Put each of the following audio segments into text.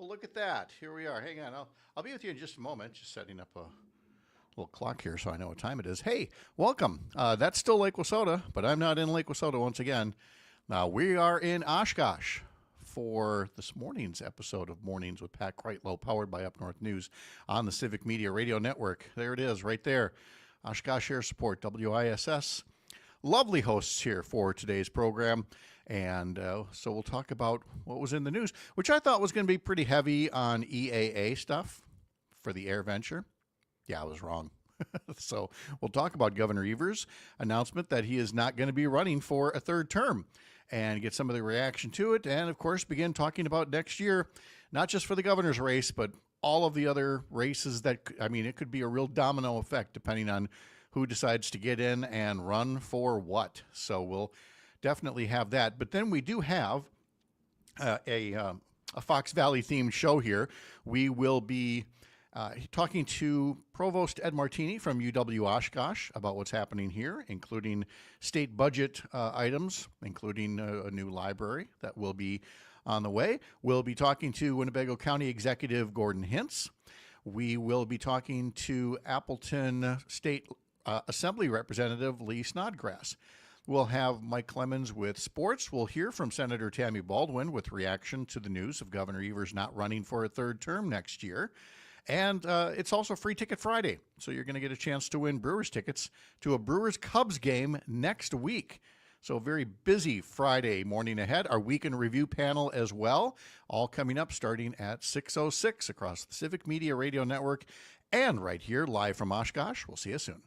Well, look at that. Here we are. Hang on. I'll be with you in just a moment. Just setting up a little clock here so I know what time it is. Hey, welcome. That's still Lake Wissota, but I'm not in Lake Wissota once again. We are in Oshkosh for this morning's episode of Mornings with Pat Kreitlow, powered by Up North News on the Civic Media Radio Network. There it is, right there. Oshkosh Air Support, WISS. Lovely hosts here for today's program. And so we'll talk about what was in the news, which I thought was going to be pretty heavy on EAA stuff for the Air Venture. Yeah, I was wrong. So we'll talk about Governor Evers' announcement that he is not going to be running for a third term and get some of the reaction to it. And, of course, begin talking about next year, not just for the governor's race, but all of the other races that, it could be a real domino effect depending on who decides to get in and run for what. So we'll definitely have that. But then we do have a Fox Valley themed show here. We will be talking to Provost Ed Martini from UW-Oshkosh about what's happening here, including state budget items, including a new library that will be on the way. We'll be talking to Winnebago County Executive Gordon Hintz. We will be talking to Appleton State Assembly Representative Lee Snodgrass. We'll have Mike Clemens with sports. We'll hear from Senator Tammy Baldwin with reaction to the news of Governor Evers not running for a third term next year. And it's also Free Ticket Friday, so you're going to get a chance to win Brewers tickets to a Brewers-Cubs game next week. So a very busy Friday morning ahead. Our Week in Review panel as well, all coming up starting at 6:06 across the Civic Media Radio Network and right here live from Oshkosh. We'll see you soon.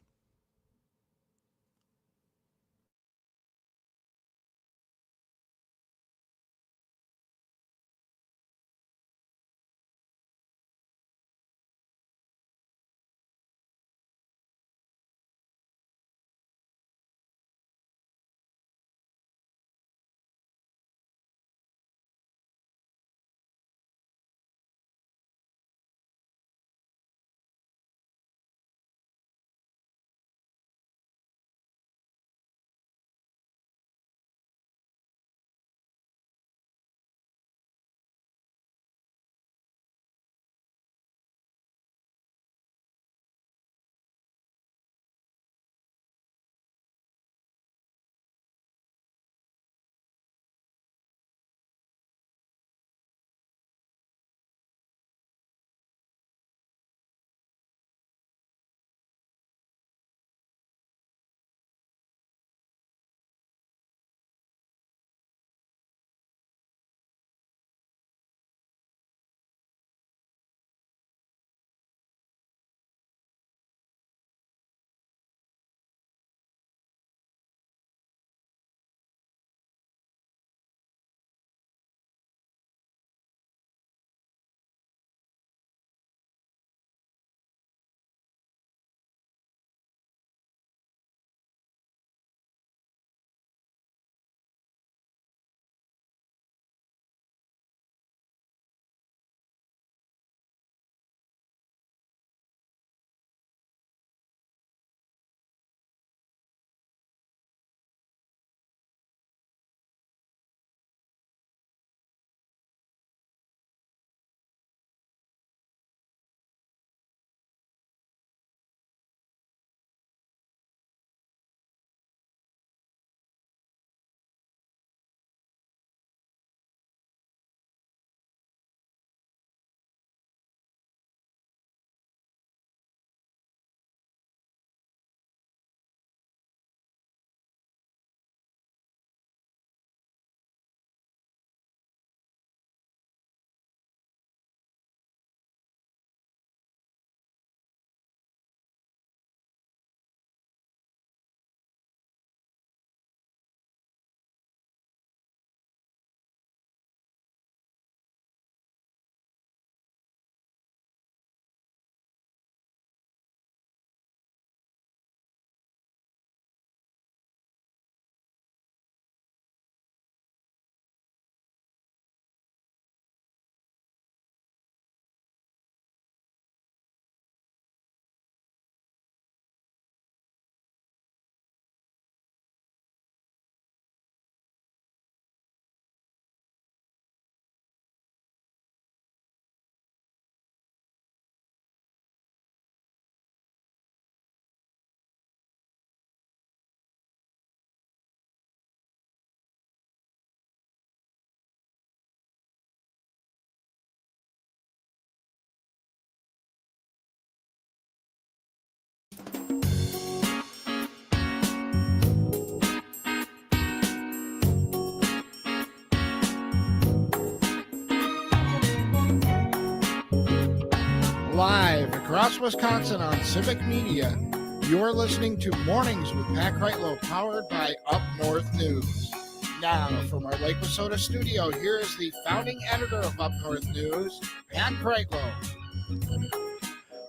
across Wisconsin on Civic Media. You're listening to Mornings with Pat Kreitlow, powered by Up North News. Now, from our Lake Wissota studio, here is the founding editor of Up North News, Pat Kreitlow.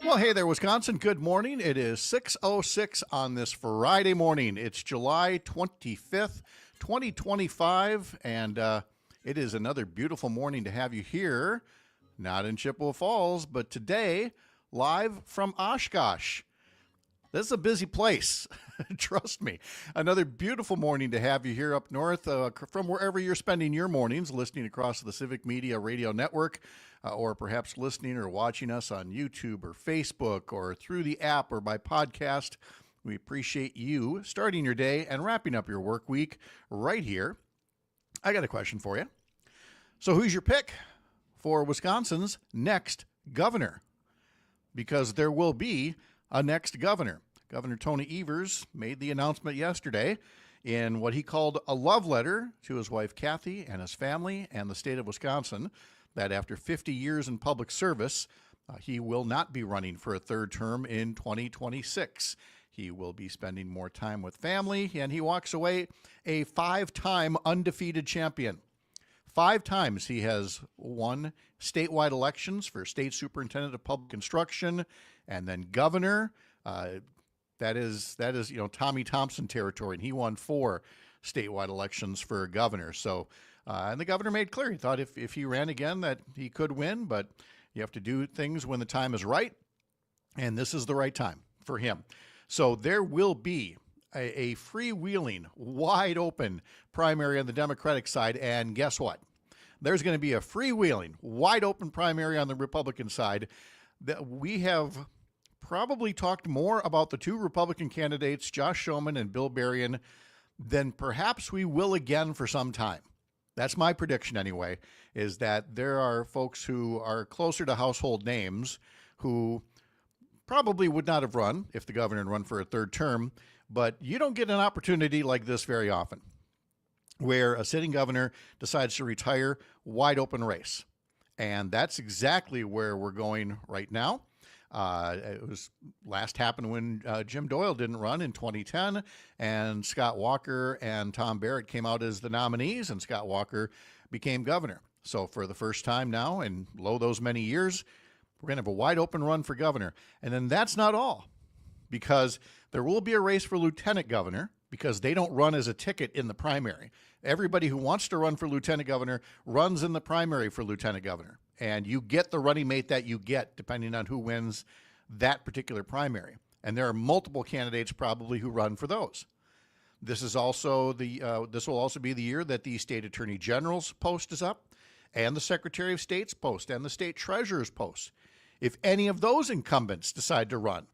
Well, hey there, Wisconsin. Good morning. It is 6:06 on this Friday morning. It's July 25th, 2025, and it is another beautiful morning to have you here, not in Chippewa Falls, but today, live from Oshkosh. This is a busy place, trust me. Another beautiful morning to have you here up north from wherever you're spending your mornings, listening across the Civic Media Radio Network, or perhaps listening or watching us on YouTube or Facebook or through the app or by podcast. We appreciate you starting your day and wrapping up your work week right here. I got a question for you. So who's your pick for Wisconsin's next governor? Because there will be a next governor. Governor Tony Evers made the announcement yesterday in what he called a love letter to his wife Kathy and his family and the state of Wisconsin that after 50 years in public service, he will not be running for a third term in 2026. He will be spending more time with family, and he walks away a 5-time undefeated champion. 5 times he has won statewide elections for state superintendent of public instruction and then governor. That is Tommy Thompson territory, and he won 4 statewide elections for governor. So, and the governor made clear he thought if he ran again that he could win, but you have to do things when the time is right, and this is the right time for him. So there will be a freewheeling, wide open primary on the Democratic side, and guess what? There's going to be a freewheeling, wide open primary on the Republican side. That we have probably talked more about the 2 Republican candidates, Josh Schoeman and Bill Berrien, than perhaps we will again for some time. That's my prediction anyway, is that there are folks who are closer to household names who probably would not have run if the governor had run for a third term, but you don't get an opportunity like this very often, where a sitting governor decides to retire, wide open race. And that's exactly where we're going right now. It was last happened when Jim Doyle didn't run in 2010, and Scott Walker and Tom Barrett came out as the nominees, and Scott Walker became governor. So for the first time now in those many years, we're going to have a wide open run for governor. And then that's not all, because there will be a race for lieutenant governor, because they don't run as a ticket in the primary. Everybody who wants to run for lieutenant governor runs in the primary for lieutenant governor. And you get the running mate that you get depending on who wins that particular primary. And there are multiple candidates probably who run for those. This is also this will also be the year that the state attorney general's post is up, and the secretary of state's post, and the state treasurer's post. If any of those incumbents decide to run,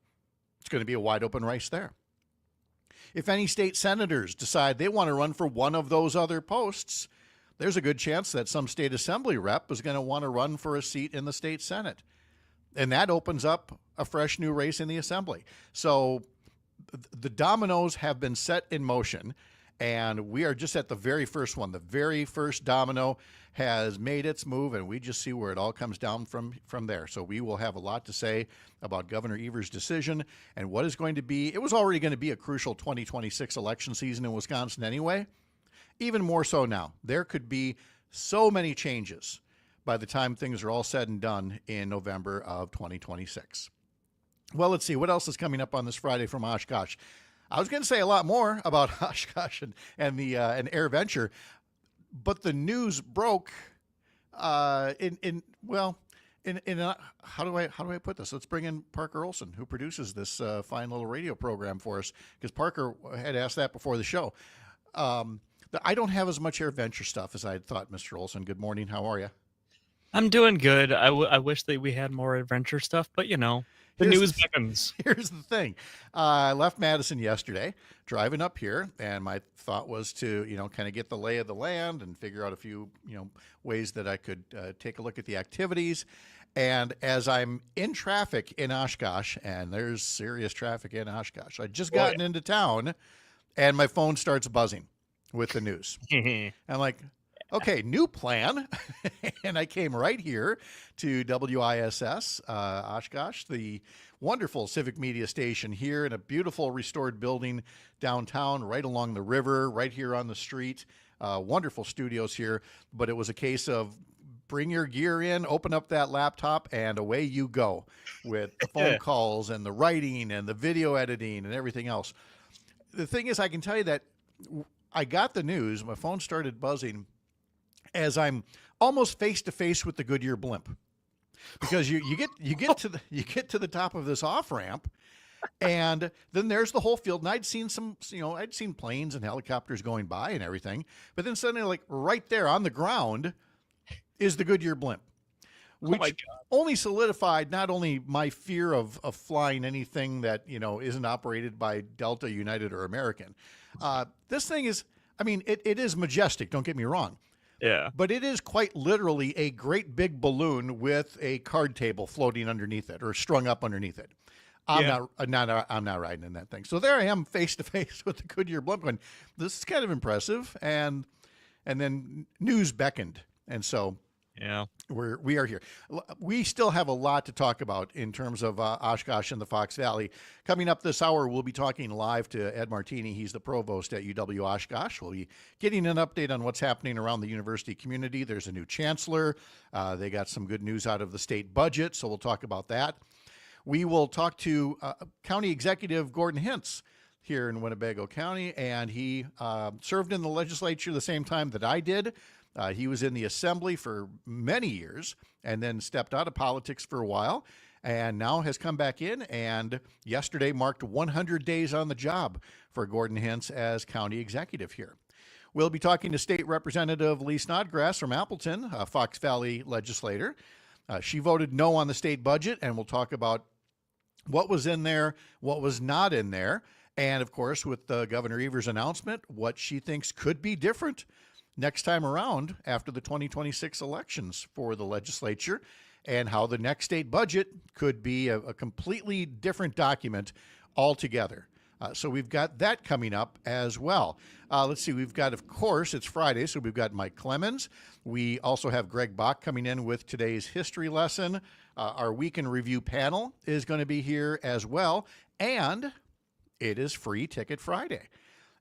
it's going to be a wide open race there. If any state senators decide they want to run for one of those other posts, there's a good chance that some state assembly rep is going to want to run for a seat in the state senate. And that opens up a fresh new race in the assembly. So the dominoes have been set in motion, and we are just at the very first one. The very first domino has made its move, and we just see where it all comes down from there. So we will have a lot to say about Governor Evers' decision and what is going to be, it was already going to be a crucial 2026 election season in Wisconsin anyway. Even more so now. There could be so many changes by the time things are all said and done in November of 2026. Well, let's see. What else is coming up on this Friday from Oshkosh? I was going to say a lot more about Oshkosh and the Air Venture, but the news broke how do I put this? Let's bring in Parker Olson, who produces this fine little radio program for us, because Parker had asked that before the show. I don't have as much Air Venture stuff as I had thought, Mr. Olson. Good morning. How are you? I'm doing good. I wish that we had more adventure stuff, but the news beckons. Here's the thing. I left Madison yesterday, driving up here, and my thought was to, kind of get the lay of the land and figure out a few, ways that I could take a look at the activities. And as I'm in traffic in Oshkosh, and there's serious traffic in Oshkosh, I'd just gotten into town, and my phone starts buzzing with the news. I'm like, Okay, new plan. And I came right here to WISS, Oshkosh, the wonderful civic media station here in a beautiful restored building downtown, right along the river, right here on the street. Wonderful studios here. But it was a case of bring your gear in, open up that laptop, and away you go with the phone calls and the writing and the video editing and everything else. The thing is, I can tell you that I got the news, my phone started buzzing as I'm almost face to face with the Goodyear blimp, because you get to the top of this off ramp, and then there's the whole field. And I'd seen I'd seen planes and helicopters going by and everything, but then suddenly, like right there on the ground, is the Goodyear blimp, which only solidified not only my fear of flying anything that isn't operated by Delta, United, or American. This thing is, it is majestic. Don't get me wrong. Yeah. But it is quite literally a great big balloon with a card table floating underneath it or strung up underneath it. I'm not riding in that thing. So there I am face to face with the Goodyear blimp going, this is kind of impressive. And then news beckoned. And so yeah, we are here. We still have a lot to talk about in terms of Oshkosh and the Fox Valley. Coming up this hour, we'll be talking live to Ed Martini. He's the provost at UW-Oshkosh. We'll be getting an update on what's happening around the university community. There's a new chancellor. They got some good news out of the state budget, so we'll talk about that. We will talk to County Executive Gordon Hintz here in Winnebago County, and he served in the legislature the same time that I did. He was in the assembly for many years and then stepped out of politics for a while and now has come back in, and yesterday marked 100 days on the job for Gordon Hintz as county executive here. We'll be talking to State Representative Lee Snodgrass from Appleton, a Fox Valley legislator. She voted no on the state budget, and we'll talk about what was in there, what was not in there, and of course, with Governor Evers' announcement, what she thinks could be different next time around after the 2026 elections for the legislature, and how the next state budget could be a completely different document altogether. So we've got that coming up as well. Let's see, we've got, of course, it's Friday, so we've got Mike Clemens. We also have Greg Bach coming in with today's history lesson. Our Week in Review panel is going to be here as well, and it is Free Ticket Friday.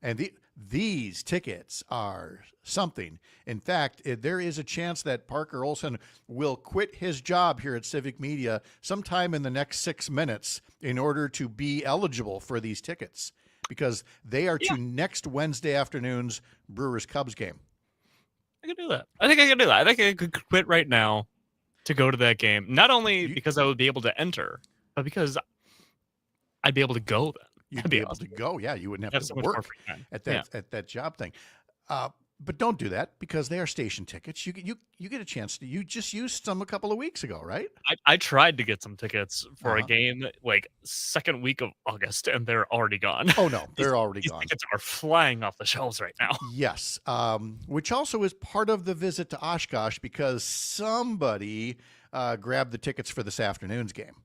And these tickets are something. In fact, there is a chance that Parker Olson will quit his job here at Civic Media sometime in the next 6 minutes in order to be eligible for these tickets, because they are to next Wednesday afternoon's Brewers-Cubs game. I can do that. I think I could quit right now to go to that game. Not only because I would be able to enter, but because I'd be able to go then. You'd be able to go. Yeah, you wouldn't have to work at that job thing. But don't do that, because they are station tickets. You get a chance to. You just used some a couple of weeks ago, right? I tried to get some tickets for a game like second week of August, and they're already gone. Oh no, they're already gone. These tickets are flying off the shelves right now. Yes, which also is part of the visit to Oshkosh, because somebody grabbed the tickets for this afternoon's game.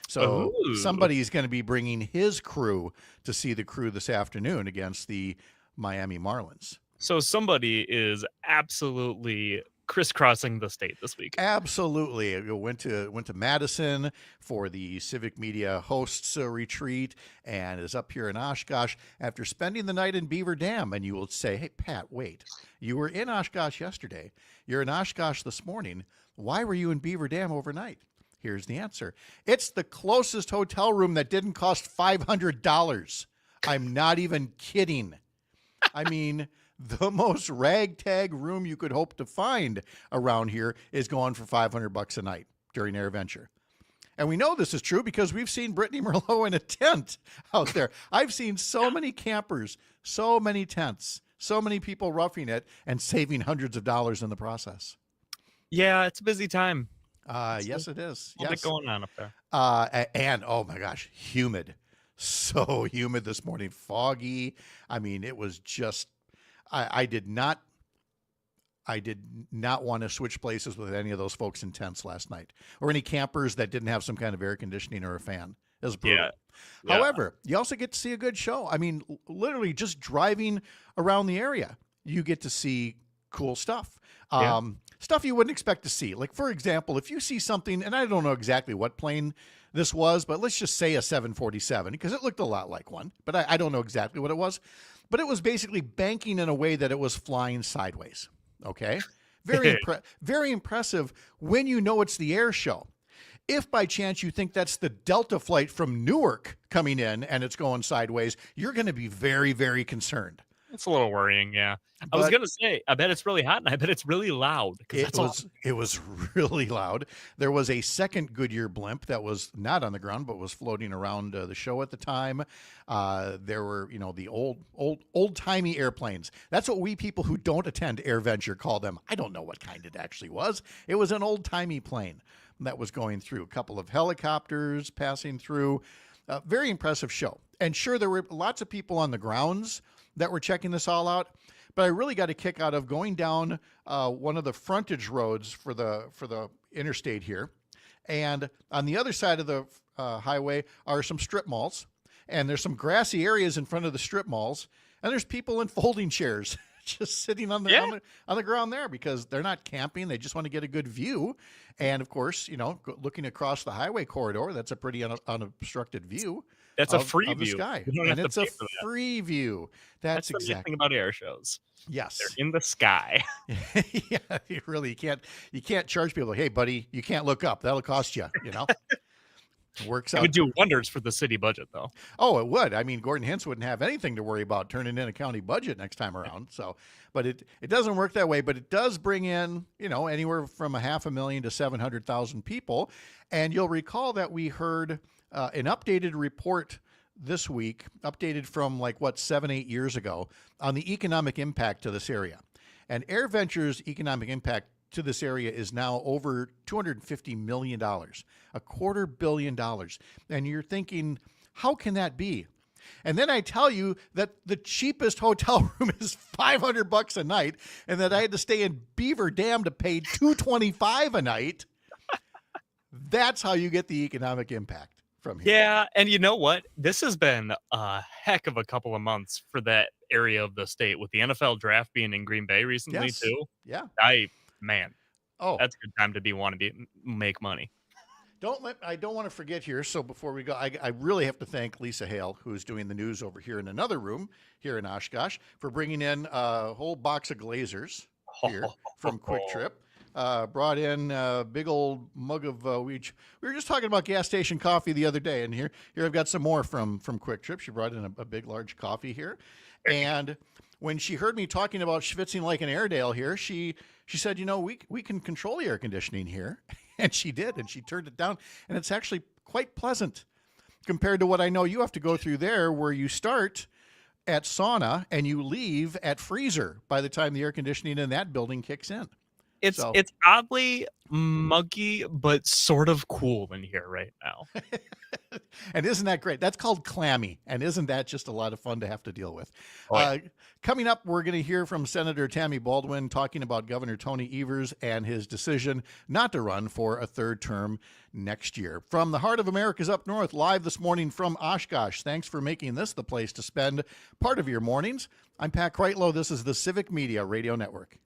So somebody's going to be bringing his crew to see the Crew this afternoon against the Miami Marlins. So somebody is absolutely crisscrossing the state this week. Absolutely. I went to Madison for the Civic Media Hosts Retreat, and is up here in Oshkosh after spending the night in Beaver Dam. And you will say, hey, Pat, wait. You were in Oshkosh yesterday. You're in Oshkosh this morning. Why were you in Beaver Dam overnight? Here's the answer. It's the closest hotel room that didn't cost $500. I'm not even kidding. I mean, the most ragtag room you could hope to find around here is going for $500 a night during AirVenture. And we know this is true because we've seen Brittany Merlot in a tent out there. I've seen so many campers, so many tents, so many people roughing it and saving hundreds of dollars in the process. Yeah, it's a busy time. Yes, it is. What's yes. going on up there? And oh my gosh, humid. So humid this morning, foggy. I mean, it was just, I did not want to switch places with any of those folks in tents last night, or any campers that didn't have some kind of air conditioning or a fan. It was brutal. Yeah. However, you also get to see a good show. I mean, literally just driving around the area, you get to see cool stuff. Yeah. Stuff you wouldn't expect to see. Like, for example, if you see something, and I don't know exactly what plane this was, but let's just say a 747, because it looked a lot like one, but I don't know exactly what it was. But it was basically banking in a way that it was flying sideways. Okay? Very impressive when you know it's the air show. If by chance you think that's the Delta flight from Newark coming in and it's going sideways, you're going to be very, very concerned. It's a little worrying, yeah. I was gonna say, I bet it's really hot and I bet it's really loud. It was really loud. There was a second Goodyear blimp that was not on the ground but was floating around the show at the time. There were, the old timey airplanes. That's what we people who don't attend AirVenture call them. I don't know what kind it actually was. It was an old timey plane that was going through. A couple of helicopters passing through. Very impressive show. And sure, there were lots of people on the grounds that were checking this all out. But I really got a kick out of going down one of the frontage roads for the interstate here. And on the other side of the highway are some strip malls. And there's some grassy areas in front of the strip malls. And there's people in folding chairs just sitting on the ground there because they're not camping. They just want to get a good view. And, of course, looking across the highway corridor, that's a pretty unobstructed view. That's a free of the view. sky. And it's a free view. That's the exactly nice thing about air shows. Yes. They're in the sky. Yeah, you can't charge people, hey buddy, you can't look up. That'll cost you, It works out. It would do wonders for the city budget though. Oh, it would. I mean, Gordon Hintz wouldn't have anything to worry about turning in a county budget next time around. So, but it doesn't work that way, but it does bring in, anywhere from 500,000 to 700,000 people. And you'll recall that we heard an updated report this week, updated from 7-8 years ago, on the economic impact to this area. And AirVenture's economic impact to this area is now over $250 million, $250 million. And you're thinking, how can that be? And then I tell you that the cheapest hotel room is $500 a night, and that I had to stay in Beaver Dam to pay $225 a night. That's how you get the economic impact from here. Yeah, and you know what? This has been a heck of a couple of months for that area of the state with the NFL draft being in Green Bay recently too. Yeah. That's a good time to want to make money. I don't want to forget here. So before we go, I really have to thank Lisa Hale, who's doing the news over here in another room here in Oshkosh, for bringing in a whole box of Glazers here from Quick Trip. Brought in a big old mug of we were just talking about gas station coffee the other day, and here I've got some more from Quick Trip. She brought in a big large coffee here, and when she heard me talking about schwitzing like an Airedale here, she said, we can control the air conditioning here, and she did, and she turned it down, and it's actually quite pleasant compared to what I know you have to go through there, where you start at sauna and you leave at freezer by the time the air conditioning in that building kicks in. It's oddly muggy, but sort of cool in here right now. And isn't that great? That's called clammy. And isn't that just a lot of fun to have to deal with? Coming up, we're going to hear from Senator Tammy Baldwin talking about Governor Tony Evers and his decision not to run for a third term next year. From the heart of America's up north, live this morning from Oshkosh. Thanks for making this the place to spend part of your mornings. I'm Pat Kreitlow. This is the Civic Media Radio Network.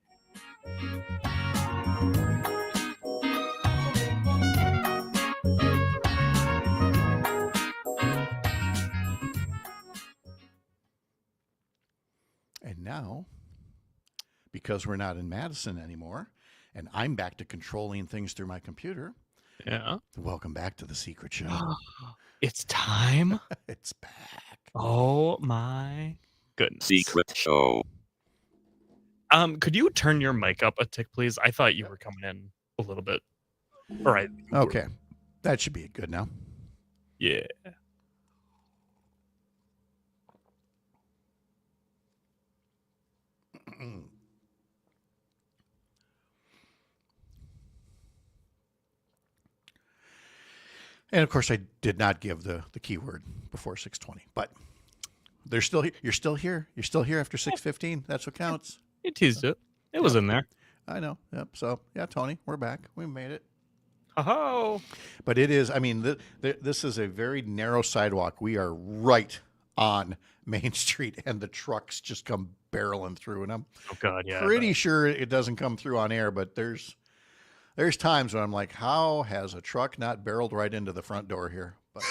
And now, because we're not in Madison anymore, and I'm back to controlling things through my computer. Yeah. Welcome back to The Secret Show. It's time. It's back. Oh my goodness. Secret Show. Could you turn your mic up a tick, please? I thought you were coming in a little bit. All right. Okay. That should be good now. Yeah. And of course, I did not give the keyword before 6:20, but they're still here. You're still here. You're still here after 6:15. That's what counts. You teased it. It was in there. I know. Yep. So yeah, Tony, we're back. We made it. Oh. But it is. I mean, this is a very narrow sidewalk. We are right on Main Street, and the trucks just come barreling through, and I'm Oh God, yeah. pretty sure it doesn't come through on air, but there's times when I'm like, how has a truck not barreled right into the front door here? But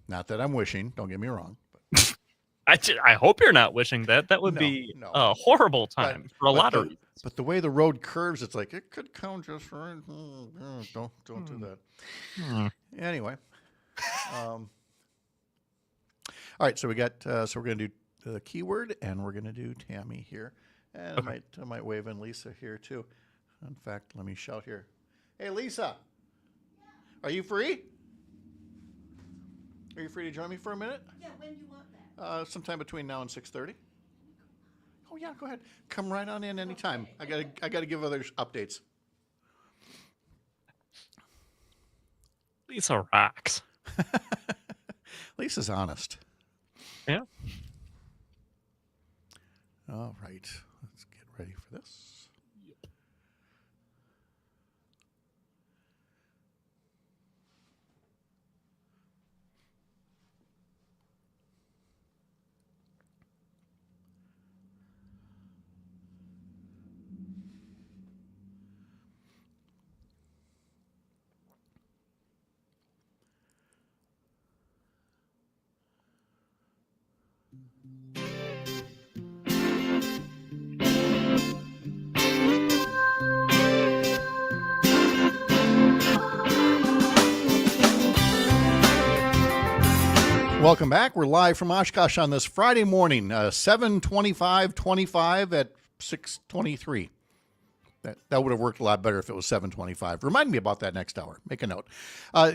not that I'm wishing, don't get me wrong. But I hope you're not wishing that. That would No, be no. a horrible time for a lot of reasons. But the way the road curves, it's like it could come just right. Don't do that. Anyway, all right. So we got. So we're gonna do the keyword, and we're gonna do Tammy here, and I might wave in Lisa here too. In fact, let me shout here. Hey, Lisa, are you free? Are you free to join me for a minute? Yeah, when do you want that? Sometime between now and 6:30. Oh yeah, go ahead. Come right on in anytime. I gotta give others updates. Lisa rocks. Lisa's honest. Yeah. All right, let's get ready for this. Welcome back. We're live from Oshkosh on this Friday morning, 7:25:25 at 6:23. That would have worked a lot better if it was 7:25. Remind me about that next hour. Make a note.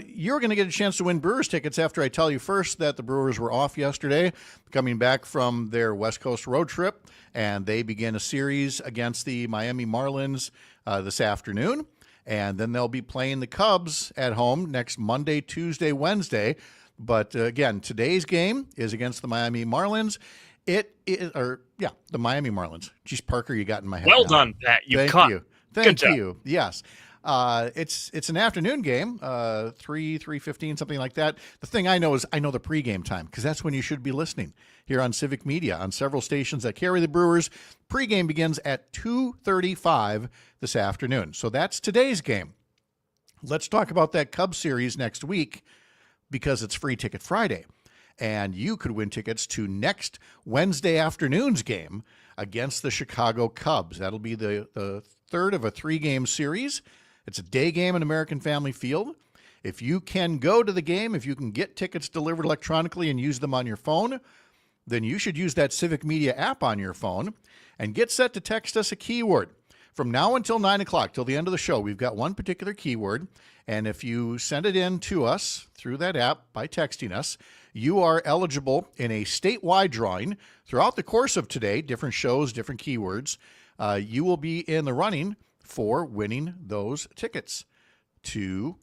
You're going to get a chance to win Brewers tickets after I tell you first that the Brewers were off yesterday, coming back from their West Coast road trip, and they begin a series against the Miami Marlins this afternoon. And then they'll be playing the Cubs at home next Monday, Tuesday, Wednesday. But again, today's game is against the Miami Marlins. The Miami Marlins. Geez, Parker, you got in my head. Well now. done, Pat. Thank you. Thank you. Yes. It's an afternoon game, 3:15, something like that. The thing I know is I know the pregame time because that's when you should be listening here on Civic Media on several stations that carry the Brewers. Pregame begins at 2:35 this afternoon. So that's today's game. Let's talk about that Cubs series next week because it's Free Ticket Friday. And you could win tickets to next Wednesday afternoon's game against the Chicago Cubs. That'll be the third of a three-game series. It's a day game in American Family Field. If you can go to the game, if you can get tickets delivered electronically and use them on your phone, then you should use that Civic Media app on your phone and get set to text us a keyword. From now until 9 o'clock, till the end of the show, we've got one particular keyword. And if you send it in to us through that app by texting us, you are eligible in a statewide drawing throughout the course of today, different shows, different keywords. You will be in the running for winning those tickets to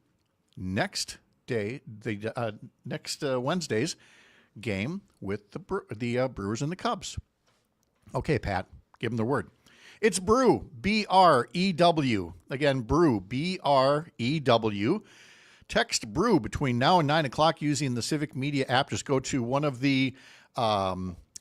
next Wednesday's game with the Brewers and the Cubs. Okay, Pat, give them the word. It's brew, B-R-E-W. Again, brew, B-R-E-W. Text brew between now and 9 o'clock using the Civic Media app. Just go to one of the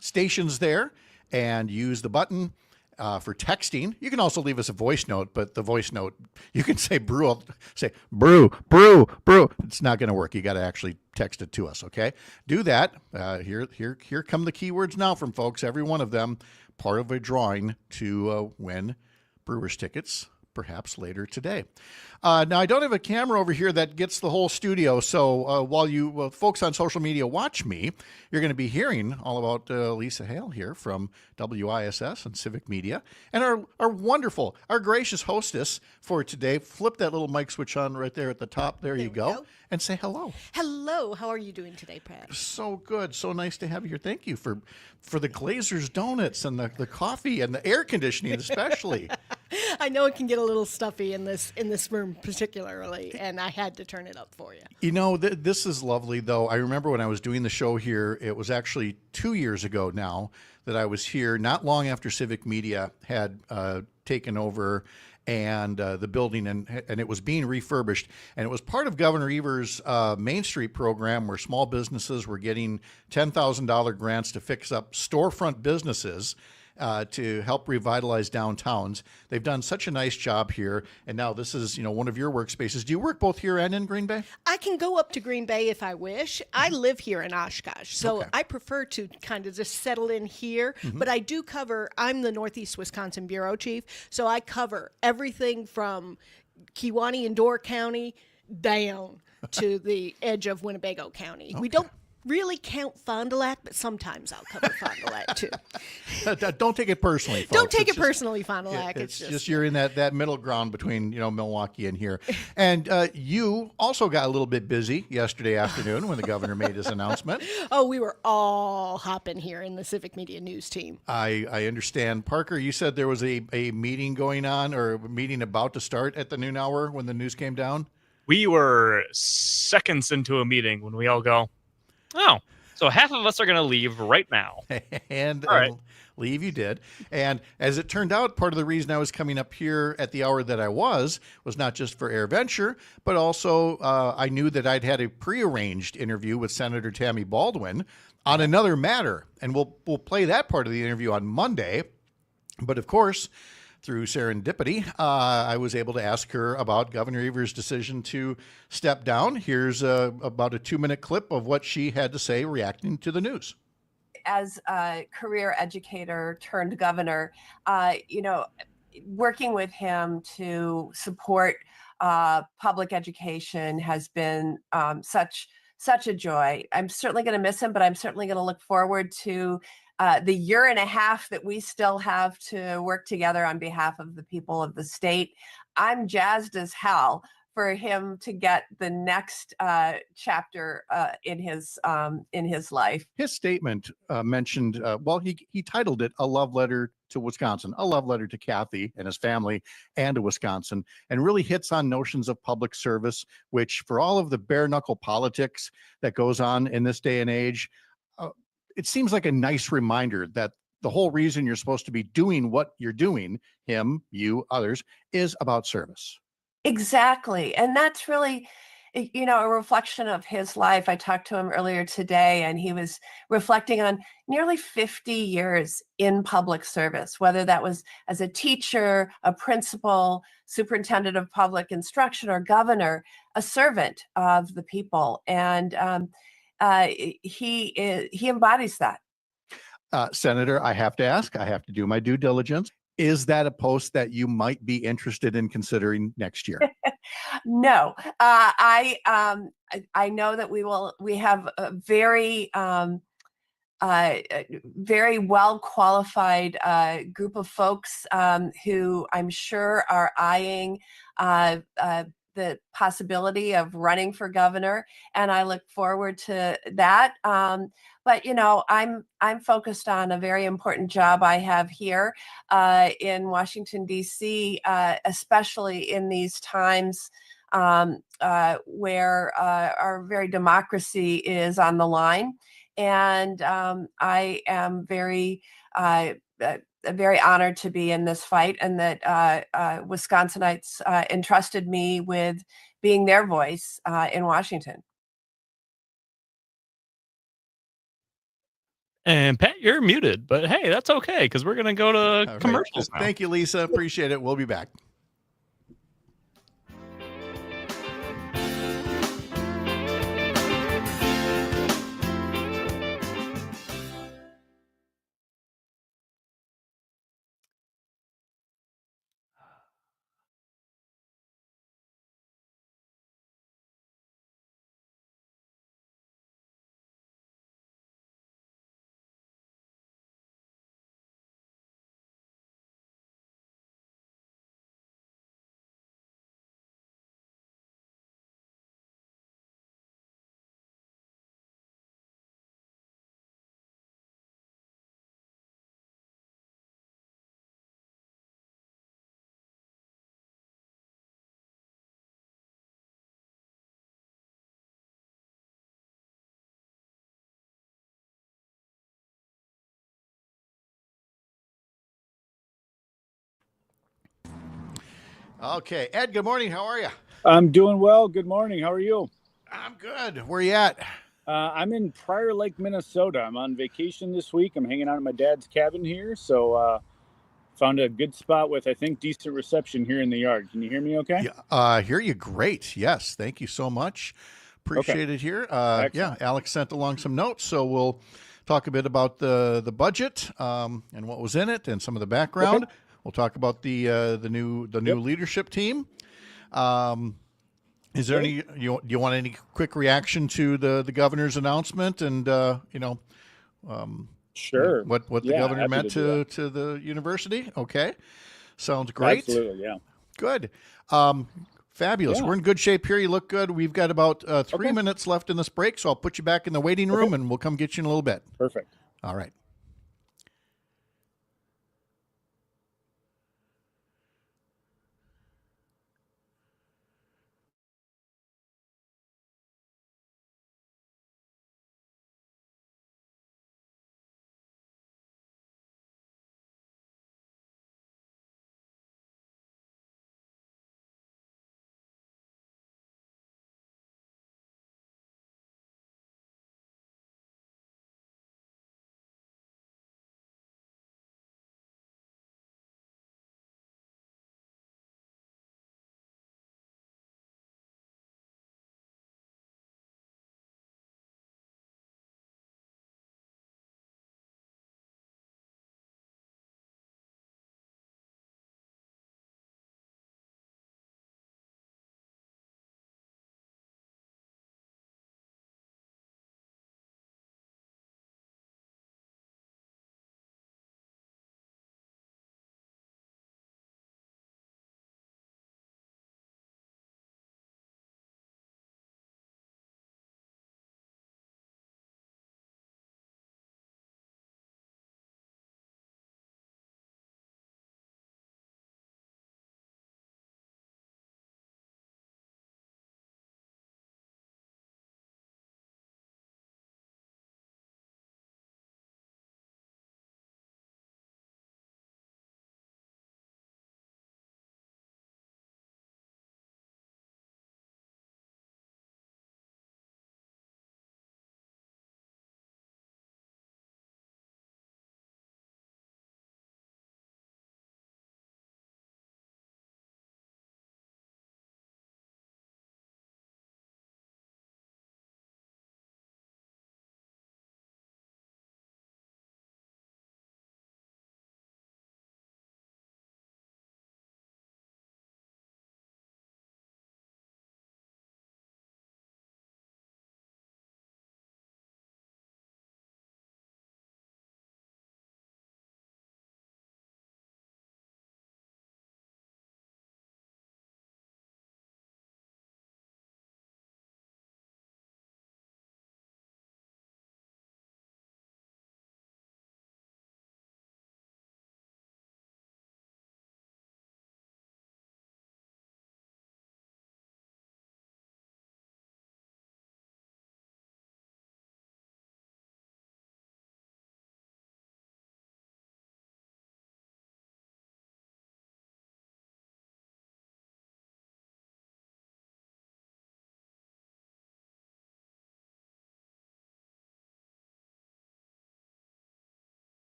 stations there and use the button for texting. You can also leave us a voice note, but the voice note, you can say brew, say brew, brew, brew. It's not going to work. You got to actually text it to us, okay? Do that. Here come the keywords now from folks, every one of them. Part of a drawing to win Brewers tickets, perhaps later today. Now, I don't have a camera over here that gets the whole studio, so while you folks on social media watch me, you're going to be hearing all about Lisa Hale here from WISS and Civic Media, and our wonderful, our gracious hostess for today. Flip that little mic switch on right there at the top. There you go. And say hello. Hello. How are you doing today, Pat? So good. So nice to have you here. Thank you for the Glazer's donuts and the coffee and the air conditioning especially. I know it can get a little stuffy in this room particularly, and I had to turn it up for you. You know, this is lovely, though. I remember when I was doing the show here, it was actually 2 years ago now that I was here, not long after Civic Media had taken over and the building, and it was being refurbished, and it was part of Governor Evers' Main Street program, where small businesses were getting $10,000 grants to fix up storefront businesses to help revitalize downtowns. They've done such a nice job here, and now this is one of your workspaces. Do you work both here and in Green Bay? I can go up to Green Bay if I wish. I live here in Oshkosh, so Okay. I prefer to kind of just settle in here. But I do cover, I'm the Northeast Wisconsin Bureau Chief, so I cover everything from Kewaunee and Door County down to the edge of Winnebago County. We don't really count Fond du Lac, but sometimes I'll cover Fond du Lac too. Don't take it personally, folks. Don't take It's it just- personally, Fond du Lac. It's just you're in that middle ground between Milwaukee and here. And you also got a little bit busy yesterday afternoon when the governor made his announcement. Oh, we were all hopping here in the Civic Media News team. I understand. Parker, you said there was a meeting going on, or a meeting about to start at the noon hour when the news came down. We were seconds into a meeting when we all go, oh, so half of us are going to leave right now. and All right. leave you did. And as it turned out, part of the reason I was coming up here at the hour that I was not just for AirVenture, but also I knew that I'd had a prearranged interview with Senator Tammy Baldwin on another matter. And we'll play that part of the interview on Monday. But of course, through serendipity, I was able to ask her about Governor Evers' decision to step down. Here's about a 2-minute clip of what she had to say reacting to the news. As a career educator turned governor, working with him to support public education has been such a joy. I'm certainly going to miss him, but I'm certainly going to look forward to the year and a half that we still have to work together on behalf of the people of the state. I'm jazzed as hell for him to get the next chapter in his life. His statement mentioned, he titled it "A Love Letter to Wisconsin," a love letter to Kathy and his family and to Wisconsin, and really hits on notions of public service, which, for all of the bare knuckle politics that goes on in this day and age, it seems like a nice reminder that the whole reason you're supposed to be doing what you're doing, him, you, others, is about service. Exactly. And that's really, a reflection of his life. I talked to him earlier today, and he was reflecting on nearly 50 years in public service, whether that was as a teacher, a principal, superintendent of public instruction, or governor, a servant of the people. And he embodies that. Senator, I have to ask, I have to do my due diligence. Is that a post that you might be interested in considering next year? No, I know that we have a very very well qualified group of folks who I'm sure are eyeing the possibility of running for governor, and I look forward to that. But I'm focused on a very important job I have here in Washington, D.C., especially in these times where our very democracy is on the line. And I am very honored to be in this fight, and that Wisconsinites entrusted me with being their voice in Washington. And Pat, you're muted, but hey, that's okay because we're going to go to All right. commercials now. Thank you, Lisa. Appreciate it. We'll be back. Okay, Ed, good morning. How are you? I'm doing well. Good morning. How are you? I'm good. Where are you at? I'm in Prior Lake, Minnesota. I'm on vacation this week. I'm hanging out at my dad's cabin here. So found a good spot with, I think, decent reception here in the yard. Can you hear me okay? Yeah, I hear you great. Yes, thank you so much. Appreciate it here. Yeah, Alex sent along some notes, so we'll talk a bit about the budget and what was in it and some of the background. Okay. We'll talk about the new leadership team. Is there any do you want any quick reaction to the governor's announcement and Sure. what the Yeah, governor happy meant to do to the university? Okay, sounds great. Absolutely, yeah. Good. Fabulous. Yeah. We're in good shape here. You look good. We've got about 3 Okay. minutes left in this break, so I'll put you back in the waiting room and we'll come get you in a little bit. Perfect. All right.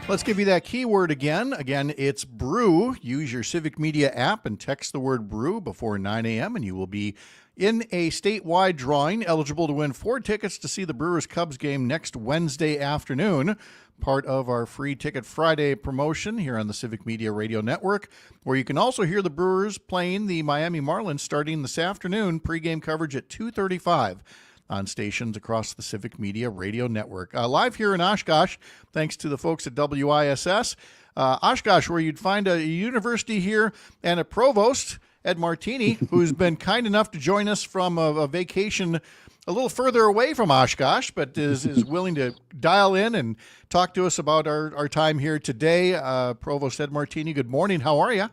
Let's give you that keyword again. Again, it's brew. Use your Civic Media app and text the word brew before 9 a.m. and you will be in a statewide drawing, eligible to win 4 tickets to see the Brewers-Cubs game next Wednesday afternoon, part of our Free Ticket Friday promotion here on the Civic Media Radio Network, where you can also hear the Brewers playing the Miami Marlins starting this afternoon, pregame coverage at 2:35 on stations across the Civic Media Radio Network. Live here in Oshkosh, thanks to the folks at WISS. Oshkosh, where you'd find a university here and a provost, Ed Martini, who's been kind enough to join us from a vacation a little further away from Oshkosh, but is willing to dial in and talk to us about our time here today. Provost Ed Martini, good morning. How are you?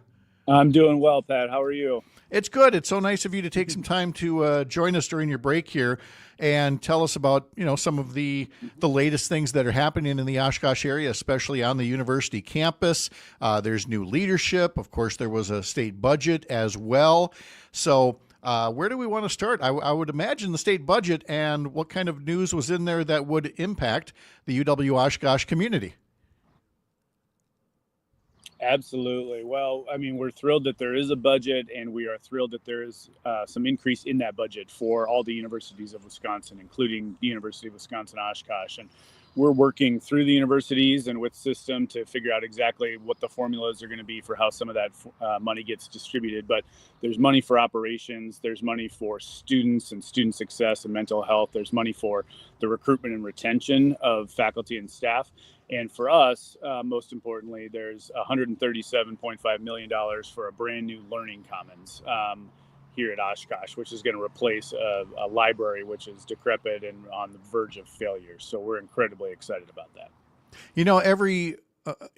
I'm doing well, Pat. How are you? It's good. It's so nice of you to take some time to join us during your break here and tell us about, some of the latest things that are happening in the Oshkosh area, especially on the university campus. There's new leadership. Of course, there was a state budget as well. So where do we want to start? I would imagine the state budget, and what kind of news was in there that would impact the UW-Oshkosh community? Absolutely. Well, I mean, we're thrilled that there is a budget, and we are thrilled that there is some increase in that budget for all the universities of Wisconsin, including the University of Wisconsin-Oshkosh. And we're working through the universities and with system to figure out exactly what the formulas are going to be for how some of that money gets distributed. But there's money for operations, there's money for students and student success and mental health, there's money for the recruitment and retention of faculty and staff. And for us, most importantly, there's $137.5 million for a brand new learning commons here at Oshkosh, which is going to replace a library which is decrepit and on the verge of failure. So we're incredibly excited about that.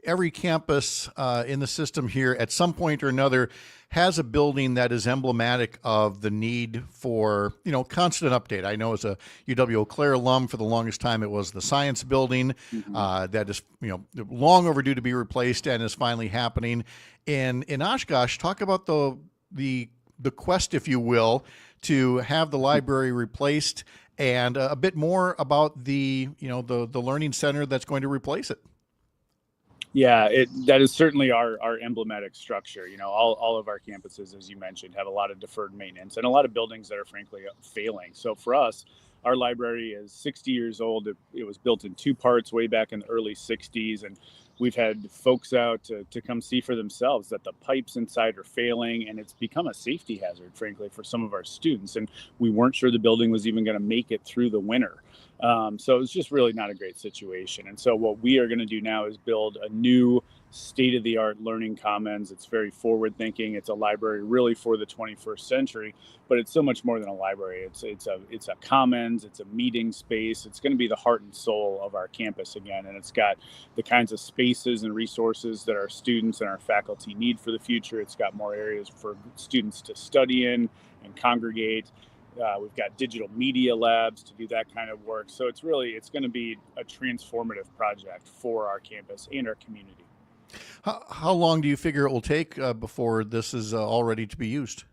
Every campus in the system here at some point or another has a building that is emblematic of the need for, constant update. I know as a UW-Eau Claire alum, for the longest time, it was the science building that is, long overdue to be replaced and is finally happening. In Oshkosh, talk about the quest, if you will, to have the library replaced, and a bit more about the learning center that's going to replace it. Yeah, that is certainly our emblematic structure. All of our campuses, as you mentioned, have a lot of deferred maintenance and a lot of buildings that are frankly failing. So for us, our library is 60 years old. It was built in two parts way back in the early 60s. And we've had folks out to come see for themselves that the pipes inside are failing, and it's become a safety hazard, frankly, for some of our students. And we weren't sure the building was even going to make it through the winter. So it's just really not a great situation. And so what we are going to do now is build a new state-of-the-art learning commons. It's very forward-thinking. It's a library really for the 21st century, but it's so much more than a library. It's a commons. It's a meeting space. It's going to be the heart and soul of our campus again, and it's got the kinds of spaces and resources that our students and our faculty need for the future. It's got more areas for students to study in and congregate. We've got digital media labs to do that kind of work. So it's going to be a transformative project for our campus and our community. How long do you figure it will take before this is all ready to be used?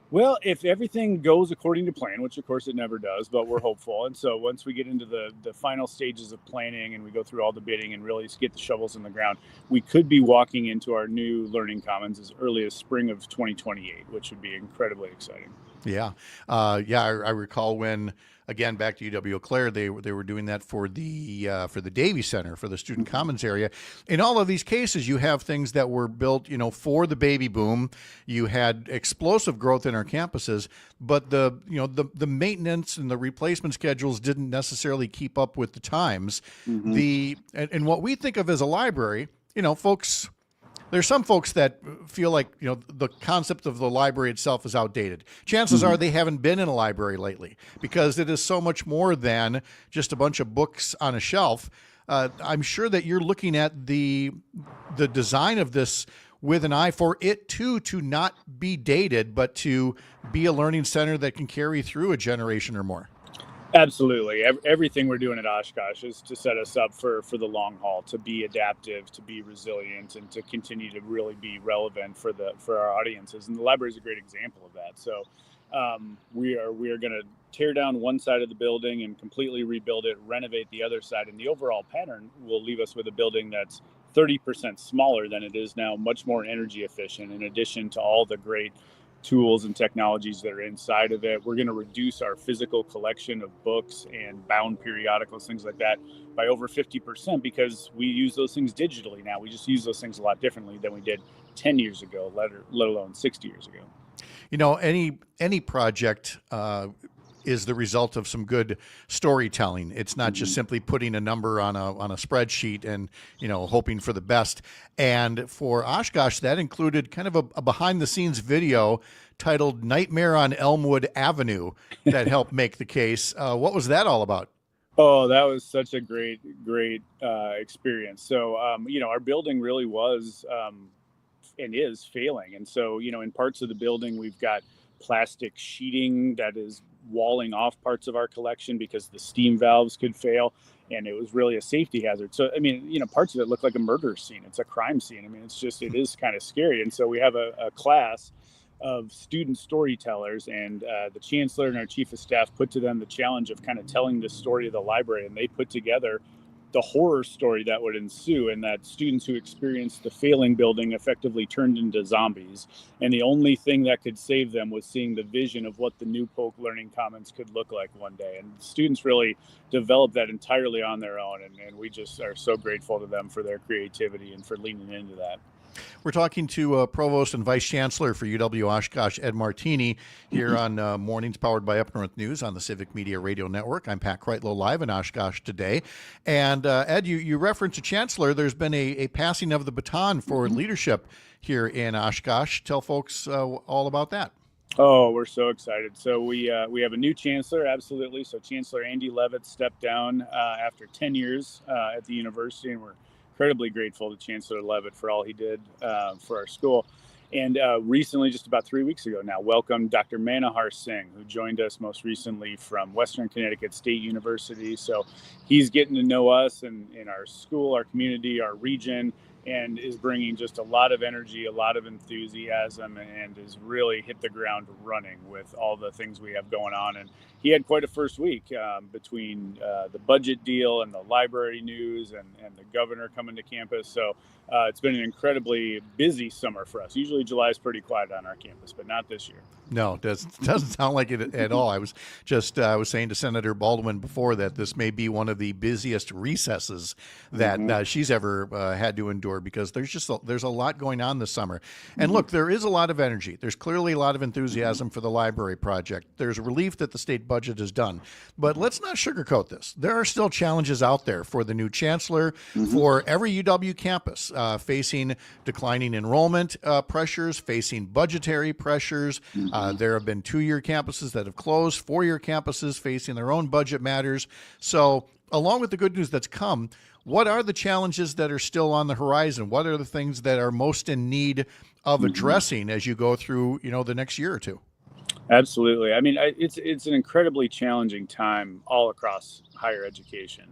Well, if everything goes according to plan, which of course it never does, but we're hopeful. And so once we get into the final stages of planning and we go through all the bidding and really get the shovels in the ground, we could be walking into our new learning commons as early as spring of 2028, which would be incredibly exciting. Yeah. I recall when, again, back to UW-Eau Claire, they were doing that for the Davie Center, for the Student Commons area. In all of these cases, you have things that were built, for the baby boom. You had explosive growth in our campuses, but the maintenance and the replacement schedules didn't necessarily keep up with the times. And what we think of as a library, folks. There's some folks that feel like, the concept of the library itself is outdated. Chances are they haven't been in a library lately, because it is so much more than just a bunch of books on a shelf. I'm sure that you're looking at the design of this with an eye for it too to not be dated, but to be a learning center that can carry through a generation or more. Absolutely. Everything we're doing at Oshkosh is to set us up for the long haul, to be adaptive, to be resilient, and to continue to really be relevant for our audiences. And the library is a great example of that. So we are going to tear down one side of the building and completely rebuild it, renovate the other side. And the overall pattern will leave us with a building that's 30% smaller than it is now, much more energy efficient, in addition to all the great tools and technologies that are inside of it. We're going to reduce our physical collection of books and bound periodicals, things like that, by over 50%, because we use those things digitally now. We just use those things a lot differently than we did 10 years ago, let alone 60 years ago. Any project is the result of some good storytelling. It's not just simply putting a number on a spreadsheet and, hoping for the best. And for Oshkosh, that included kind of a behind the scenes video titled Nightmare on Elmwood Avenue that helped make the case. What was that all about? Oh, that was such a great experience. So, our building really was and is failing. And so, in parts of the building, we've got plastic sheeting that is walling off parts of our collection because the steam valves could fail. And it was really a safety hazard. So, parts of it look like a murder scene. It's a crime scene. It is kind of scary. And so we have a class of student storytellers, and the chancellor and our chief of staff put to them the challenge of kind of telling the story of the library. And they put together the horror story that would ensue, and that students who experienced the failing building effectively turned into zombies. And the only thing that could save them was seeing the vision of what the new Polk Learning Commons could look like one day. And students really developed that entirely on their own. And we just are so grateful to them for their creativity and for leaning into that. We're talking to Provost and Vice Chancellor for UW-Oshkosh, Ed Martini, here on Mornings Powered by Up North News on the Civic Media Radio Network. I'm Pat Kreitlow, live in Oshkosh today. And Ed, you referenced a chancellor. There's been a passing of the baton for leadership here in Oshkosh. Tell folks all about that. Oh, we're so excited. So we have a new chancellor, absolutely. So Chancellor Andy Levitt stepped down after 10 years at the university, and we're incredibly grateful to Chancellor Levitt for all he did for our school. And recently, just about 3 weeks ago now, welcomed Dr. Manohar Singh, who joined us most recently from Western Connecticut State University. So he's getting to know us and in our school, our community, our region, and is bringing just a lot of energy, a lot of enthusiasm, and has really hit the ground running with all the things we have going on. And he had quite a first week between the budget deal and the library news and the governor coming to campus. So it's been an incredibly busy summer for us. Usually July is pretty quiet on our campus, but not this year. No, it doesn't sound like it at all. I was saying to Senator Baldwin before that this may be one of the busiest recesses that she's ever had to endure, because there's a lot going on this summer. And look, there is a lot of energy. There's clearly a lot of enthusiasm for the library project. There's relief that the state budget is done. But let's not sugarcoat this. There are still challenges out there for the new chancellor, for every UW campus, facing declining enrollment pressures, facing budgetary pressures. There have been 2-year campuses that have closed, 4-year campuses facing their own budget matters. So along with the good news that's come, what are the challenges that are still on the horizon? What are the things that are most in need of addressing as you go through, the next year or two? Absolutely. It's an incredibly challenging time all across higher education.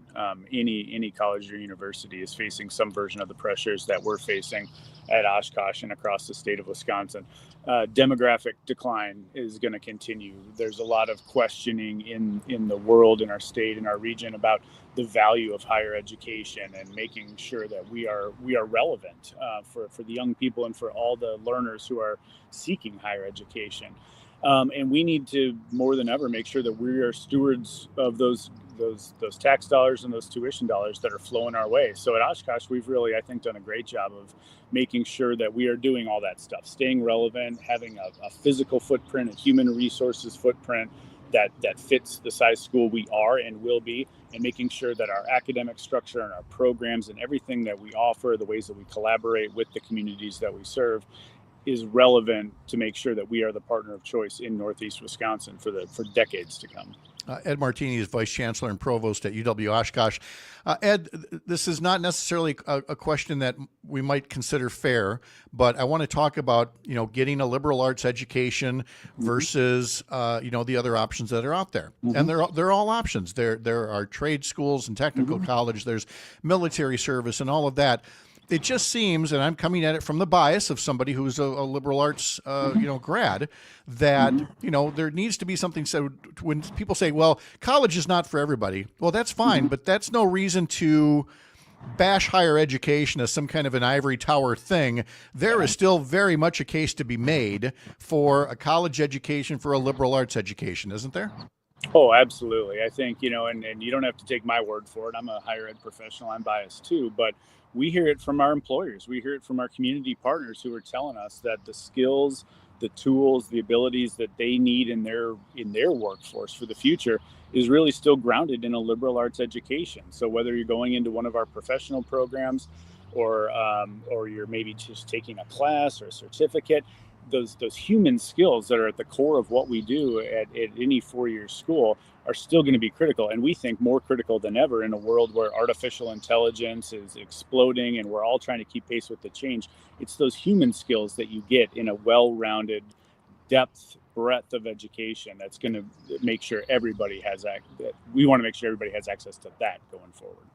Any college or university is facing some version of the pressures that we're facing at Oshkosh and across the state of Wisconsin. Demographic decline is going to continue. There's a lot of questioning in the world, in our state, in our region, about the value of higher education and making sure that we are relevant for the young people and for all the learners who are seeking higher education. And we need to, more than ever, make sure that we are stewards of those tax dollars and those tuition dollars that are flowing our way. So at Oshkosh, we've really, I think, done a great job of making sure that we are doing all that stuff, staying relevant, having a physical footprint, a human resources footprint that fits the size school we are and will be, and making sure that our academic structure and our programs and everything that we offer, the ways that we collaborate with the communities that we serve, is relevant to make sure that we are the partner of choice in Northeast Wisconsin for decades to come. Ed Martini is Vice Chancellor and Provost at UW-Oshkosh. Ed, this is not necessarily a question that we might consider fair, but I want to talk about, getting a liberal arts education versus, the other options that are out there. And they're all options. There are trade schools and technical college. There's military service and all of that. It just seems, and I'm coming at it from the bias of somebody who's a liberal arts, grad, that, there needs to be something said when people say, well, college is not for everybody. Well, that's fine, but that's no reason to bash higher education as some kind of an ivory tower thing. There is still very much a case to be made for a college education, for a liberal arts education, isn't there? Oh, absolutely. I think, and you don't have to take my word for it. I'm a higher ed professional. I'm biased too, but we hear it from our employers. We hear it from our community partners who are telling us that the skills, the tools, the abilities that they need in their workforce for the future is really still grounded in a liberal arts education. So whether you're going into one of our professional programs or you're maybe just taking a class or a certificate, those human skills that are at the core of what we do at any 4-year school are still going to be critical, and we think more critical than ever in a world where artificial intelligence is exploding and we're all trying to keep pace with the change. It's those human skills that you get in a well-rounded breadth of education that's going to make sure everybody has we want to make sure everybody has access to that going forward.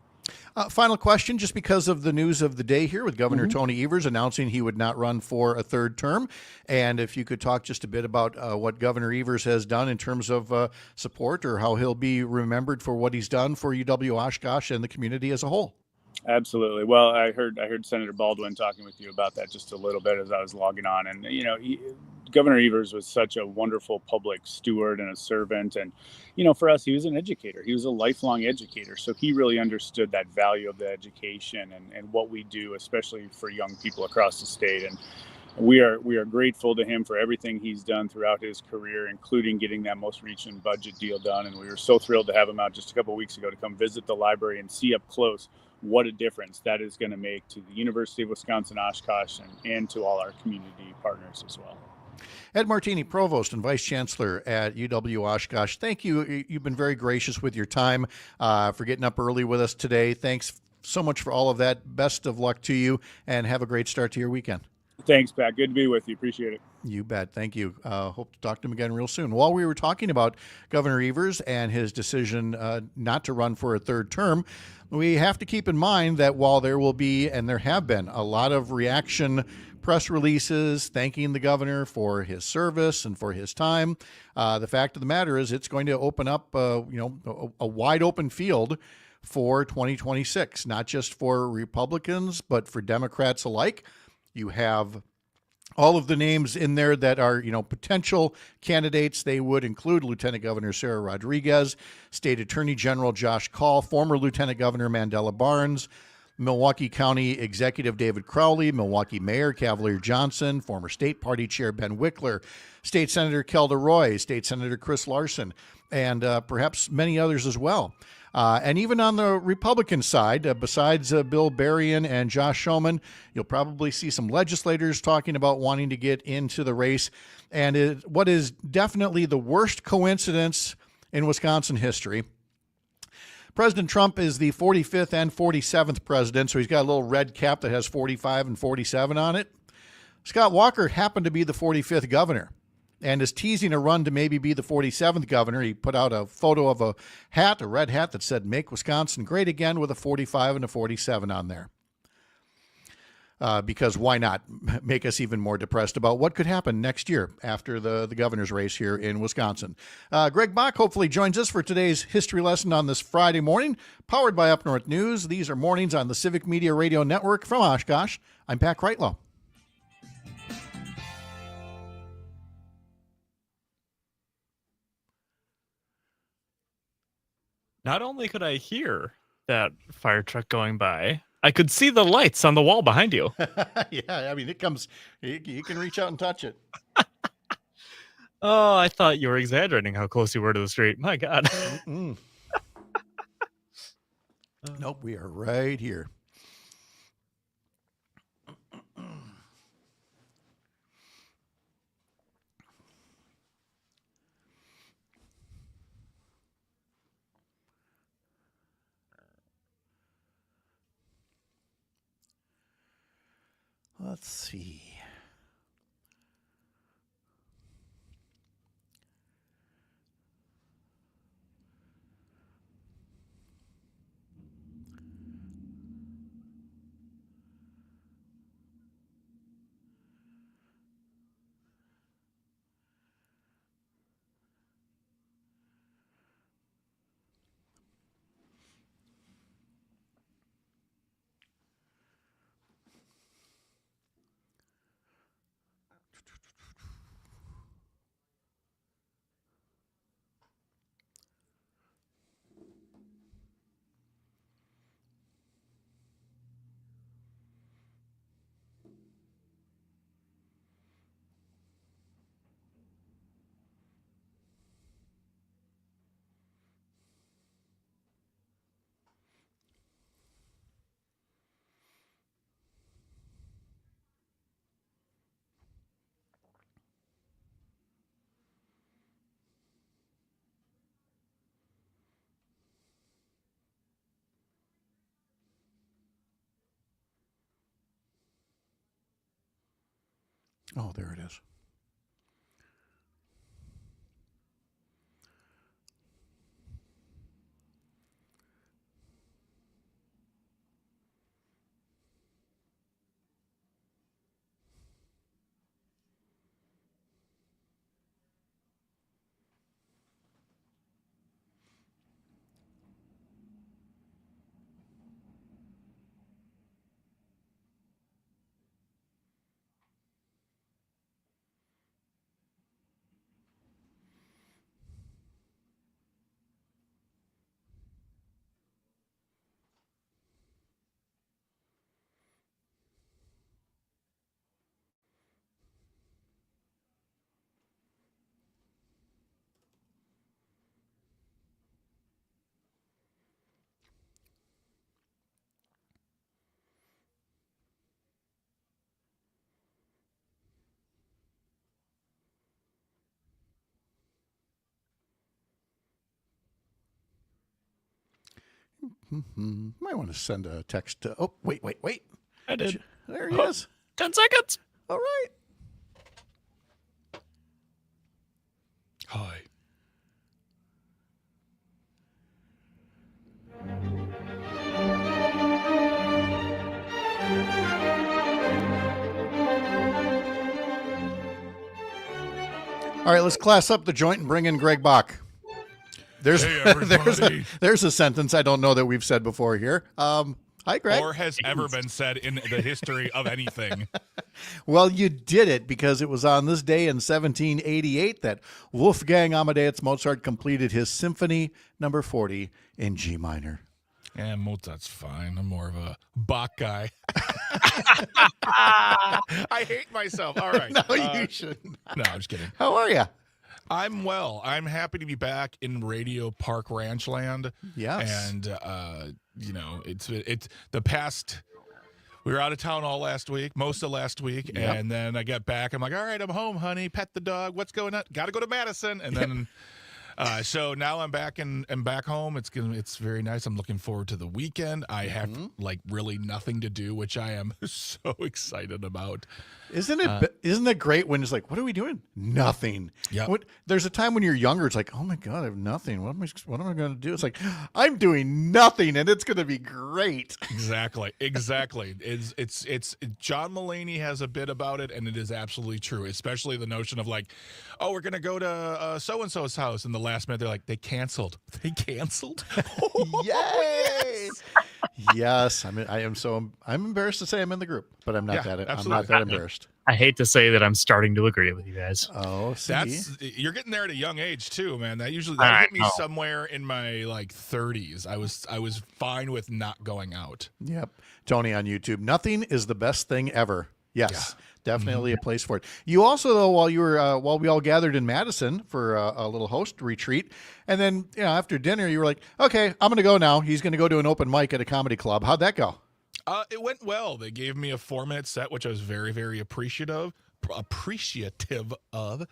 Final question, just because of the news of the day here with Governor Tony Evers announcing he would not run for a third term. And if you could talk just a bit about what Governor Evers has done in terms of support, or how he'll be remembered for what he's done for UW-Oshkosh and the community as a whole. Absolutely. Well, I heard Senator Baldwin talking with you about that just a little bit as I was logging on. And, Governor Evers was such a wonderful public steward and a servant. And, for us, he was an educator. He was a lifelong educator. So he really understood that value of the education and what we do, especially for young people across the state. And we are grateful to him for everything he's done throughout his career, including getting that most recent budget deal done. And we were so thrilled to have him out just a couple of weeks ago to come visit the library and see up close what a difference that is going to make to the University of Wisconsin-Oshkosh and to all our community partners as well. Ed Martini, Provost and Vice Chancellor at UW-Oshkosh, thank you. You've been very gracious with your time, for getting up early with us today. Thanks so much for all of that. Best of luck to you, and have a great start to your weekend. Thanks, Pat. Good to be with you. Appreciate it. You bet. Thank you. Hope to talk to him again real soon. While we were talking about Governor Evers and his decision not to run for a third term, we have to keep in mind that while there will be, and there have been, a lot of reaction press releases thanking the governor for his service and for his time, the fact of the matter is it's going to open up a wide open field for 2026, not just for Republicans, but for Democrats alike. You have all of the names in there that are, potential candidates. They would include Lieutenant Governor Sarah Rodriguez, State Attorney General Josh Kaul, former Lieutenant Governor Mandela Barnes, Milwaukee County Executive David Crowley, Milwaukee Mayor Cavalier Johnson, former State Party Chair Ben Wickler, State Senator Kelda Roy, State Senator Chris Larson, and perhaps many others as well. And even on the Republican side, besides Bill Berrien and Josh Schoeman, you'll probably see some legislators talking about wanting to get into the race. And what is definitely the worst coincidence in Wisconsin history, President Trump is the 45th and 47th president, so he's got a little red cap that has 45 and 47 on it. Scott Walker happened to be the 45th governor and is teasing a run to maybe be the 47th governor. He put out a photo of a red hat that said, "Make Wisconsin Great Again," with a 45 and a 47 on there. Because why not make us even more depressed about what could happen next year after the governor's race here in Wisconsin. Greg Bach hopefully joins us for today's history lesson on this Friday morning, powered by Up North News. These are mornings on the Civic Media Radio Network from Oshkosh. I'm Pat Kreitlow. Not only could I hear that fire truck going by, I could see the lights on the wall behind you. Yeah, I mean, it comes, you can reach out and touch it. Oh, I thought you were exaggerating how close you were to the street. My God. Nope, we are right here. Let's see. Oh, there it is. Might want to send a text to. Oh, wait. I did. There he is. 10 seconds. All right. Hi. All right, let's class up the joint and bring in Greg Bach. There's Hey, everybody. there's a sentence I don't know that we've said before here. Hi, Greg. Or has ever been said in the history of anything. Well, you did it because it was on this day in 1788 that Wolfgang Amadeus Mozart completed his Symphony Number 40 in G minor. Yeah, Mozart's fine. I'm more of a Bach guy. I hate myself. All right. No, you shouldn't. No, I'm just kidding. How are you? I'm well. I'm happy to be back in Radio Park Ranch land. Yes. And, it's the past. We were out of town all last week, most of last week. Yep. And then I got back. I'm like, all right, I'm home, honey. Pet the dog. What's going on? Got to go to Madison. And then. So now I'm back and back home. It's very nice. I'm looking forward to the weekend. I have really nothing to do, which I am so excited about. Isn't it great when it's like, what are we doing? Nothing. Yeah. There's a time when you're younger, it's like, oh my God, I have nothing. What am I going to do? It's like, I'm doing nothing, and it's going to be great. Exactly. It's John Mulaney has a bit about it, and it is absolutely true. Especially the notion of like, oh, we're gonna go to so and so's house, and the last minute they're like, they canceled. They canceled. Yay! Yes, I'm embarrassed to say I'm in the group, but I'm not I'm not that embarrassed. I hate to say that I'm starting to agree with you guys. Oh, see? You're getting there at a young age too, man. That hit me somewhere in my 30s. I was fine with not going out. Yep. Tony on YouTube. Nothing is the best thing ever. Yes. Yeah. Definitely a place for it. You also, though, while we all gathered in Madison for a little host retreat, and then after dinner, you were like, "Okay, I'm going to go now." He's going to go to an open mic at a comedy club. How'd that go? It went well. They gave me a 4-minute set, which I was very, very appreciative of,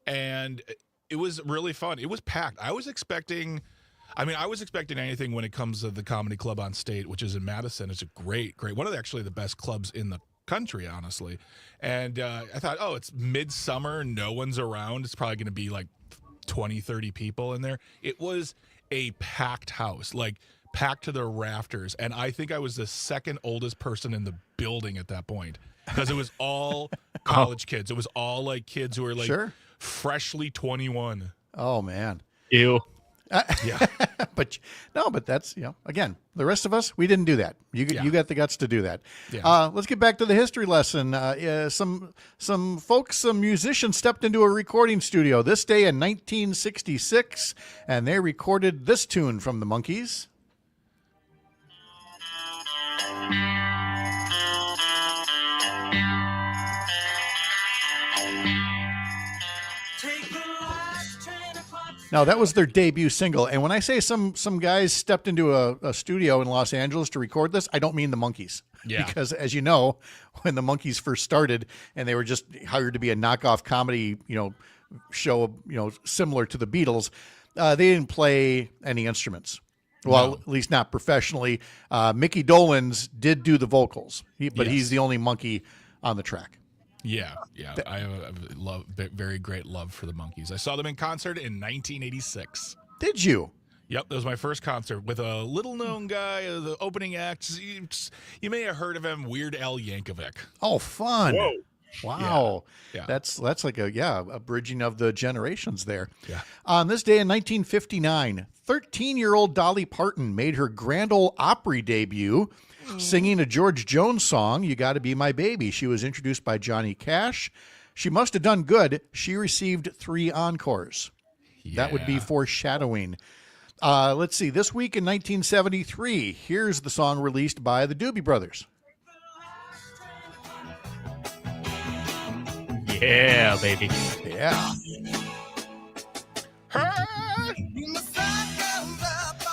and it was really fun. It was packed. I was expecting anything when it comes to the comedy club on State, which is in Madison. It's a great, one of the best clubs in the country, honestly. And I thought, it's midsummer, no one's around. It's probably going to be like 20, 30 people in there. It was a packed house, like packed to the rafters. And I think I was the second oldest person in the building at that point because it was all college kids. It was all like kids who were like freshly 21. Oh, man. Ew. Yeah. but that's, again, the rest of us, we didn't do that. You got the guts to do that. Yeah. Let's get back to the history lesson. Some musicians stepped into a recording studio this day in 1966, and they recorded this tune from the Monkees. Now, that was their debut single. And when I say some guys stepped into a studio in Los Angeles to record this, I don't mean the Monkees. Yeah. Because as you know, when the Monkees first started and they were just hired to be a knockoff comedy, show, similar to the Beatles, they didn't play any instruments. Well, at least not professionally. Mickey Dolenz did do the vocals, but he's the only monkey on the track. Yeah. I have a very great love for the Monkees. I saw them in concert in 1986. Did you? Yep, that was my first concert with a little-known guy, the opening act. You may have heard of him, Weird Al Yankovic. Oh, fun. Whoa. Wow. Yeah. That's like a bridging of the generations there. Yeah. On this day in 1959, 13-year-old Dolly Parton made her Grand Ole Opry debut singing a George Jones song, You Gotta Be My Baby. She was introduced by Johnny Cash. She must have done good. She received 3 encores. That would be Yeah. foreshadowing. Let's see. This week in 1973, here's the song released by the Doobie Brothers. Yeah, baby. Yeah.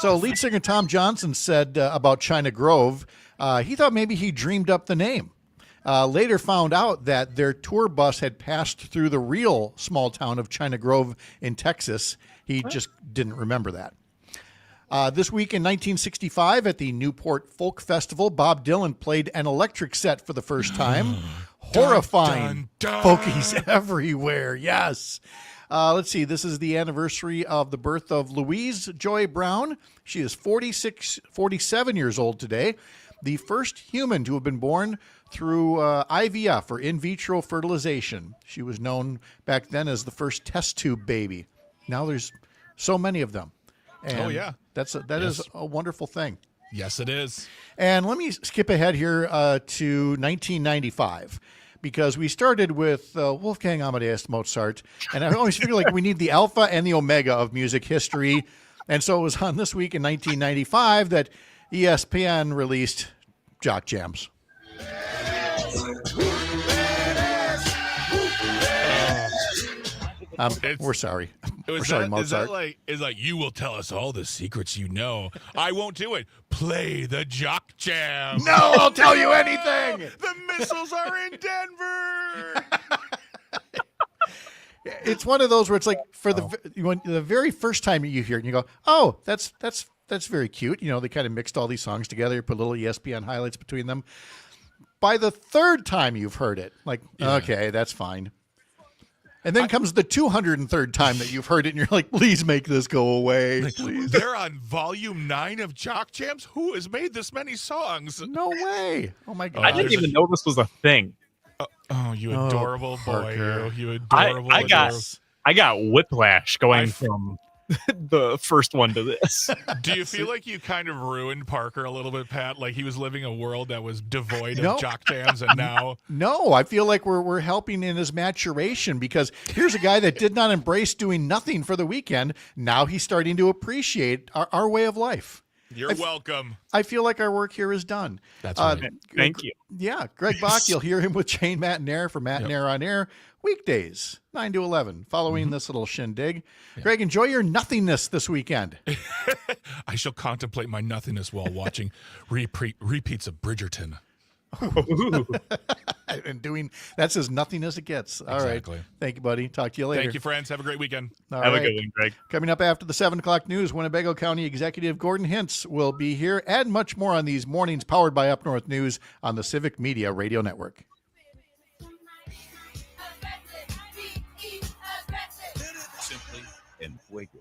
So lead singer Tom Johnson said about China Grove, he thought maybe he dreamed up the name. Later found out that their tour bus had passed through the real small town of China Grove in Texas. He just didn't remember that. This week in 1965 at the Newport Folk Festival, Bob Dylan played an electric set for the first time. Horrifying. dun, dun. Folkies everywhere. Yes. Let's see. This is the anniversary of the birth of Louise Joy Brown. She is 47 years old today. The first human to have been born through IVF, or in vitro fertilization. She was known back then as the first test tube baby. Now there's so many of them. And Oh, yeah. that is a wonderful thing. Yes, it is. And let me skip ahead here to 1995, because we started with Wolfgang Amadeus Mozart, and I always feel like we need the alpha and the omega of music history. And so it was on this week in 1995 that ESPN released Jock Jams. We're sorry. We're sorry, Mozart. Is like you will tell us all the secrets you know. I won't do it. Play the Jock Jam. No, I'll tell you anything. The missiles are in Denver. It's one of those where it's like for the very first time you hear it, and you go, "Oh, that's very cute." You know, they kind of mixed all these songs together, put little ESPN highlights between them. By the third time you've heard it, like, okay, that's fine. And then comes the 203rd time that you've heard it, and you're like, please make this go away. Please. They're on volume 9 of Jock Jams. Who has made this many songs? No way. Oh, my God. I didn't even know this was a thing. Oh, you adorable boy. Parker. You adorable. I got whiplash going from the first one to this. Do you feel like you kind of ruined Parker a little bit, Pat? Like he was living a world that was devoid No. of Jock Jams, and now No, I feel like we're helping in his maturation, because here's a guy that did not embrace doing nothing for the weekend. Now he's starting to appreciate our way of life. you're welcome. I feel like our work here is done. That's right. Thank you. Yeah, Greg Bach, you'll hear him with Jane Matinaire for Matinaire on Air, weekdays, 9 to 11, following this little shindig. Greg, enjoy your nothingness this weekend. I shall contemplate my nothingness while watching repeats of Bridgerton. And that's as nothing as it gets. All right. Exactly. Thank you, buddy. Talk to you later. Thank you, friends. Have a great weekend. All Have right. a good one, Greg. Coming up after the 7 o'clock news, Winnebago County Executive Gordon Hintz will be here, and much more on these mornings powered by Up North News on the Civic Media Radio Network. Simply en fuego.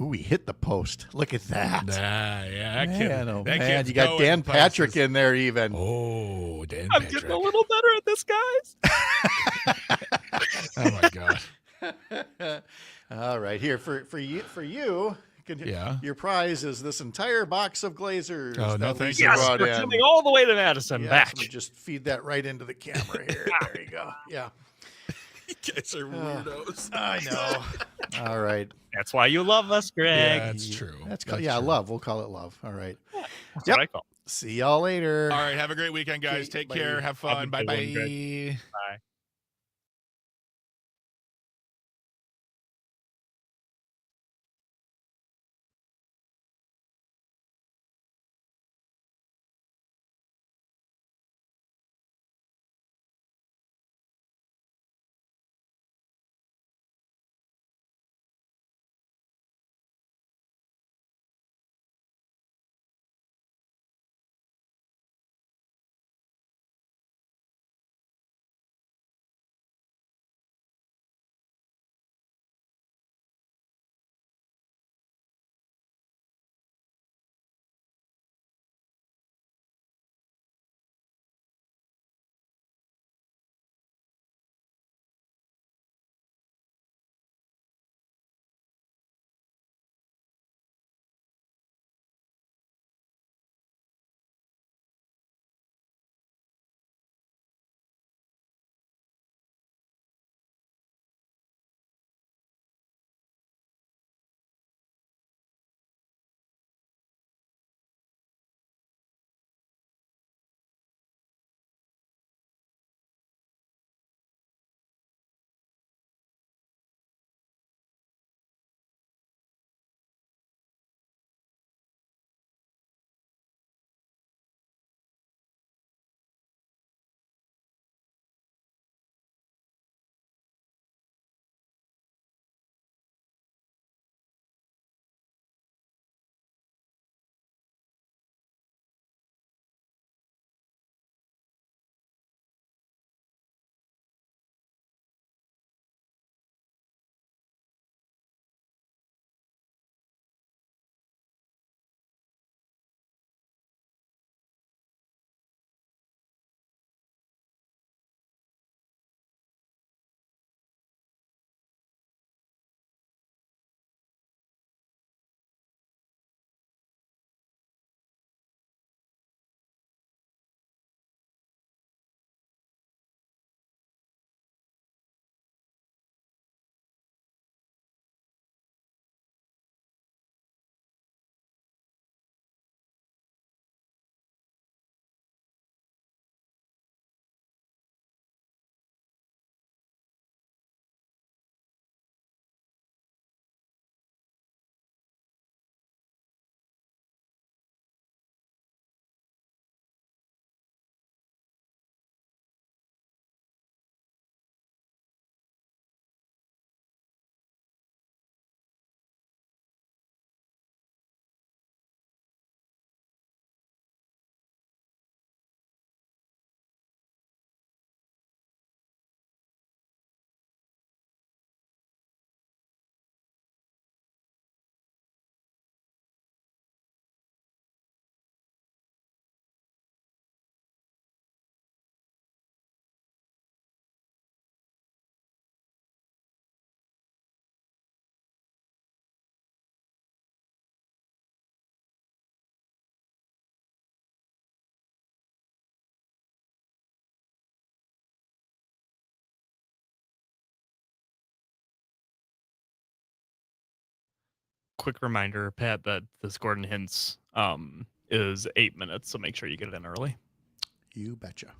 Ooh, he hit the post. Look at that. Yeah, that Man, oh that man, kid's you got going Dan Patrick places. in there even. Oh, Dan I'm Patrick. getting a little better at this, guys. Oh my God. All right, here for you. Yeah. Your prize is this entire box of Glazers. Oh, no, that thank Lisa you. Yes, brought we're in. coming all the way to Madison. Yeah, back. so we just feed that right into the camera here. There you go. Yeah, You guys are weirdos. I know. All right. That's why you love us, Greg. Yeah, that's true. That's That's yeah, true. love. We'll call it love. All right. That's Yep. what I call. See y'all later. All right. Have a great weekend, guys. Okay, Take bye. care. Have Have a fun. good Bye one, bye. Bye. quick reminder, Pat, that this Gordon Hintz is 8 minutes, so make sure you get it in early. You betcha.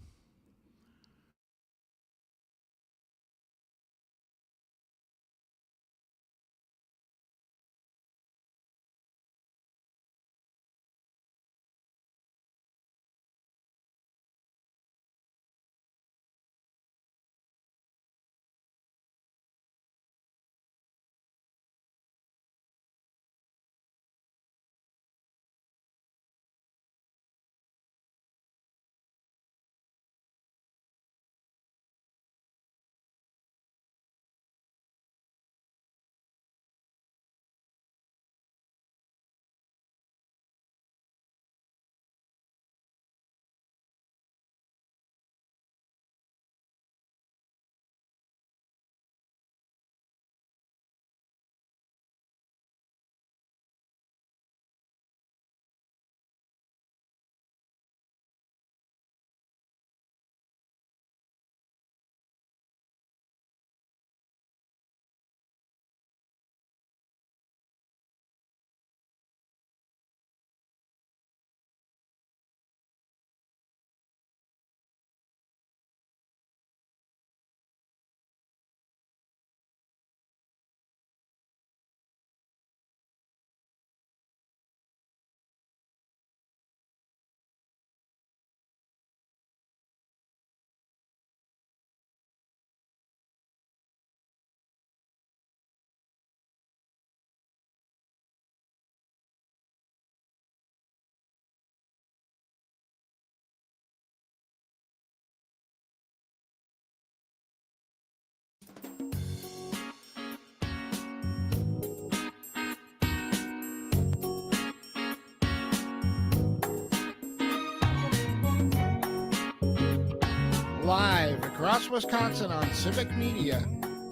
Live across Wisconsin on Civic Media,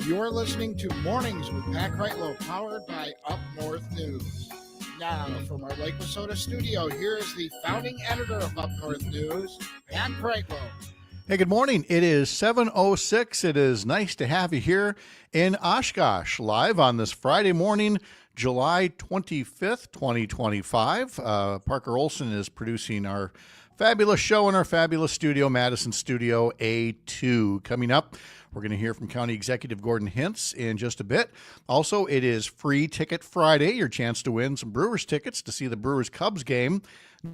you're listening to Mornings with Pat Kreitlow, powered by Up North News. Now, from our Lake Wissota studio, here is the founding editor of Up North News, Pat Kreitlow. Hey, good morning. It is 7:06. It is nice to have you here in Oshkosh, live on this Friday morning, July 25th, 2025. Parker Olson is producing our fabulous show in our fabulous studio, Madison Studio A2. Coming up, we're going to hear from County Executive Gordon Hintz in just a bit. Also, it is Free Ticket Friday, your chance to win some Brewers tickets to see the Brewers-Cubs game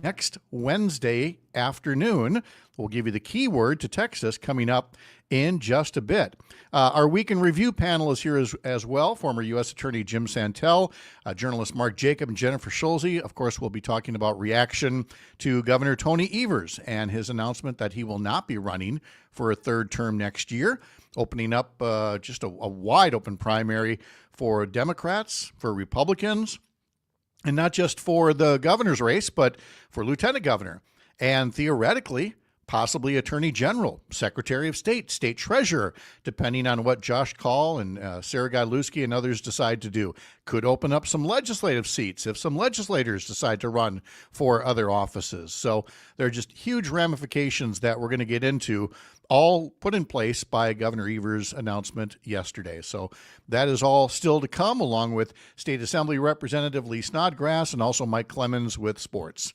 next Wednesday afternoon. We'll give you the keyword to text us coming up in just a bit. Our Week in Review panel is here as well. Former U.S. Attorney Jim Santel, journalist Mark Jacob, and Jennifer Schulze. Of course, we'll be talking about reaction to Governor Tony Evers and his announcement that he will not be running for a third term next year, opening up just a wide open primary for Democrats, for Republicans, and not just for the governor's race, but for lieutenant governor and theoretically possibly attorney general, secretary of state, state treasurer, depending on what Josh Kaul and Sarah Godlewski and others decide to do. Could open up some legislative seats if some legislators decide to run for other offices. So there are just huge ramifications that we're going to get into, all put in place by Governor Evers' announcement yesterday. So that is all still to come, along with State Assembly Representative Lee Snodgrass and also Mike Clemens with sports.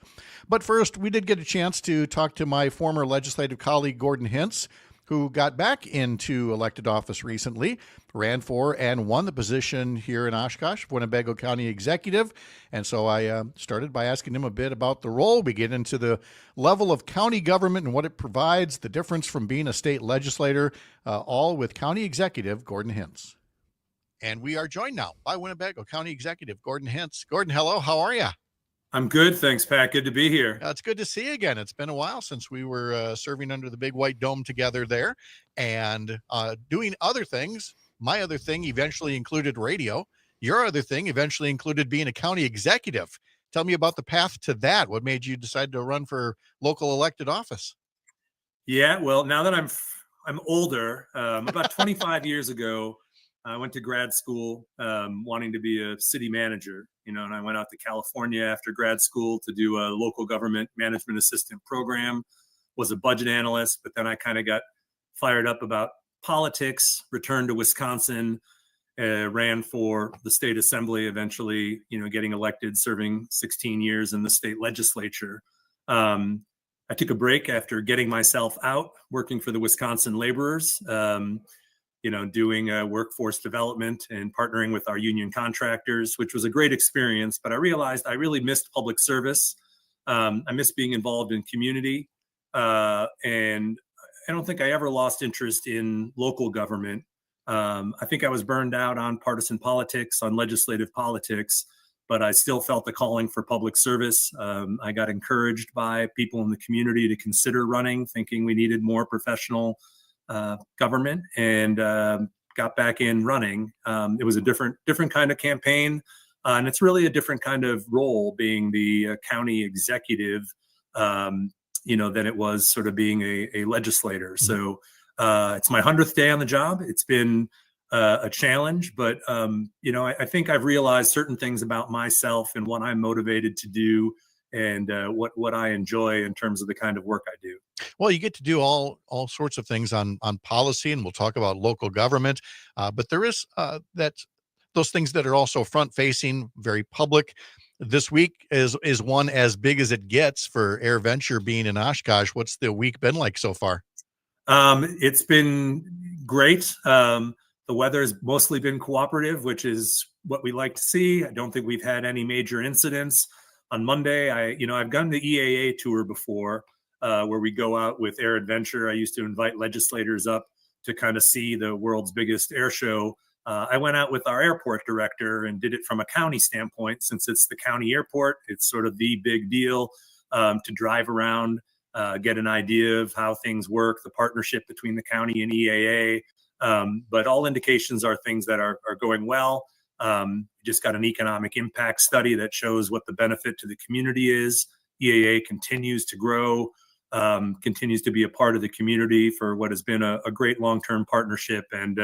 But first, we did get a chance to talk to my former legislative colleague, Gordon Hintz, who got back into elected office recently, ran for and won the position here in Oshkosh, Winnebago County Executive. And so I started by asking him a bit about the role. We get into the level of county government and what it provides, the difference from being a state legislator, all with County Executive Gordon Hintz. And we are joined now by Winnebago County Executive Gordon Hintz. Gordon, hello. How are you? I'm good. Thanks, Pat. Good to be here. It's good to see you again. It's been a while since we were serving under the big white dome together there and doing other things. My other thing eventually included radio. Your other thing eventually included being a county executive. Tell me about the path to that. What made you decide to run for local elected office? Yeah, well, now that I'm older, about 25 years ago, I went to grad school wanting to be a city manager, and I went out to California after grad school to do a local government management assistant program, was a budget analyst, but then I kind of got fired up about politics, returned to Wisconsin, ran for the state assembly, eventually, getting elected, serving 16 years in the state legislature. I took a break after getting myself out, working for the Wisconsin laborers, doing workforce development and partnering with our union contractors, which was a great experience. But I realized I really missed public service. I missed being involved in community. And I don't think I ever lost interest in local government. I think I was burned out on partisan politics, on legislative politics, but I still felt the calling for public service. I got encouraged by people in the community to consider running, thinking we needed more professional government, and got back in running. It was a different kind of campaign, and it's really a different kind of role being the county executive, than it was sort of being a legislator. So it's my 100th day on the job. It's been a challenge, but I think I've realized certain things about myself and what I'm motivated to do, and what I enjoy in terms of the kind of work I do. Well, you get to do all sorts of things on policy, and we'll talk about local government. But there is those things that are also front facing, very public. This week is one as big as it gets for AirVenture being in Oshkosh. What's the week been like so far? It's been great. The weather has mostly been cooperative, which is what we like to see. I don't think we've had any major incidents. On Monday, I've done the EAA tour before, where we go out with AirVenture. I used to invite legislators up to kind of see the world's biggest air show. I went out with our airport director and did it from a county standpoint. Since it's the county airport, it's sort of the big deal to drive around, get an idea of how things work, the partnership between the county and EAA. But all indications are things that are going well. Just got an economic impact study that shows what the benefit to the community is. EAA continues to grow, continues to be a part of the community for what has been a great long-term partnership. And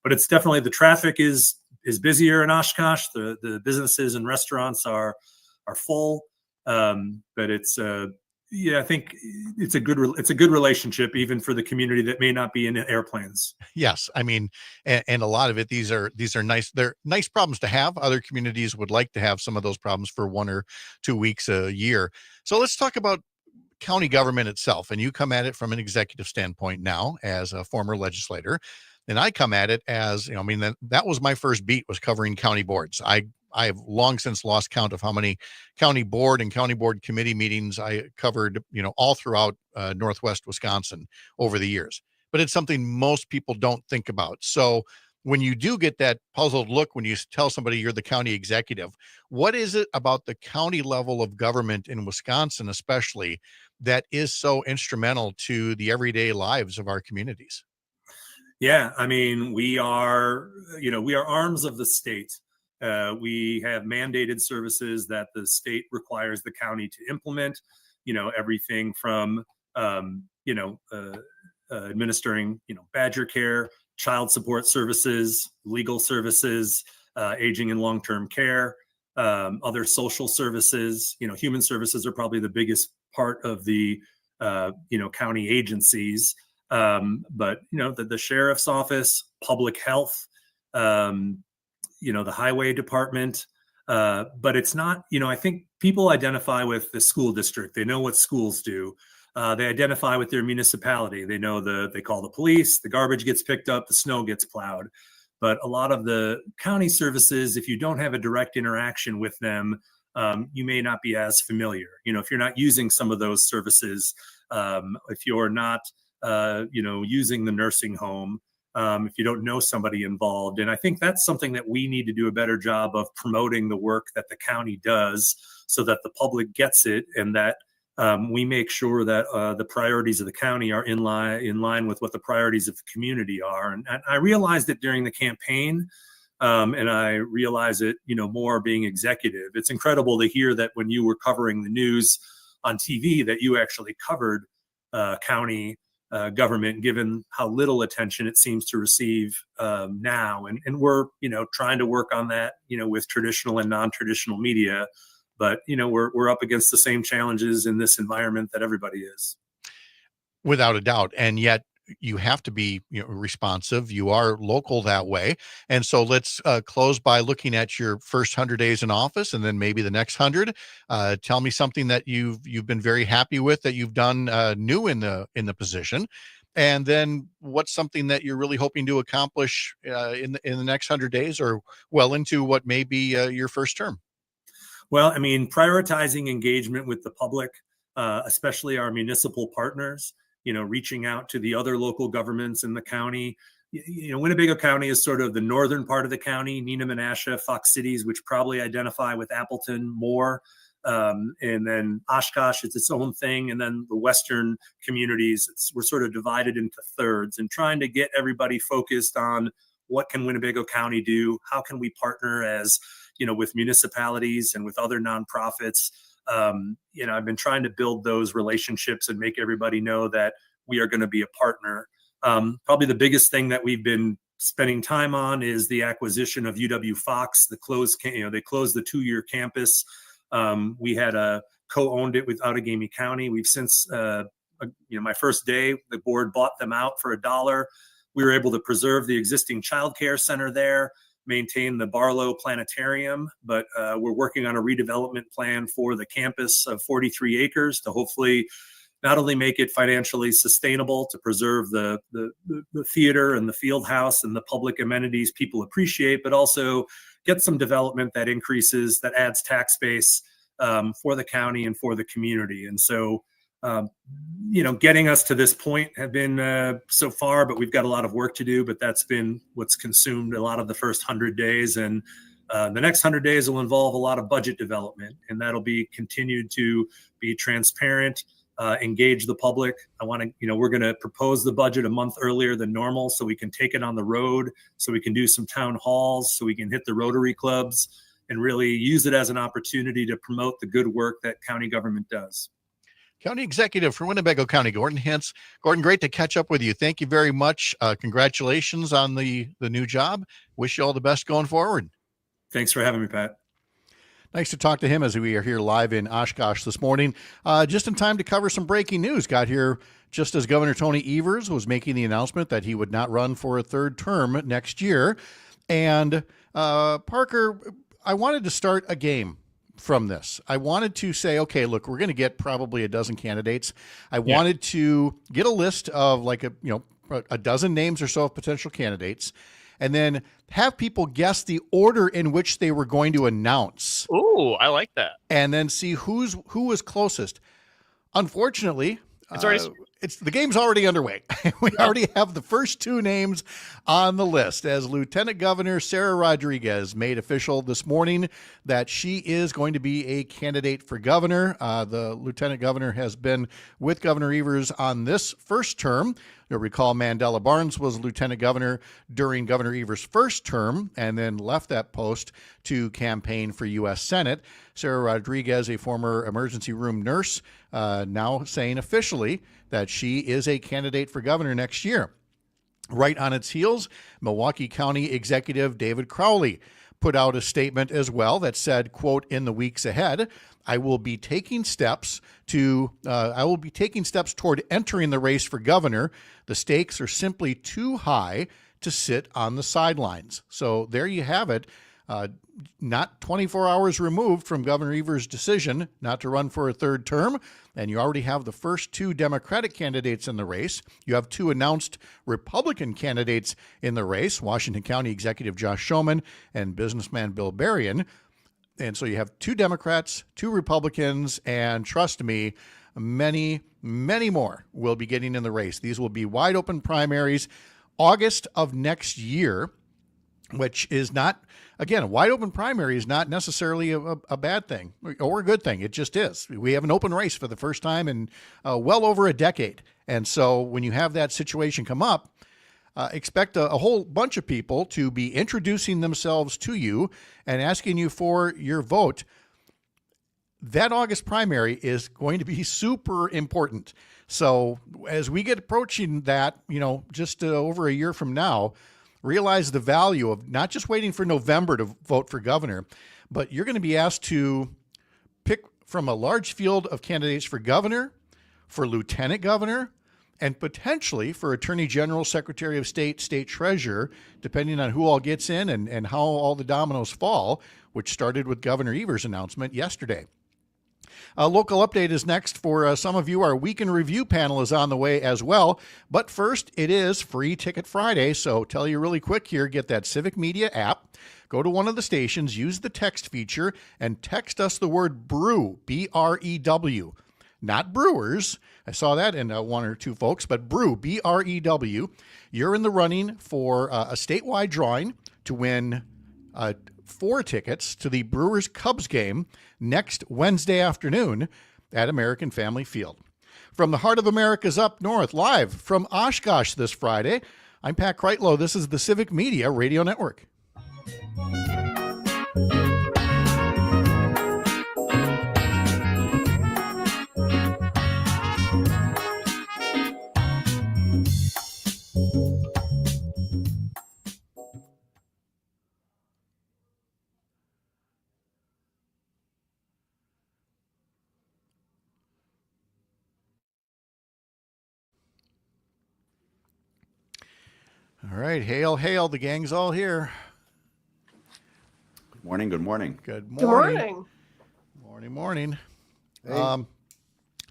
but it's definitely, the traffic is busier in Oshkosh. The businesses and restaurants are full. But it's I think it's a good relationship, even for the community that may not be in airplanes. Yes, I mean, and a lot of it, these are nice. They're nice problems to have. Other communities would like to have some of those problems for 1 or 2 weeks a year. So let's talk about county government itself. And you come at it from an executive standpoint now as a former legislator, and I come at it as, that was my first beat, was covering county boards. I have long since lost count of how many county board and county board committee meetings I covered, all throughout Northwest Wisconsin over the years. But it's something most people don't think about. So when you do get that puzzled look, when you tell somebody you're the county executive, what is it about the county level of government in Wisconsin, especially, that is so instrumental to the everyday lives of our communities? Yeah, I mean, we are arms of the state. We have mandated services that the state requires the county to implement, everything from, administering, badger care, child support services, legal services, aging and long-term care, other social services. Human services are probably the biggest part of the, county agencies. But, the sheriff's office, public health, the highway department. But it's not, I think people identify with the school district. They know what schools do. They identify with their municipality. They know they call the police, the garbage gets picked up, the snow gets plowed. But a lot of the county services, if you don't have a direct interaction with them, you may not be as familiar. If you're not using some of those services, if you're not, using the nursing home, if you don't know somebody involved. And I think that's something that we need to do a better job of promoting, the work that the county does, so that the public gets it, and that we make sure that the priorities of the county are in line with what the priorities of the community are. And I realized it during the campaign, and I realize it, more being executive. It's incredible to hear that when you were covering the news on TV, that you actually covered county government, given how little attention it seems to receive now. And we're, trying to work on that, with traditional and non-traditional media. But, we're up against the same challenges in this environment that everybody is. Without a doubt. And yet you have to be responsive. You are local that way. And so let's close by looking at your first 100 days in office and then maybe the next 100. Tell me something that you've been very happy with that you've done new in the position. And then what's something that you're really hoping to accomplish in the next 100 days or well into what may be your first term? Well, I mean, prioritizing engagement with the public, especially our municipal partners, reaching out to the other local governments in the county. Winnebago County is sort of the northern part of the county, Neenah, Menasha, Fox Cities, which probably identify with Appleton more. And then Oshkosh is its own thing. And then the western communities, we're sort of divided into thirds and trying to get everybody focused on what can Winnebago County do? How can we partner as, with municipalities and with other nonprofits? I've been trying to build those relationships and make everybody know that we are going to be a partner. Probably the biggest thing that we've been spending time on is the acquisition of UW-Fox. They closed the 2-year campus. We had co-owned it with Outagamie County. We've since, my first day, the board bought them out for $1. We were able to preserve the existing childcare center there, maintain the Barlow Planetarium, but we're working on a redevelopment plan for the campus of 43 acres to hopefully not only make it financially sustainable to preserve the theater and the field house and the public amenities people appreciate, but also get some development that adds tax base for the county and for the community. And so, getting us to this point have been so far, but we've got a lot of work to do, but that's been what's consumed a lot of the first 100 days. And the next 100 days will involve a lot of budget development, and that'll be continued to be transparent, engage the public. We're going to propose the budget a month earlier than normal so we can take it on the road, so we can do some town halls, so we can hit the Rotary clubs and really use it as an opportunity to promote the good work that county government does. County Executive for Winnebago County, Gordon Hintz. Gordon, great to catch up with you. Thank you very much. Congratulations on the new job. Wish you all the best going forward. Thanks for having me, Pat. Nice to talk to him as we are here live in Oshkosh this morning. Just in time to cover some breaking news. Got here just as Governor Tony Evers was making the announcement that he would not run for a third term next year. And Parker, I wanted to start a game from this. I wanted to say, okay, look, we're going to get probably a dozen candidates. I wanted to get a list of like a dozen names or so of potential candidates, and then have people guess the order in which they were going to announce. Ooh, I like that. And then see who was closest. Unfortunately, the game's already underway. We already have the first two names on the list, as Lieutenant Governor Sarah Rodriguez made official this morning that she is going to be a candidate for governor. The Lieutenant Governor has been with Governor Evers on this first term. You'll recall Mandela Barnes was Lieutenant Governor during Governor Evers' first term and then left that post to campaign for U.S. Senate. Sarah Rodriguez, a former emergency room nurse, now saying officially that she is a candidate for governor next year. Right on its heels, Milwaukee County Executive David Crowley put out a statement as well that said, quote, "In the weeks ahead, I will be taking steps toward entering the race for governor. The stakes are simply too high to sit on the sidelines." So there you have it. Not 24 hours removed from Governor Evers' decision not to run for a third term, and you already have the first two Democratic candidates in the race. You have two announced Republican candidates in the race, Washington County Executive Josh Schoeman and businessman Bill Berrien. And so you have two Democrats, two Republicans, and trust me, many, many more will be getting in the race. These will be wide open primaries August of next year, which is not, again, a wide open primary is not necessarily a bad thing or a good thing. It just is. We have an open race for the first time in well over a decade. And so when you have that situation come up, expect a whole bunch of people to be introducing themselves to you and asking you for your vote. That August primary is going to be super important. So as we get approaching that, just over a year from now, realize the value of not just waiting for November to vote for governor, but you're going to be asked to pick from a large field of candidates for governor, for lieutenant governor, and potentially for Attorney General, Secretary of State, State Treasurer, depending on who all gets in and how all the dominoes fall, which started with Governor Evers' announcement yesterday. A local update is next for some of you. Our Week in Review panel is on the way as well. But first, it is Free Ticket Friday. So tell you really quick here, get that Civic Media app, go to one of the stations, use the text feature, and text us the word BREW, B-R-E-W. Not Brewers. I saw that in one or two folks, but BREW, B-R-E-W. You're in the running for a statewide drawing to win 4 tickets to the Brewers-Cubs game next Wednesday afternoon at American Family Field. From the heart of America's up north, live from Oshkosh this Friday, I'm Pat Kreitlow. This is the Civic Media Radio Network. All right, hail, hail, the gang's all here. Good morning, good morning. Good Good morning. morning. Morning. Hey.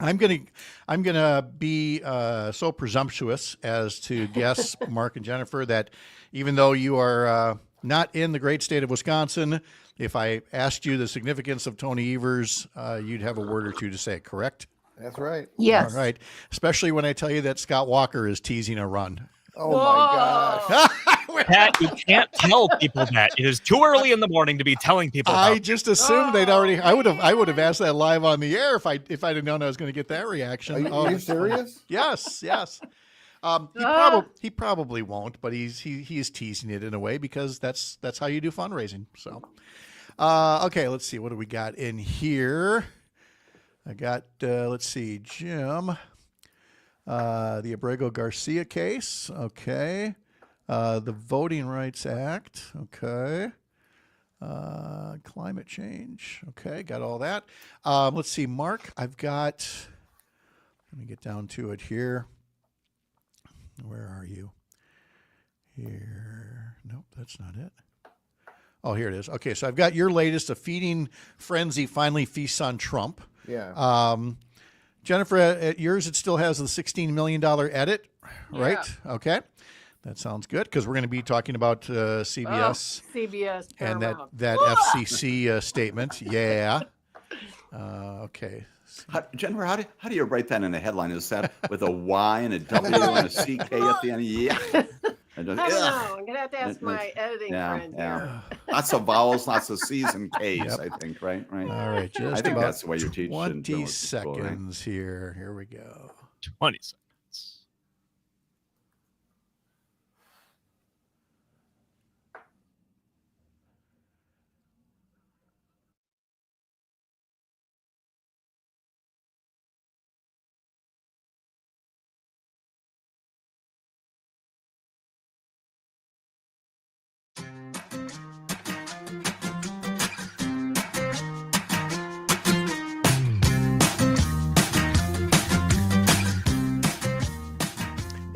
I'm gonna be so presumptuous as to guess, Mark and Jennifer, that even though you are not in the great state of Wisconsin, if I asked you the significance of Tony Evers, you'd have a word or two to say, correct? That's right. Yes. All right. Especially when I tell you that Scott Walker is teasing a run. Oh my gosh. Pat, you can't tell people that. It is too early in the morning to be telling people. I about just assumed they'd already. I would have asked that live on the air if I'd have known I was going to get that reaction. Are you serious? Yes. He probably won't, but he's teasing it in a way because that's how you do fundraising. So, okay, let's see, what do we got in here? I got let's see, Jim, the Abrego Garcia case. Okay, the Voting Rights Act. Okay. Climate change. Okay, got all that. Let's see, Mark, I've got, let me get down to it here. Where are you? Here. Nope, that's not it. Oh, here it is. Okay, so I've got your latest, a feeding frenzy finally feasts on Trump. Yeah. Jennifer, at yours, it still has the $16 million edit, right? Okay. That sounds good because we're going to be talking about CBS, CBS and Paramount. that FCC statement. Yeah. Okay. Jennifer, how do you write that in a headline? Is that with a Y and a W and a CK at the end? Yeah. I don't know. I'm gonna have to ask my editing friend here. Lots of vowels, lots of C's and K's, Yep. I think, right? All right. Just I think about that's the way you teach in 20 journalism school, right? seconds here. Here we go. 20 seconds.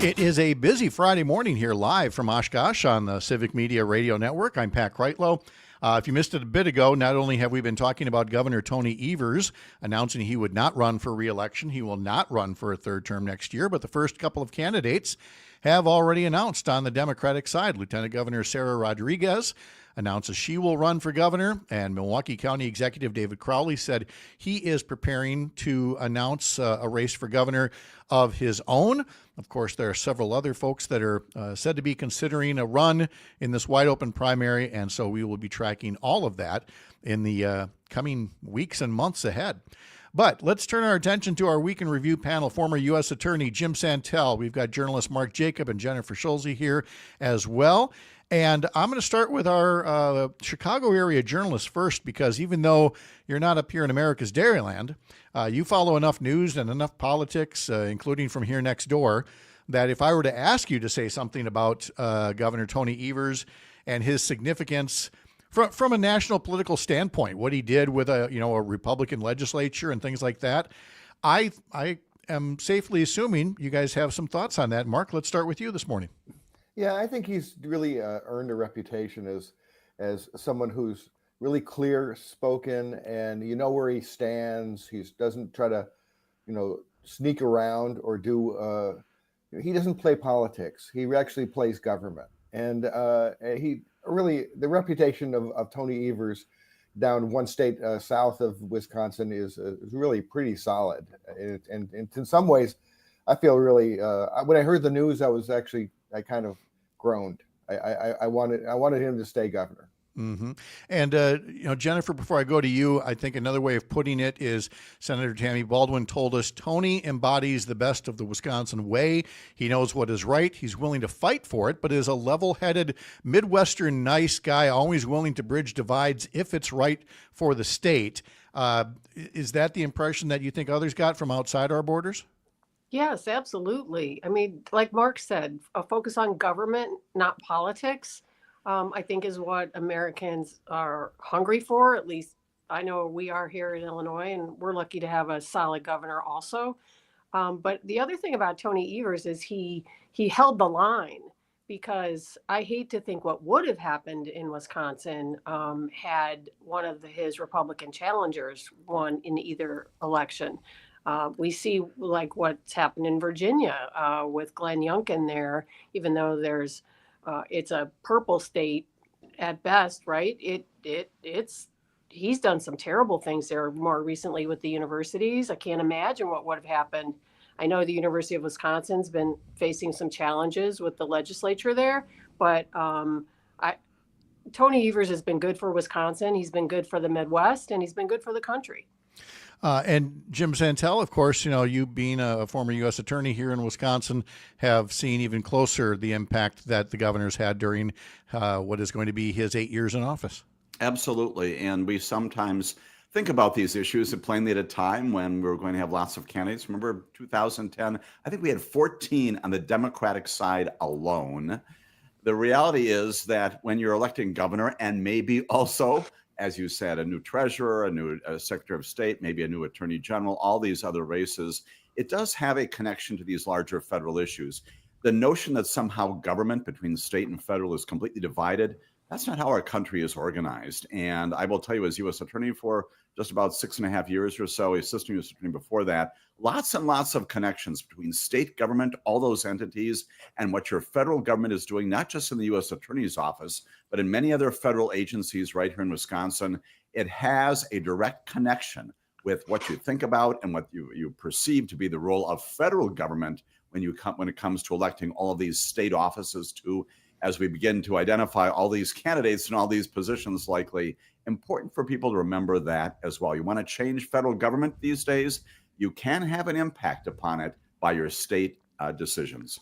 It is a busy Friday morning here live from Oshkosh on the Civic Media Radio Network. I'm Pat Kreitlow. If you missed it a bit ago, not only have we been talking about Governor Tony Evers announcing he would not run for re-election, he will not run for a third term next year, but the first couple of candidates have already announced on the Democratic side. Lieutenant Governor Sarah Rodriguez announces she will run for governor, and Milwaukee County Executive David Crowley said he is preparing to announce a race for governor of his own. Of course, there are several other folks that are said to be considering a run in this wide open primary, and so we will be tracking all of that in the coming weeks and months ahead. But let's turn our attention to our Week in Review panel. Former U.S. Attorney Jim Santel. We've got journalist Mark Jacob and Jennifer Schulze here as well. And I'm going to start with our Chicago area journalist first, because even though you're not up here in America's Dairyland, you follow enough news and enough politics, including from here next door, that if I were to ask you to say something about Governor Tony Evers and his significance from a national political standpoint, what he did with a Republican legislature and things like that, I am safely assuming you guys have some thoughts on that. Mark, let's start with you this morning. Yeah, I think he's really earned a reputation as someone who's really clear spoken, and you know where he stands. He doesn't try to, sneak around or do. He doesn't play politics. He actually plays government, and he really the reputation of Tony Evers down one state south of Wisconsin is really pretty solid. And in some ways, I feel really when I heard the news, I kind of groaned. I wanted him to stay governor. Mm-hmm. And, Jennifer, before I go to you, I think another way of putting it is Senator Tammy Baldwin told us Tony embodies the best of the Wisconsin way. He knows what is right. He's willing to fight for it, but is a level-headed, Midwestern nice guy, always willing to bridge divides if it's right for the state. Is that the impression that you think others got from outside our borders? Yes, absolutely. I mean, like Mark said, a focus on government, not politics, I think is what Americans are hungry for. At least I know we are here in Illinois, and we're lucky to have a solid governor also. But the other thing about Tony Evers is he held the line, because I hate to think what would have happened in Wisconsin had one of his Republican challengers won in either election. We see like what's happened in Virginia with Glenn Youngkin there, even though it's a purple state at best, right? He's done some terrible things there more recently with the universities. I can't imagine what would have happened. I know the University of Wisconsin's been facing some challenges with the legislature there, but Tony Evers has been good for Wisconsin. He's been good for the Midwest, and he's been good for the country. And Jim Santel, of course, you being a former U.S. attorney here in Wisconsin, have seen even closer the impact that the governor's had during what is going to be his 8 years in office. Absolutely. And we sometimes think about these issues plainly at a time when we were going to have lots of candidates. Remember 2010? I think we had 14 on the Democratic side alone. The reality is that when you're electing governor, and maybe also, as you said, a new treasurer, a new secretary of state, maybe a new attorney general, all these other races, it does have a connection to these larger federal issues. The notion that somehow government between state and federal is completely divided, that's not how our country is organized. And I will tell you, as U.S. attorney for just about 6.5 years or so, assistant U.S. attorney before that, lots and lots of connections between state government, all those entities, and what your federal government is doing, not just in the U.S. attorney's office, but in many other federal agencies right here in Wisconsin. It has a direct connection with what you think about and what you perceive to be the role of federal government when it comes to electing all of these state offices too. As we begin to identify all these candidates and all these positions likely, important for people to remember that as well. You want to change federal government these days, you can have an impact upon it by your state decisions.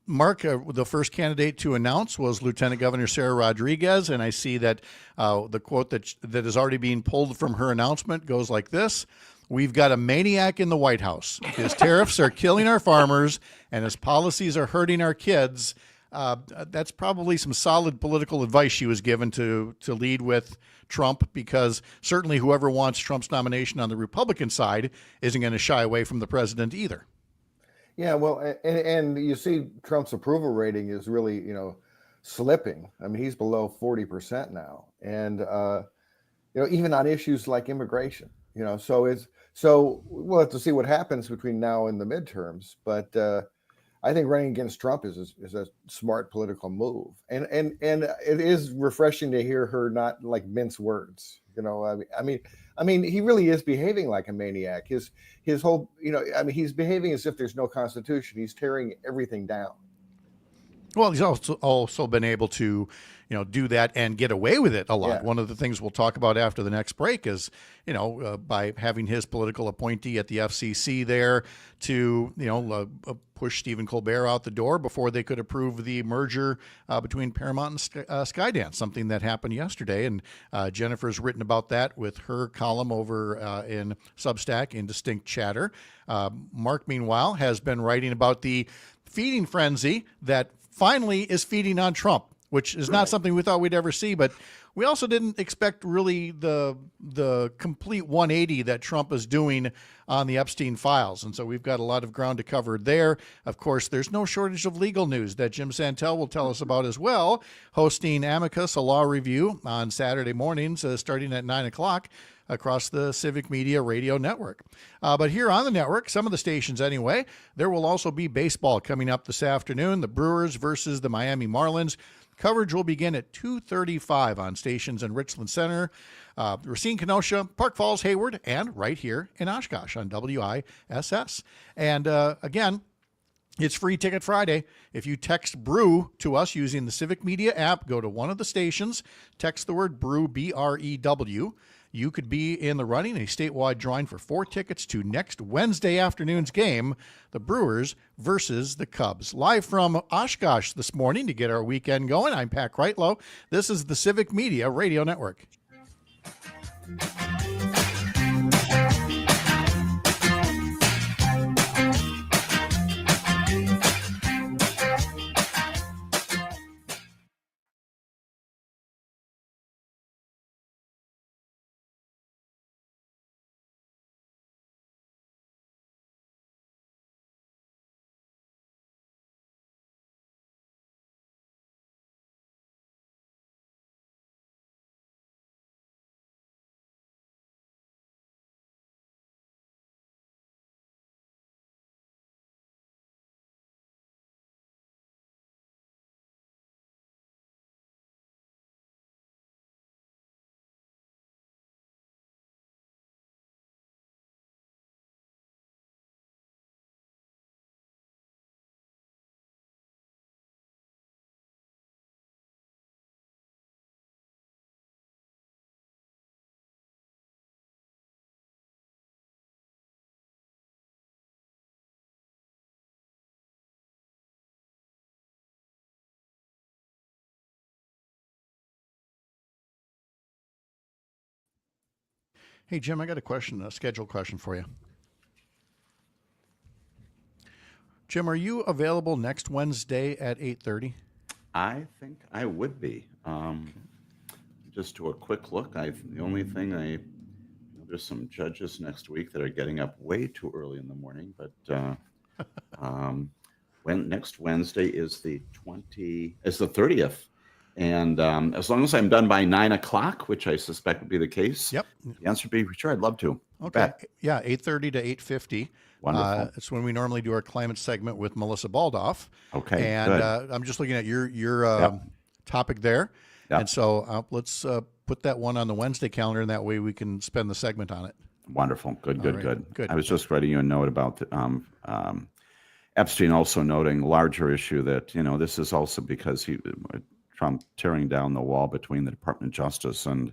Mark, the first candidate to announce was Lieutenant Governor Sarah Rodriguez, and I see that the quote that is already being pulled from her announcement goes like this: "We've got a maniac in the White House. His tariffs are killing our farmers, and his policies are hurting our kids." That's probably some solid political advice she was given to lead with Trump, because certainly whoever wants Trump's nomination on the Republican side isn't going to shy away from the president either. Yeah, well, and you see Trump's approval rating is really, slipping. I mean, he's below 40% now, and even on issues like immigration, so we'll have to see what happens between now and the midterms, but. I think running against Trump is a smart political move, and it is refreshing to hear her not mince words. I mean, he really is behaving like a maniac. His whole, he's behaving as if there's no Constitution. He's tearing everything down. Well, he's also been able to, do that and get away with it a lot. Yeah. One of the things we'll talk about after the next break is, by having his political appointee at the FCC there to, push Stephen Colbert out the door before they could approve the merger between Paramount and Skydance, something that happened yesterday. And Jennifer's written about that with her column over in Substack in Distinct Chatter. Mark, meanwhile, has been writing about the feeding frenzy that finally is feeding on Trump. which is not something we thought we'd ever see. But we also didn't expect really the complete 180 that Trump is doing on the Epstein files. And so we've got a lot of ground to cover there. Of course, there's no shortage of legal news that Jim Santel will tell us about as well, hosting Amicus, a law review on Saturday mornings starting at 9 o'clock across the Civic Media Radio Network. But here on the network, some of the stations anyway, there will also be baseball coming up this afternoon, the Brewers versus the Miami Marlins. Coverage will begin at 2:35 on stations in Richland Center, Racine, Kenosha, Park Falls, Hayward, and right here in Oshkosh on WISS. And again, it's Free Ticket Friday. If you text BREW to us using the Civic Media app, go to one of the stations, text the word BREW, B-R-E-W. You could be in the running, a statewide drawing for 4 tickets to next Wednesday afternoon's game, the Brewers versus the Cubs. Live from Oshkosh this morning to get our weekend going, I'm Pat Kreitlow. This is the Civic Media Radio Network. Hey, Jim, I got a schedule question for you. Jim, are you available next Wednesday at 8:30? I think I would be. Just to a quick look, the only thing there's some judges next week that are getting up way too early in the morning, but when next Wednesday is the 30th. And as long as I'm done by 9 o'clock, which I suspect would be the case, Yep. The answer would be sure. I'd love to. Okay. Bet. Yeah, 8:30 to 8:50. Wonderful. It's when we normally do our climate segment with Melissa Baldoff. Okay. And good. I'm just looking at your Yep. topic there. Yep. And so let's put that one on the Wednesday calendar, and that way we can spend the segment on it. Wonderful. Good. All right. Good. I was just writing you a note about Epstein, also noting larger issue that this is also because Trump tearing down the wall between the Department of Justice and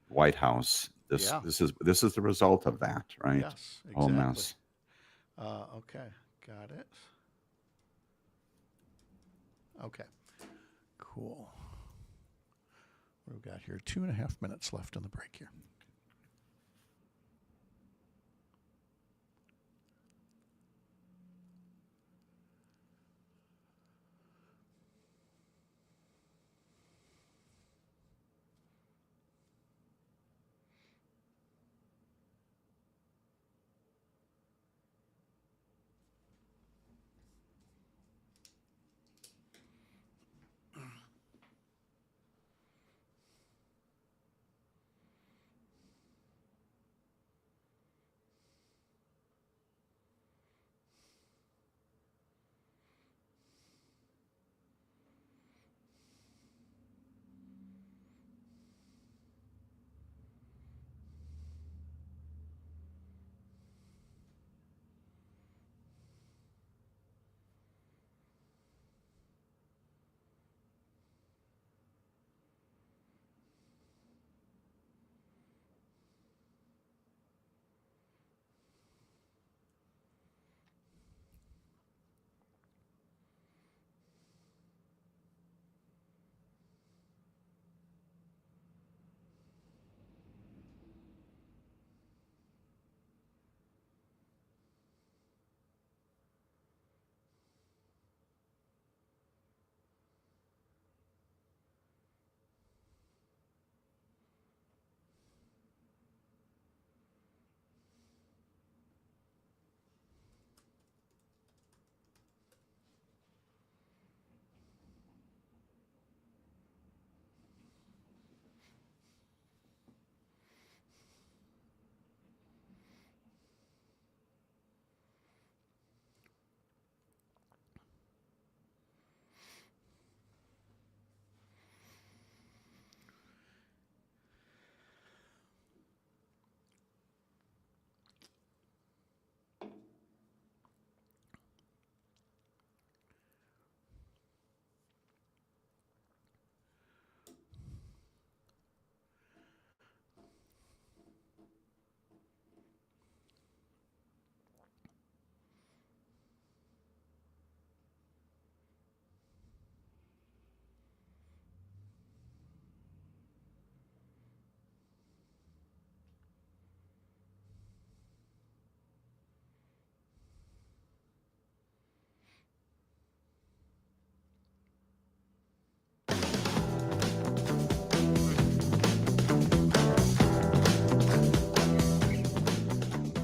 White House. This is the result of that, right? Yes, exactly. Whole mess. Okay, got it. Okay, cool. We've got here 2.5 minutes left on the break here.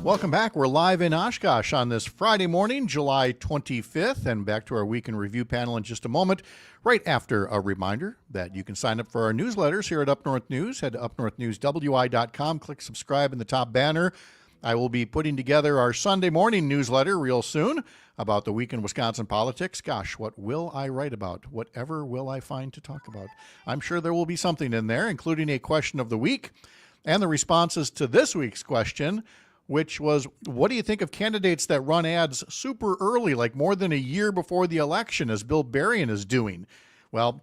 Welcome back. We're live in Oshkosh on this Friday morning, July 25th, and back to our week in review panel in just a moment, right after a reminder that you can sign up for our newsletters here at Up North News. Head to upnorthnewswi.com, click subscribe in the top banner. I will be putting together our Sunday morning newsletter real soon about the week in Wisconsin politics. Gosh, what will I write about? Whatever will I find to talk about? I'm sure there will be something in there, including a question of the week and the responses to this week's question, which was, what do you think of candidates that run ads super early, like more than a year before the election, as Bill Berrien is doing? Well,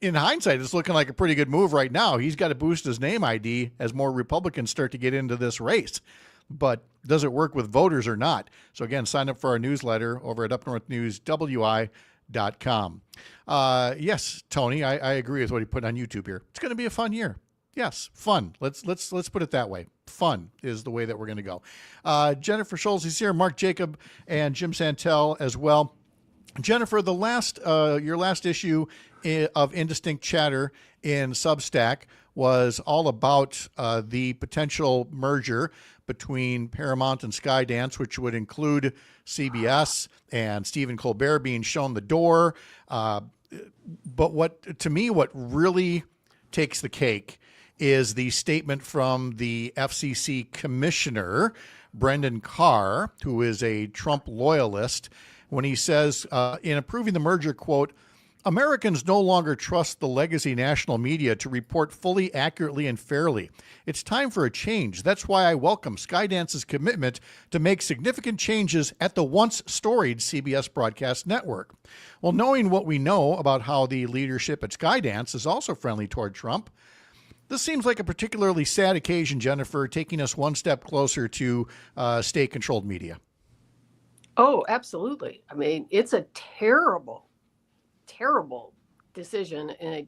in hindsight, it's looking like a pretty good move right now. He's got to boost his name ID as more Republicans start to get into this race. But does it work with voters or not? So again, sign up for our newsletter over at upnorthnewswi.com. Yes, Tony, I agree with what he put on YouTube here. It's going to be a fun year. Yes, fun. Let's put it that way. Fun is the way that we're going to go. Jennifer Scholes is here, Mark Jacob, and Jim Santel as well. Jennifer, your last issue of Indistinct Chatter in Substack was all about the potential merger between Paramount and Skydance, which would include CBS and Stephen Colbert being shown the door. But what really takes the cake is the statement from the FCC commissioner, Brendan Carr, who is a Trump loyalist, when he says, in approving the merger, quote, Americans no longer trust the legacy national media to report fully, accurately, and fairly. It's time for a change. That's why I welcome Skydance's commitment to make significant changes at the once storied CBS broadcast network. Well, knowing what we know about how the leadership at Skydance is also friendly toward Trump, this seems like a particularly sad occasion, Jennifer, taking us one step closer to state-controlled media. Oh, absolutely. I mean, it's a terrible, terrible decision, and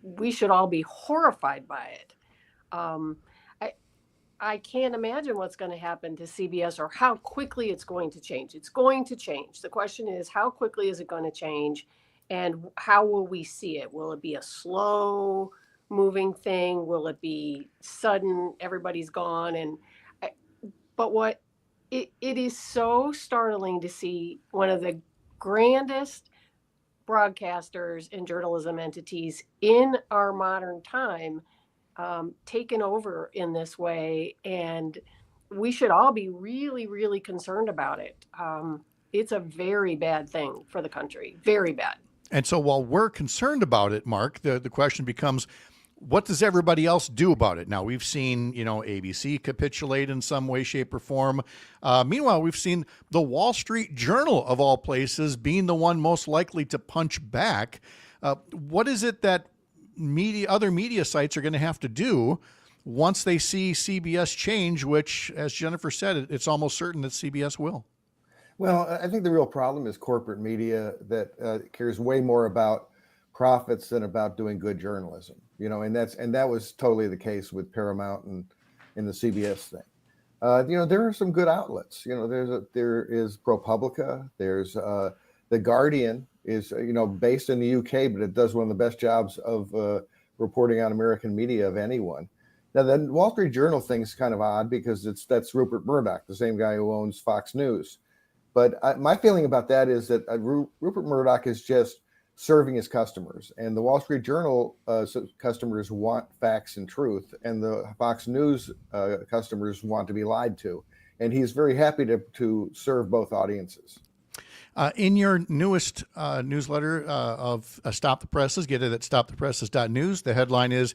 we should all be horrified by it. I can't imagine what's going to happen to CBS or how quickly it's going to change. It's going to change. The question is, how quickly is it going to change, and how will we see it? Will it be a slow moving thing? Will it be sudden, everybody's gone? But what it is so startling to see one of the grandest broadcasters and journalism entities in our modern time taken over in this way, and we should all be really, really concerned about it. It's a very bad thing for the country, very bad. And so while we're concerned about it, Mark, the question becomes, what does everybody else do about it? Now, we've seen, ABC capitulate in some way, shape, or form. Meanwhile, we've seen the Wall Street Journal, of all places, being the one most likely to punch back. What is it that other media sites are going to have to do once they see CBS change, which, as Jennifer said, it's almost certain that CBS will? Well, I think the real problem is corporate media that cares way more about profits than about doing good journalism, and that was totally the case with Paramount and the CBS thing. There are some good outlets. There is ProPublica. There's The Guardian is based in the UK, but it does one of the best jobs of reporting on American media of anyone. Now, the Wall Street Journal thing is kind of odd because that's Rupert Murdoch, the same guy who owns Fox News. But my feeling about that is that Rupert Murdoch is just serving his customers, and the Wall Street Journal customers want facts and truth, and the Fox News customers want to be lied to, and he's very happy to serve both audiences. In your newest newsletter of Stop the Presses, get it at stopthepresses.news. The headline is,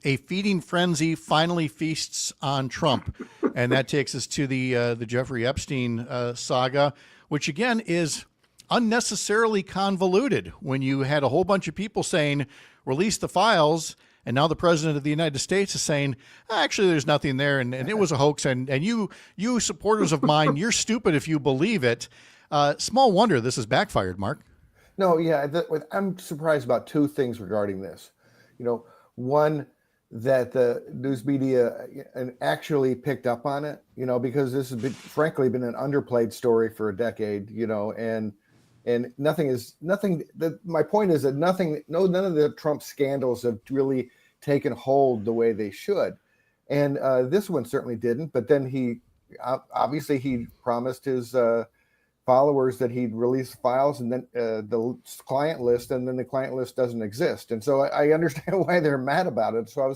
"A Feeding Frenzy Finally Feasts on Trump," and that takes us to the Jeffrey Epstein saga, which again is unnecessarily convoluted when you had a whole bunch of people saying, release the files, and now the president of the United States is saying, actually, there's nothing there, and it was a hoax, and you supporters of mine, you're stupid if you believe it. Small wonder this has backfired, Mark. No, yeah, I'm surprised about two things regarding this. One, that the news media actually picked up on it, because this has frankly been an underplayed story for a decade, and my point is that none of the Trump scandals have really taken hold the way they should. And this one certainly didn't, but then he obviously he promised his followers that he'd release files and then the client list, and then the client list doesn't exist. And so I understand why they're mad about it. So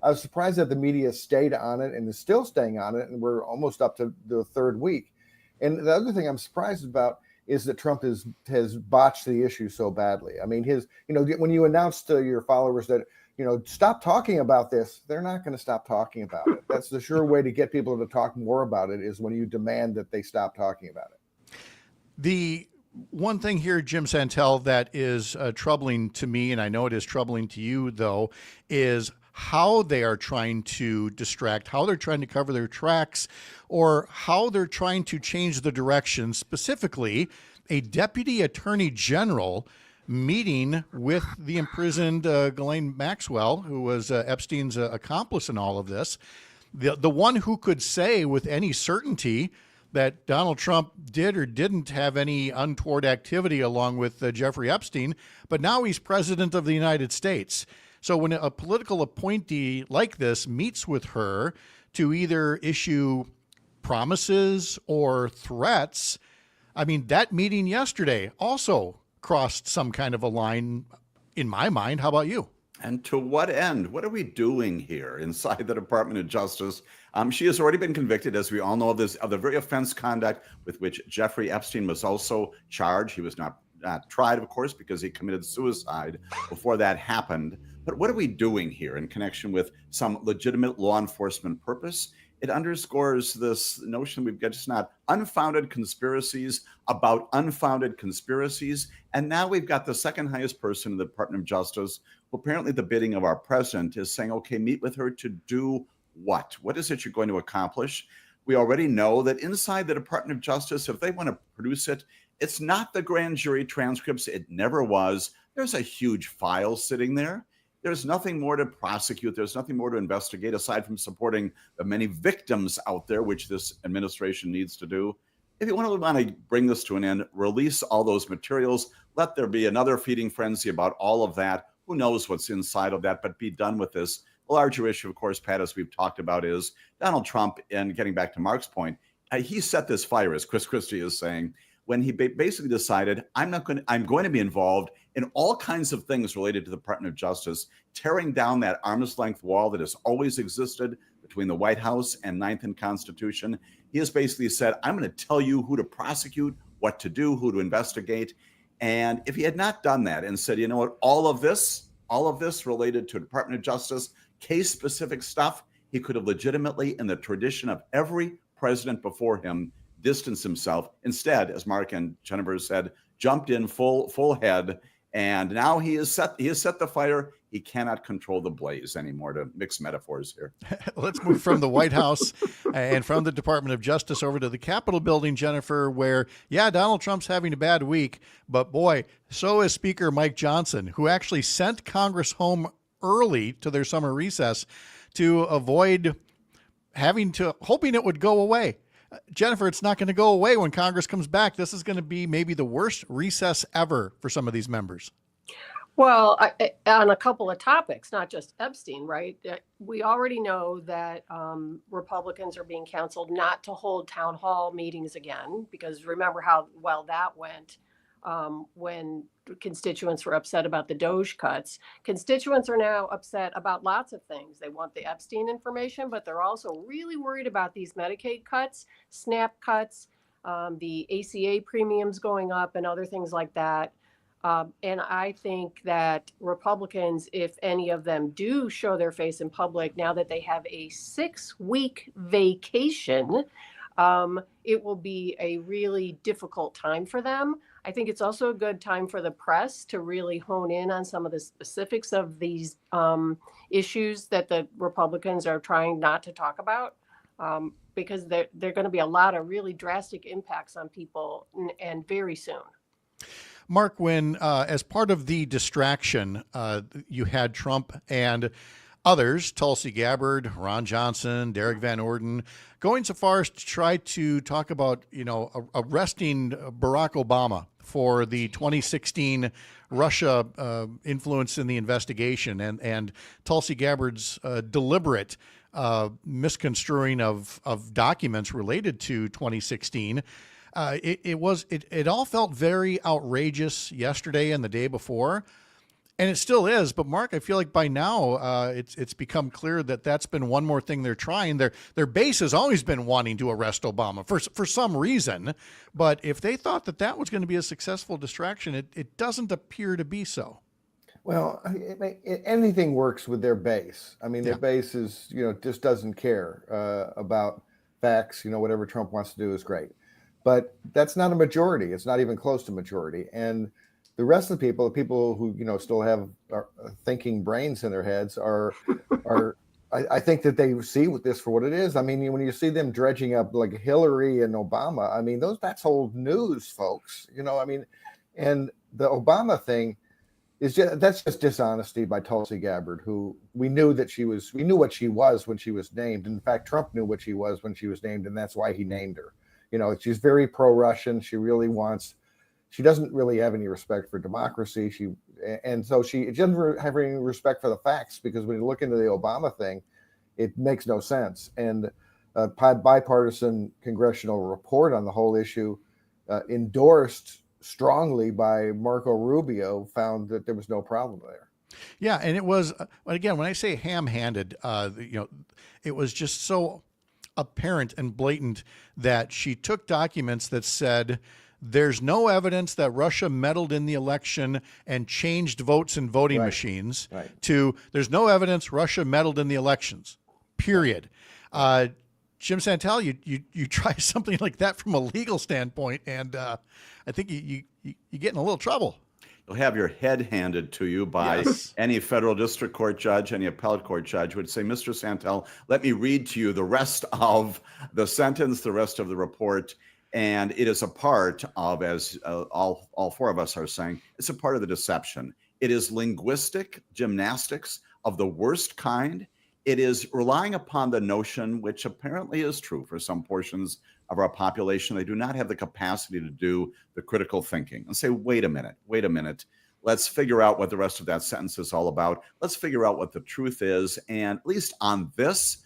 I was surprised that the media stayed on it and is still staying on it, and we're almost up to the third week. And the other thing I'm surprised about is that Trump has botched the issue so badly. I mean, when you announce to your followers that, stop talking about this, they're not going to stop talking about it. That's the sure way to get people to talk more about it, is when you demand that they stop talking about it. The one thing here, Jim Santel, that is troubling to me, and I know it is troubling to you, though, is how they are trying to distract, how they're trying to cover their tracks, or how they're trying to change the direction. Specifically, a deputy attorney general meeting with the imprisoned Ghislaine Maxwell, who was Epstein's accomplice in all of this, the one who could say with any certainty that Donald Trump did or didn't have any untoward activity along with Jeffrey Epstein, but now he's president of the United States. So when a political appointee like this meets with her to either issue promises or threats, I mean, that meeting yesterday also crossed some kind of a line in my mind. How about you? And to what end? What are we doing here inside the Department of Justice? She has already been convicted, as we all know, of the very offense conduct with which Jeffrey Epstein was also charged. He was not tried, of course, because he committed suicide before that happened. But what are we doing here in connection with some legitimate law enforcement purpose? It underscores this notion we've got just not unfounded conspiracies about unfounded conspiracies. And now we've got the second highest person in the Department of Justice, who apparently the bidding of our president is saying, okay, meet with her to do what? What is it you're going to accomplish? We already know that inside the Department of Justice, if they want to produce it, it's not the grand jury transcripts. It never was. There's a huge file sitting there. There's nothing more to prosecute. There's nothing more to investigate aside from supporting the many victims out there, which this administration needs to do. If you want to bring this to an end, release all those materials. Let there be another feeding frenzy about all of that. Who knows what's inside of that, but be done with this. The larger issue, of course, Pat, as we've talked about, is Donald Trump, and getting back to Mark's point, he set this fire, as Chris Christie is saying, when he basically decided, I'm going to be involved in all kinds of things related to the Department of Justice, tearing down that arm's length wall that has always existed between the White House and Ninth and Constitution. He has basically said, I'm going to tell you who to prosecute, what to do, who to investigate. And if he had not done that and said, you know what, all of this related to Department of Justice, case-specific stuff, he could have legitimately, in the tradition of every president before him, distanced himself. Instead, as Mark and Jennifer said, jumped in full head, and now he has set the fire. He cannot control the blaze anymore, to mix metaphors here. Let's move from the White House and from the Department of Justice over to the Capitol building, Jennifer, where, Donald Trump's having a bad week, but boy, so is Speaker Mike Johnson, who actually sent Congress home early to their summer recess to avoid hoping it would go away. Jennifer, it's not going to go away when Congress comes back. This is going to be maybe the worst recess ever for some of these members. Well, on a couple of topics, not just Epstein, right? We already know that Republicans are being counseled not to hold town hall meetings again, because remember how well that went when constituents were upset about the DOJ cuts. Constituents are now upset about lots of things. They want the Epstein information, but they're also really worried about these Medicaid cuts, SNAP cuts, the ACA premiums going up, and other things like that. And I think that Republicans, if any of them do show their face in public, now that they have a 6-week vacation, it will be a really difficult time for them. I think it's also a good time for the press to really hone in on some of the specifics of these issues that the Republicans are trying not to talk about, because there are going to be a lot of really drastic impacts on people and very soon. Mark, when as part of the distraction, you had Trump and others, Tulsi Gabbard, Ron Johnson, Derek Van Orden, going so far as to try to talk about, arresting Barack Obama for the 2016 Russia influence in the investigation, and Tulsi Gabbard's deliberate misconstruing of documents related to 2016. It all felt very outrageous yesterday and the day before, and it still is. But Mark, I feel like by now it's become clear that that's been one more thing they're trying. Their base has always been wanting to arrest Obama for some reason, but if they thought that was going to be a successful distraction, it doesn't appear to be so. Well, anything works with their base. I mean, their base is, just doesn't care about facts. Whatever Trump wants to do is great. But that's not a majority. It's not even close to majority. And the rest of the people who, still have thinking brains in their heads are I think that they see this for what it is. I mean, when you see them dredging up like Hillary and Obama, I mean, that's old news, folks. And the Obama thing, that's just dishonesty by Tulsi Gabbard, who we knew what she was when she was named. In fact, Trump knew what she was when she was named, and that's why he named her. She's very pro-Russian. She doesn't really have any respect for democracy. She doesn't have any respect for the facts, because when you look into the Obama thing, it makes no sense. And a bipartisan congressional report on the whole issue, endorsed strongly by Marco Rubio, found that there was no problem there. Yeah, and it was, again, when I say ham-handed, it was just so apparent and blatant that she took documents that said there's no evidence that Russia meddled in the election and changed votes in voting machines, to there's no evidence Russia meddled in the elections, period. Jim Santel, you try something like that from a legal standpoint, and I think you get in a little trouble. You'll have your head handed to you by any federal district court judge, any appellate court judge would say, Mr. Santel, let me read to you the rest of the sentence, the rest of the report. And it is a part of, as all four of us are saying, it's a part of the deception. It is linguistic gymnastics of the worst kind. It is relying upon the notion, which apparently is true for some portions of our population, they do not have the capacity to do the critical thinking and say, wait a minute. Let's figure out what the rest of that sentence is all about. Let's figure out what the truth is. And at least on this,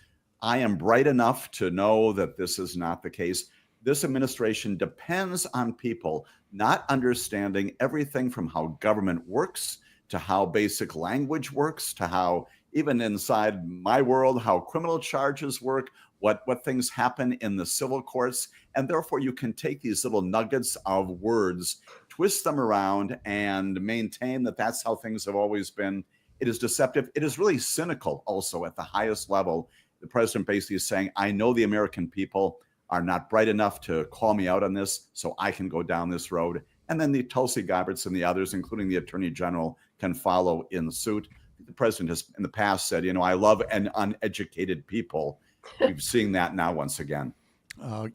I am bright enough to know that this is not the case. This administration depends on people not understanding everything from how government works to how basic language works to how, even inside my world, how criminal charges work, what things happen in the civil courts. And therefore, you can take these little nuggets of words, twist them around, and maintain that that's how things have always been. It is deceptive. It is really cynical also at the highest level. The president basically is saying, I know the American people are not bright enough to call me out on this, so I can go down this road. And then the Tulsi Gabbards and the others, including the attorney general, can follow in suit. The president has in the past said, I love an uneducated people. We've seen that now once again.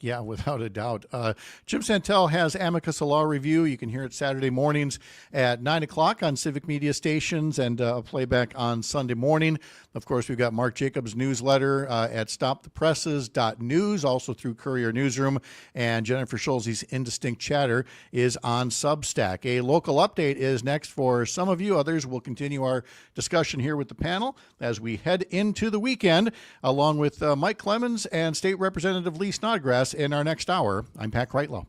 Yeah, without a doubt. Jim Santel has Amicus, a law review. You can hear it Saturday mornings at 9 o'clock on Civic Media stations and a playback on Sunday morning. Of course, we've got Mark Jacobs' newsletter at stopthepresses.news, also through Courier Newsroom. And Jennifer Schulze's Indistinct Chatter is on Substack. A local update is next for some of you. Others will continue our discussion here with the panel as we head into the weekend, along with Mike Clemens and State Representative Lee Snodgrass in our next hour. I'm Pat Kreitlow.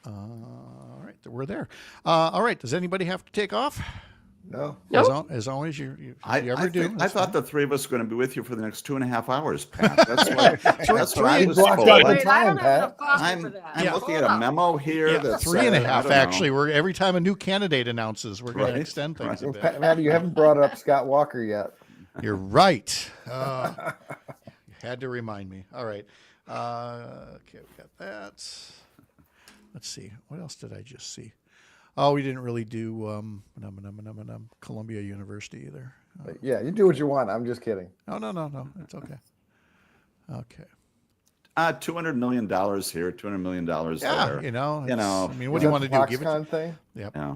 All right, we're there. All right, does anybody have to take off? No. As always, you I thought the three of us were going to be with you for the next 2.5 hours, Pat. That's what I was told. I'm looking at a memo here. Yeah, that's 3.5 actually. We're every time a new candidate announces, we're going to extend things a bit. Pat, you haven't brought up Scott Walker yet. You're right. You had to remind me. All right. Okay, we got that. Let's see. What else did I just see? Oh, we didn't really do Columbia University either. Yeah, you do what you want. I'm just kidding. No. It's okay. Okay. $200 million here, $200 million there. I mean, what do you want to do? Give it thing? Yep. Yeah.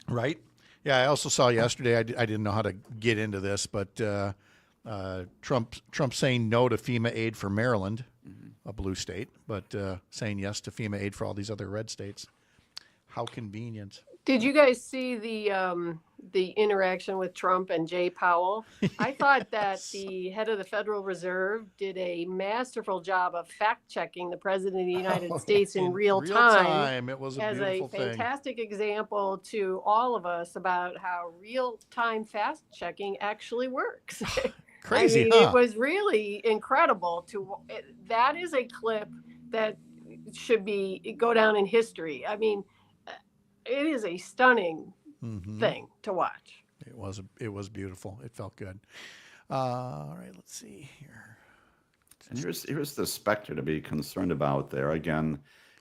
Right. Yeah. I also saw yesterday. I didn't know how to get into this, but Trump saying no to FEMA aid for Maryland, a blue state, but saying yes to FEMA aid for all these other red states. How convenient. Did you guys see the interaction with Trump and Jay Powell? I thought that the head of the Federal Reserve did a masterful job of fact checking the president of the United States in real time. It was a as beautiful a thing. fantastic example to all of us about how real time fact checking actually works. Crazy, I mean, huh? It was really incredible. That is a clip that should go down in history. I mean, it is a stunning thing to watch. It was beautiful. It felt good. All right, let's see here. And here's the specter to be concerned about there. Again,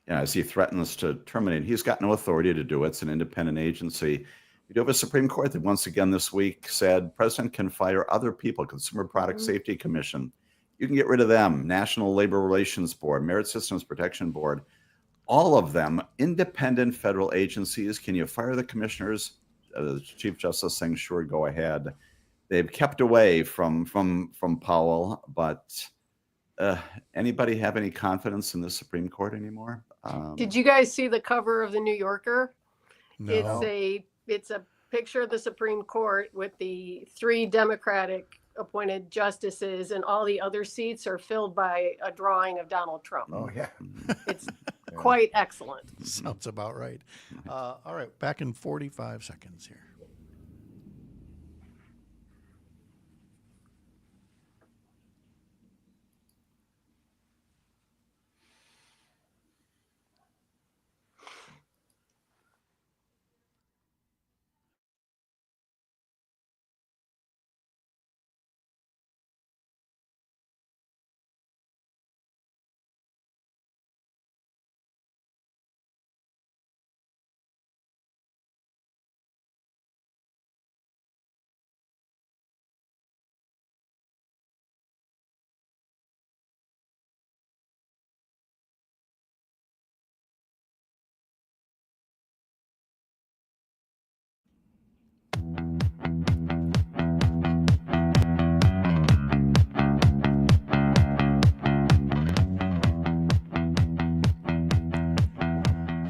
as he threatens to terminate, he's got no authority to do it. It's an independent agency. You do have a Supreme Court that once again this week said president can fire other people, Consumer Product Safety Commission. You can get rid of them, National Labor Relations Board, Merit Systems Protection Board. All of them, independent federal agencies. Can you fire the commissioners? The Chief Justice saying, sure, go ahead. They've kept away from Powell, but anybody have any confidence in the Supreme Court anymore? Did you guys see the cover of the New Yorker? No. It's a picture of the Supreme Court with the 3 Democratic appointed justices, and all the other seats are filled by a drawing of Donald Trump. Oh yeah. It's quite excellent. Sounds about right. All right, back in 45 seconds here.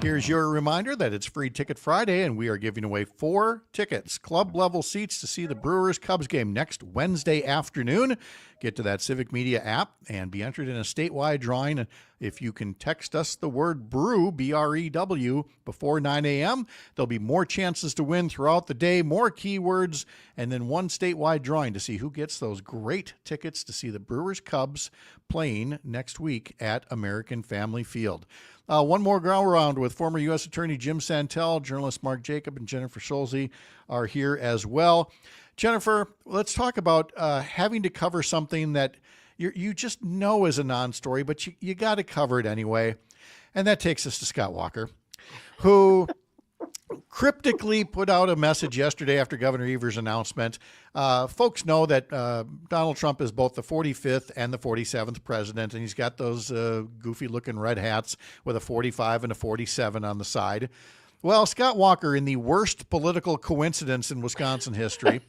Here's your reminder that it's Free Ticket Friday, and we are giving away 4 tickets, club-level seats to see the Brewers-Cubs game next Wednesday afternoon. Get to that Civic Media app and be entered in a statewide drawing. If you can text us the word BREW, B-R-E-W, before 9 a.m., there'll be more chances to win throughout the day, more keywords, and then one statewide drawing to see who gets those great tickets to see the Brewers-Cubs playing next week at American Family Field. One more go around with former U.S. Attorney Jim Santel, journalist Mark Jacob, and Jennifer Schulze are here as well. Jennifer, let's talk about having to cover something that you just know is a non-story, but you got to cover it anyway. And that takes us to Scott Walker, who cryptically put out a message yesterday after Governor Evers' announcement. Folks know that Donald Trump is both the 45th and the 47th president, and he's got those goofy-looking red hats with a 45 and a 47 on the side. Well, Scott Walker, in the worst political coincidence in Wisconsin history,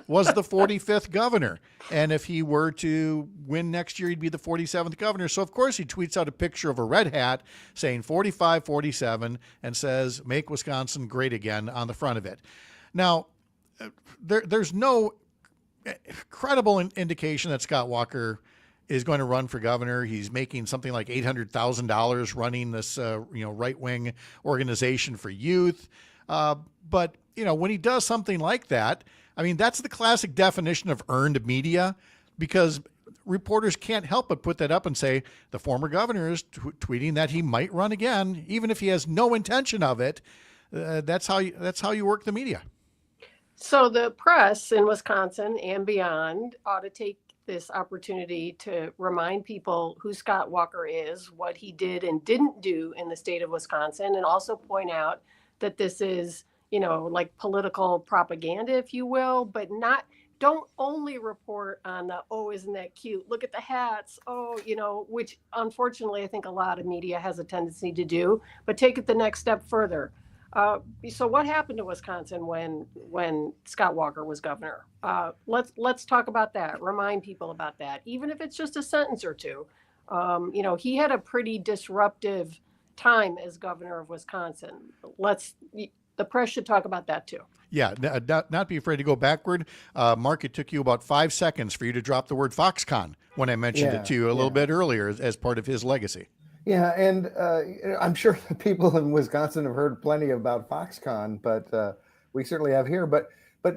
was the 45th governor. And if he were to win next year, he'd be the 47th governor. So, of course, he tweets out a picture of a red hat saying 45, 47, and says, "Make Wisconsin great again" on the front of it. Now, there's no credible indication that Scott Walker is going to run for governor. He's making something like $800,000 running this right-wing organization for youth. But when he does something like that, I mean, that's the classic definition of earned media, because reporters can't help but put that up and say the former governor is tweeting that he might run again, even if he has no intention of it. That's how you work the media. So the press in Wisconsin and beyond ought to take this opportunity to remind people who Scott Walker is, what he did and didn't do in the state of Wisconsin, and also point out that this is, like political propaganda, if you will, but don't only report on the, oh, isn't that cute? Look at the hats. Oh, which unfortunately I think a lot of media has a tendency to do, but take it the next step further. So what happened to Wisconsin when Scott Walker was governor? Let's talk about that. Remind people about that, even if it's just a sentence or two. He had a pretty disruptive time as governor of Wisconsin. the press should talk about that too. Yeah, not be afraid to go backward. Mark, it took you about 5 seconds for you to drop the word Foxconn when I mentioned it to you a little bit earlier as part of his legacy. Yeah, and I'm sure the people in Wisconsin have heard plenty about Foxconn, but we certainly have here. But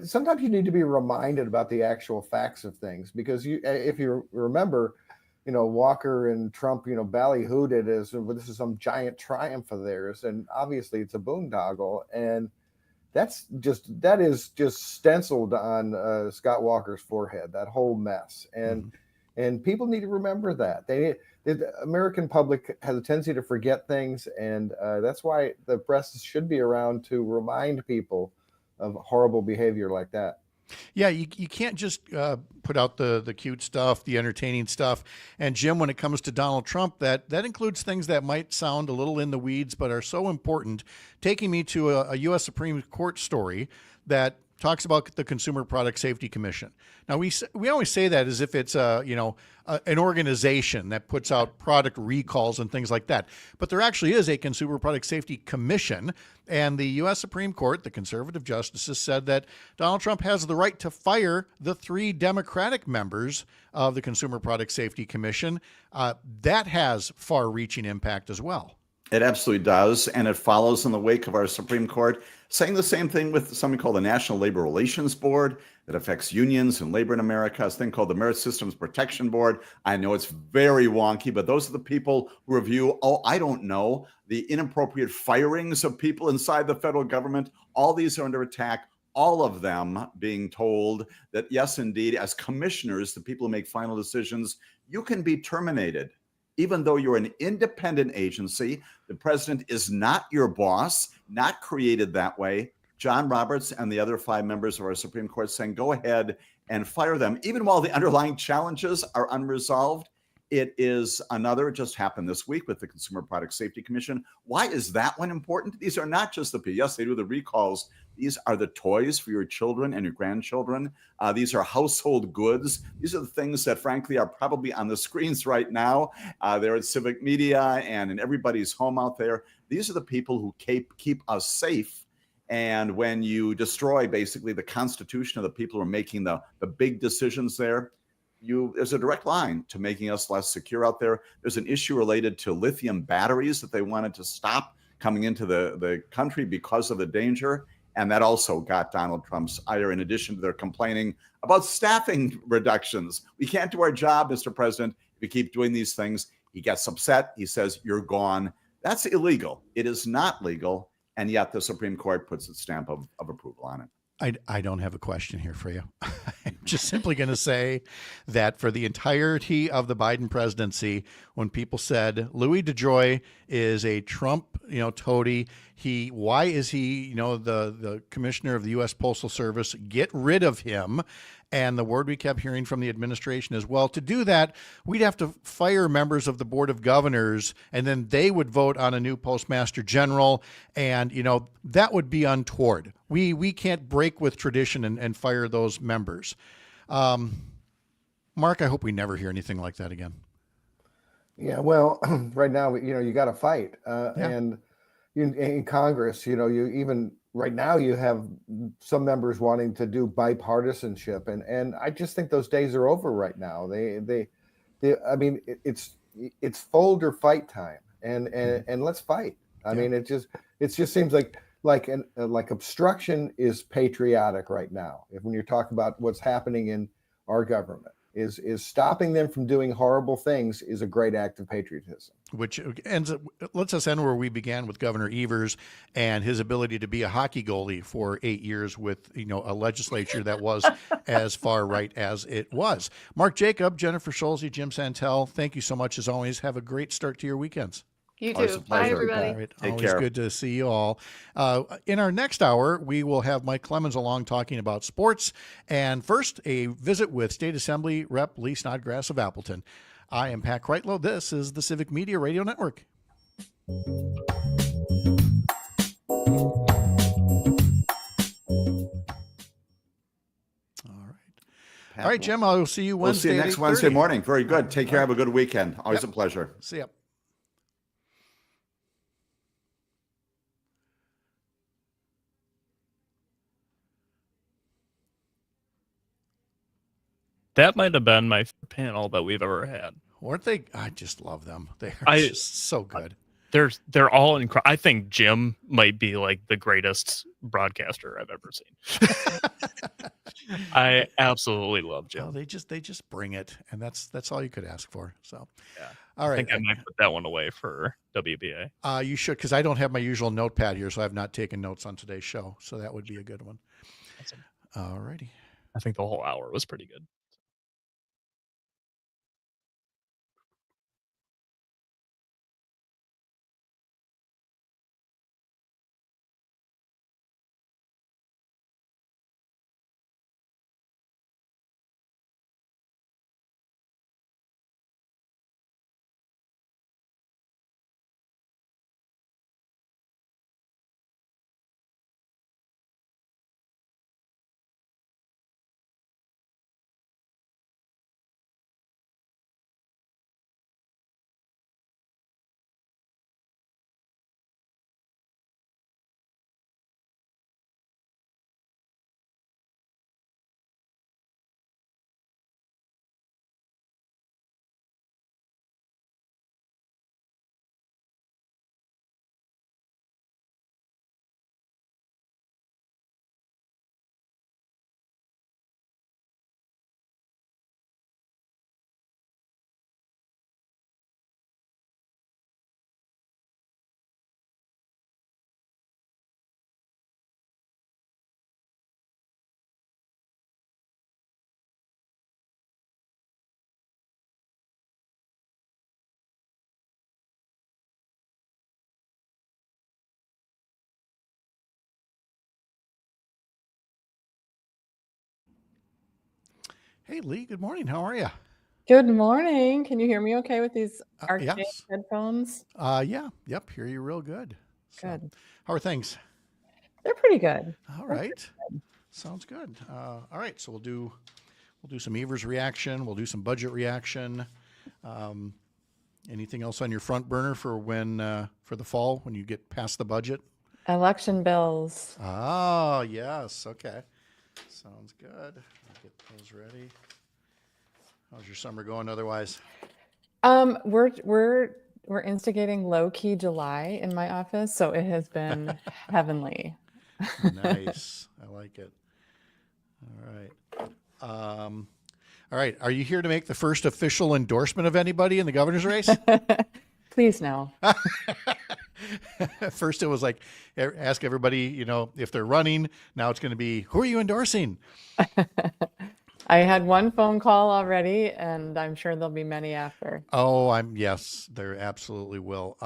sometimes you need to be reminded about the actual facts of things, because if you remember, Walker and Trump, ballyhooed it as this is some giant triumph of theirs, and obviously it's a boondoggle, and that is just stenciled on Scott Walker's forehead, that whole mess, and people need to remember that the American public has a tendency to forget things, and that's why the press should be around to remind people of horrible behavior like that. Yeah, you can't just put out the cute stuff, the entertaining stuff. And Jim, when it comes to Donald Trump, that includes things that might sound a little in the weeds, but are so important. Taking me to a U.S. Supreme Court story that talks about the Consumer Product Safety Commission. Now, we always say that as if it's an organization that puts out product recalls and things like that. But there actually is a Consumer Product Safety Commission, and the U.S. Supreme Court, the conservative justices, said that Donald Trump has the right to fire the 3 Democratic members of the Consumer Product Safety Commission. That has far-reaching impact as well. It absolutely does, and it follows in the wake of our Supreme Court saying the same thing with something called the National Labor Relations Board that affects unions and labor in America, a thing called the Merit Systems Protection Board. I know it's very wonky, but those are the people who review, the inappropriate firings of people inside the federal government. All these are under attack, all of them being told that, yes, indeed, as commissioners, the people who make final decisions, you can be terminated. Even though you're an independent agency, the president is not your boss, not created that way. John Roberts and the other 5 members of our Supreme Court saying, go ahead and fire them, even while the underlying challenges are unresolved. It just happened this week with the Consumer Product Safety Commission. Why is that one important? These are not just yes, they do the recalls. These are the toys for your children and your grandchildren. These are household goods. These are the things that, frankly, are probably on the screens right now. They're at civic media and in everybody's home out there. These are the people who keep us safe. And when you destroy basically the constitution of the people who are making the big decisions there's a direct line to making us less secure out there. There's an issue related to lithium batteries that they wanted to stop coming into the country because of the danger. And that also got Donald Trump's ire, in addition to their complaining about staffing reductions. We can't do our job, Mr. President, if we keep doing these things. He gets upset. He says, you're gone. That's illegal. It is not legal. And yet the Supreme Court puts its stamp of approval on it. I don't have a question here for you. I'm just simply going to say that for the entirety of the Biden presidency, when people said Louis DeJoy is a Trump, toady, why is he, the commissioner of the U.S. Postal Service? Get rid of him. And the word we kept hearing from the administration is, well, to do that, we'd have to fire members of the Board of Governors, and then they would vote on a new Postmaster General. And, that would be untoward. We can't break with tradition and fire those members. Mark, I hope we never hear anything like that again. Yeah, well, right now, you got to fight. And in Congress, you even right now you have some members wanting to do bipartisanship, and I just think those days are over right now. It's fold or fight time, and let's fight. I mean, it just seems like obstruction is patriotic right now. When you're talking about what's happening in our government, is stopping them from doing horrible things is a great act of patriotism. Which lets us end where we began with Governor Evers and his ability to be a hockey goalie for 8 years with a legislature that was as far right as it was. Mark Jacob, Jennifer Scholze, Jim Santel, thank you so much as always. Have a great start to your weekends. You too. Bye, everybody. All right. Take Always care. Good to see you all. In our next hour, we will have Mike Clemens along talking about sports. And first, a visit with State Assembly Rep. Lee Snodgrass of Appleton. I am Pat Kreitlow. This is the Civic Media Radio Network. All right, Jim, I'll see you Wednesday. We'll see you next Wednesday morning. Very good. Take care. Have a good weekend. Always a pleasure. See ya. That might have been my favorite panel that we've ever had. Weren't they? I just love them. They are I- just so good. They're all incredible. I think Jim might be like the greatest broadcaster I've ever seen. I absolutely love Jim. Well, they just bring it, and that's all you could ask for. So, Yeah. all I right. think I might put that one away for WBA. You should, because I don't have my usual notepad here, so I've not taken notes on today's show. So that would be a good one. Awesome. All righty. I think the whole hour was pretty good. Hey, Lee. Good morning. How are you? Good morning. Can you hear me okay with these archaic Yes. headphones? Yeah. Yep. Hear you real good. So, Good. how are things? They're pretty good. All right. Sounds good. All right. So we'll do some Evers reaction. We'll do some budget reaction. Anything else on your front burner for when for the fall when you get past the budget? Election bills. Oh, yes. Okay. Sounds good. I'll get those ready. How's your summer going otherwise? We're instigating low key July in my office, so it has been heavenly. Nice. I like it. All right. All right. Are you here to make the first official endorsement of anybody in the governor's race? Please no. First, it was like ask everybody, if they're running. Now it's going to be, who are you endorsing? I had one phone call already, and I'm sure there'll be many after. Oh, yes, there absolutely will.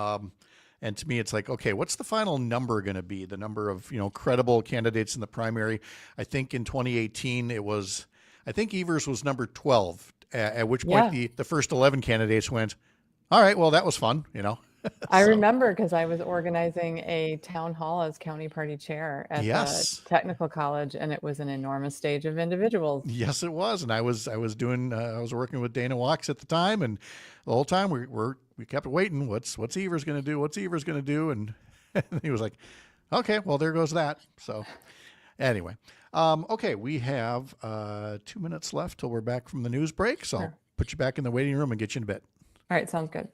And to me, it's like, okay, what's the final number going to be? The number of, credible candidates in the primary. I think in 2018, I think Evers was number 12, at which point the first 11 candidates went, all right, well, that was fun, I remember because I was organizing a town hall as county party chair at the technical college, and it was an enormous stage of individuals. Yes, it was. And I was working with Dana Walks at the time, and the whole time we kept waiting. What's Evers going to do? What's Evers going to do? And he was like, okay, well, there goes that. So anyway, okay, we have 2 minutes left till we're back from the news break. So I'll put you back in the waiting room and get you in a bit. All right, sounds good.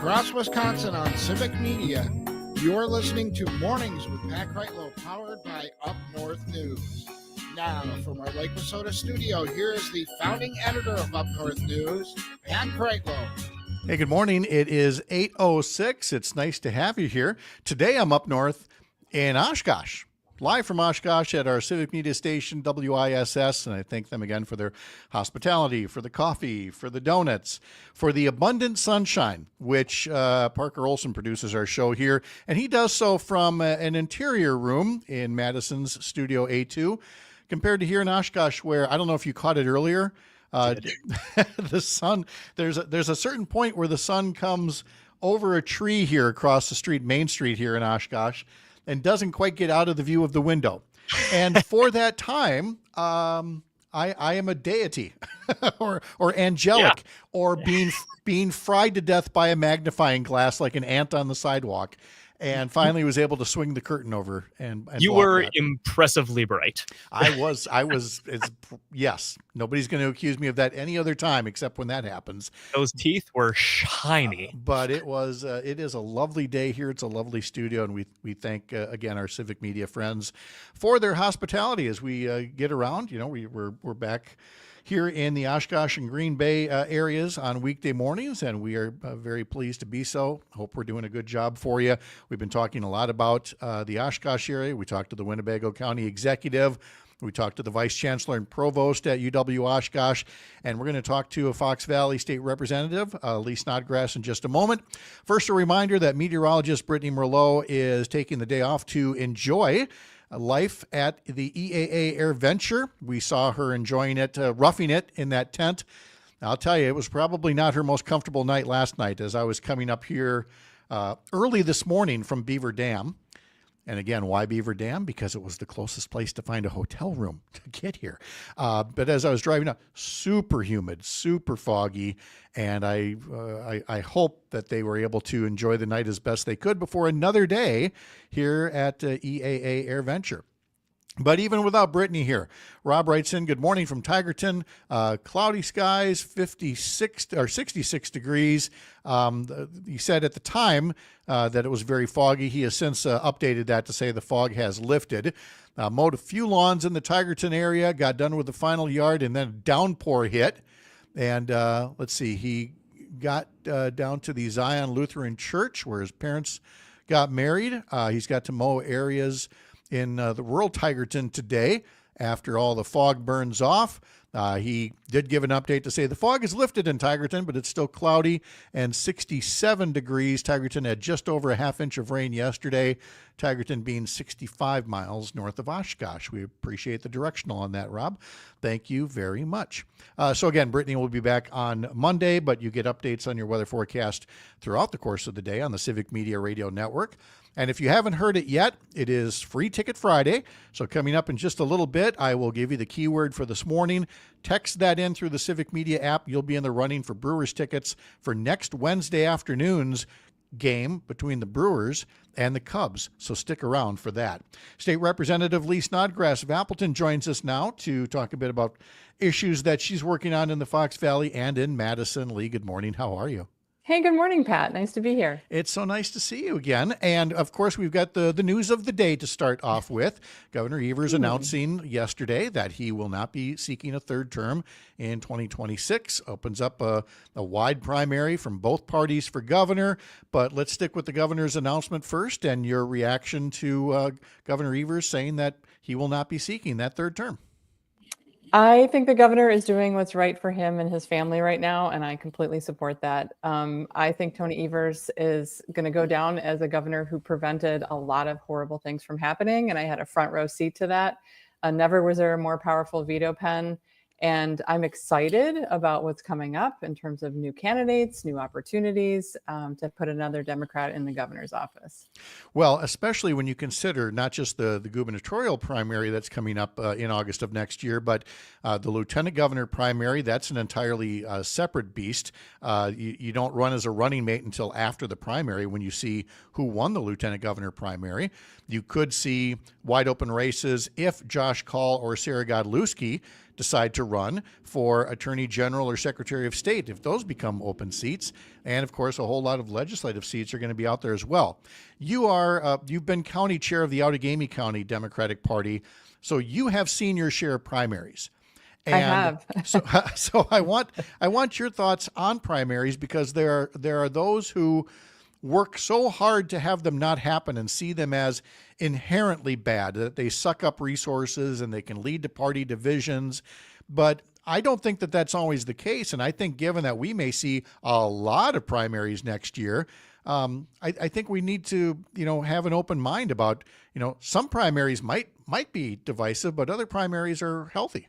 across Wisconsin on Civic Media. You're listening to Mornings with Pat Kreitlow, powered by Up North News. Now, from our Lake Wissota studio, here is the founding editor of Up North News, Pat Kreitlow. Hey, good morning. It is 8:06. It's nice to have you here. Today I'm up north in Oshkosh, live from Oshkosh at our Civic Media station, WISS, and I thank them again for their hospitality, for the coffee, for the donuts, for the abundant sunshine, which Parker Olson produces our show here, and he does so from an interior room in Madison's Studio A2, compared to here in Oshkosh, where, I don't know if you caught it earlier, the sun, there's a certain point where the sun comes over a tree here across the street, Main Street here in Oshkosh, and doesn't quite get out of the view of the window. And for that time, I am a deity or angelic, or being fried to death by a magnifying glass like an ant on the sidewalk. And finally was able to swing the curtain over and you were impressively bright. I was, yes. Nobody's going to accuse me of that any other time except when that happens. Those teeth were shiny. But it is a lovely day here. It's a lovely studio, and we thank, again, our Civic Media friends for their hospitality as we get around. You know, we're back here in the Oshkosh and Green Bay areas on weekday mornings, and we are very pleased to be so. Hope we're doing a good job for you. We've been talking a lot about the Oshkosh area. We talked to the Winnebago County Executive. We talked to the Vice Chancellor and Provost at UW-Oshkosh, and we're going to talk to a Fox Valley State Representative, Lee Snodgrass, in just a moment. First, a reminder that meteorologist Brittany Merlot is taking the day off to enjoy life at the EAA Air Venture. We saw her enjoying it, roughing it in that tent. I'll tell you, it was probably not her most comfortable night last night as I was coming up here early this morning from Beaver Dam. And again, why Beaver Dam? Because it was the closest place to find a hotel room to get here. But as I was driving up, super humid, super foggy, and I hope that they were able to enjoy the night as best they could before another day here at EAA Air Venture. But even without Brittany here, Rob writes in, good morning from Tigerton. Cloudy skies, 56 or 66 degrees. He said at the time that it was very foggy. He has since updated that to say the fog has lifted. Mowed a few lawns in the Tigerton area, got done with the final yard, and then a downpour hit. And let's see, he got down to the Zion Lutheran Church where his parents got married. He's got to mow areas in the rural Tigerton today after all the fog burns off. He did give an update to say the fog is lifted in Tigerton, but it's still cloudy and 67 degrees. Tigerton had just over a half inch of rain yesterday, Tigerton being 65 miles north of Oshkosh. We appreciate the directional on that, Rob. Thank you very much. So again, Brittany will be back on Monday, but you get updates on your weather forecast throughout the course of the day on the Civic Media Radio Network. And if you haven't heard it yet, it is Free Ticket Friday. So coming up in just a little bit, I will give you the keyword for this morning. Text that in through the Civic Media app. You'll be in the running for Brewers tickets for next Wednesday afternoon's game between the Brewers and the Cubs. So stick around for that. State Representative Lee Snodgrass of Appleton joins us now to talk a bit about issues that she's working on in the Fox Valley and in Madison. Lee, good morning. How are you? Hey, good morning, Pat. Nice to be here. It's so nice to see you again. And of course, we've got the news of the day to start off with. Governor Evers announcing yesterday that he will not be seeking a third term in 2026. Opens up a wide primary from both parties for governor. But let's stick with the governor's announcement first and your reaction to Governor Evers saying that he will not be seeking that third term. I think the governor is doing what's right for him and his family right now, and I completely support that. I think Tony Evers is going to go down as a governor who prevented a lot of horrible things from happening, and I had a front row seat to that. Never was there a more powerful veto pen, and I'm excited about what's coming up in terms of new candidates, new opportunities to put another Democrat in the governor's office. Well, especially when you consider not just the gubernatorial primary that's coming up in August of next year, but the lieutenant governor primary. That's an entirely separate beast. You don't run as a running mate until after the primary when you see who won the lieutenant governor primary. You could see wide open races if Josh Kaul or Sarah Godlewski decide to run for Attorney General or Secretary of State, if those become open seats. And of course, a whole lot of legislative seats are going to be out there as well. You've been county chair of the Outagamie County Democratic Party, so you have seen your share of primaries. And I have. so I want your thoughts on primaries, because there are those who work so hard to have them not happen and see them as inherently bad, that they suck up resources and they can lead to party divisions. But I don't think that that's always the case. And I think given that we may see a lot of primaries next year, I think we need to, have an open mind about, some primaries might be divisive, but other primaries are healthy.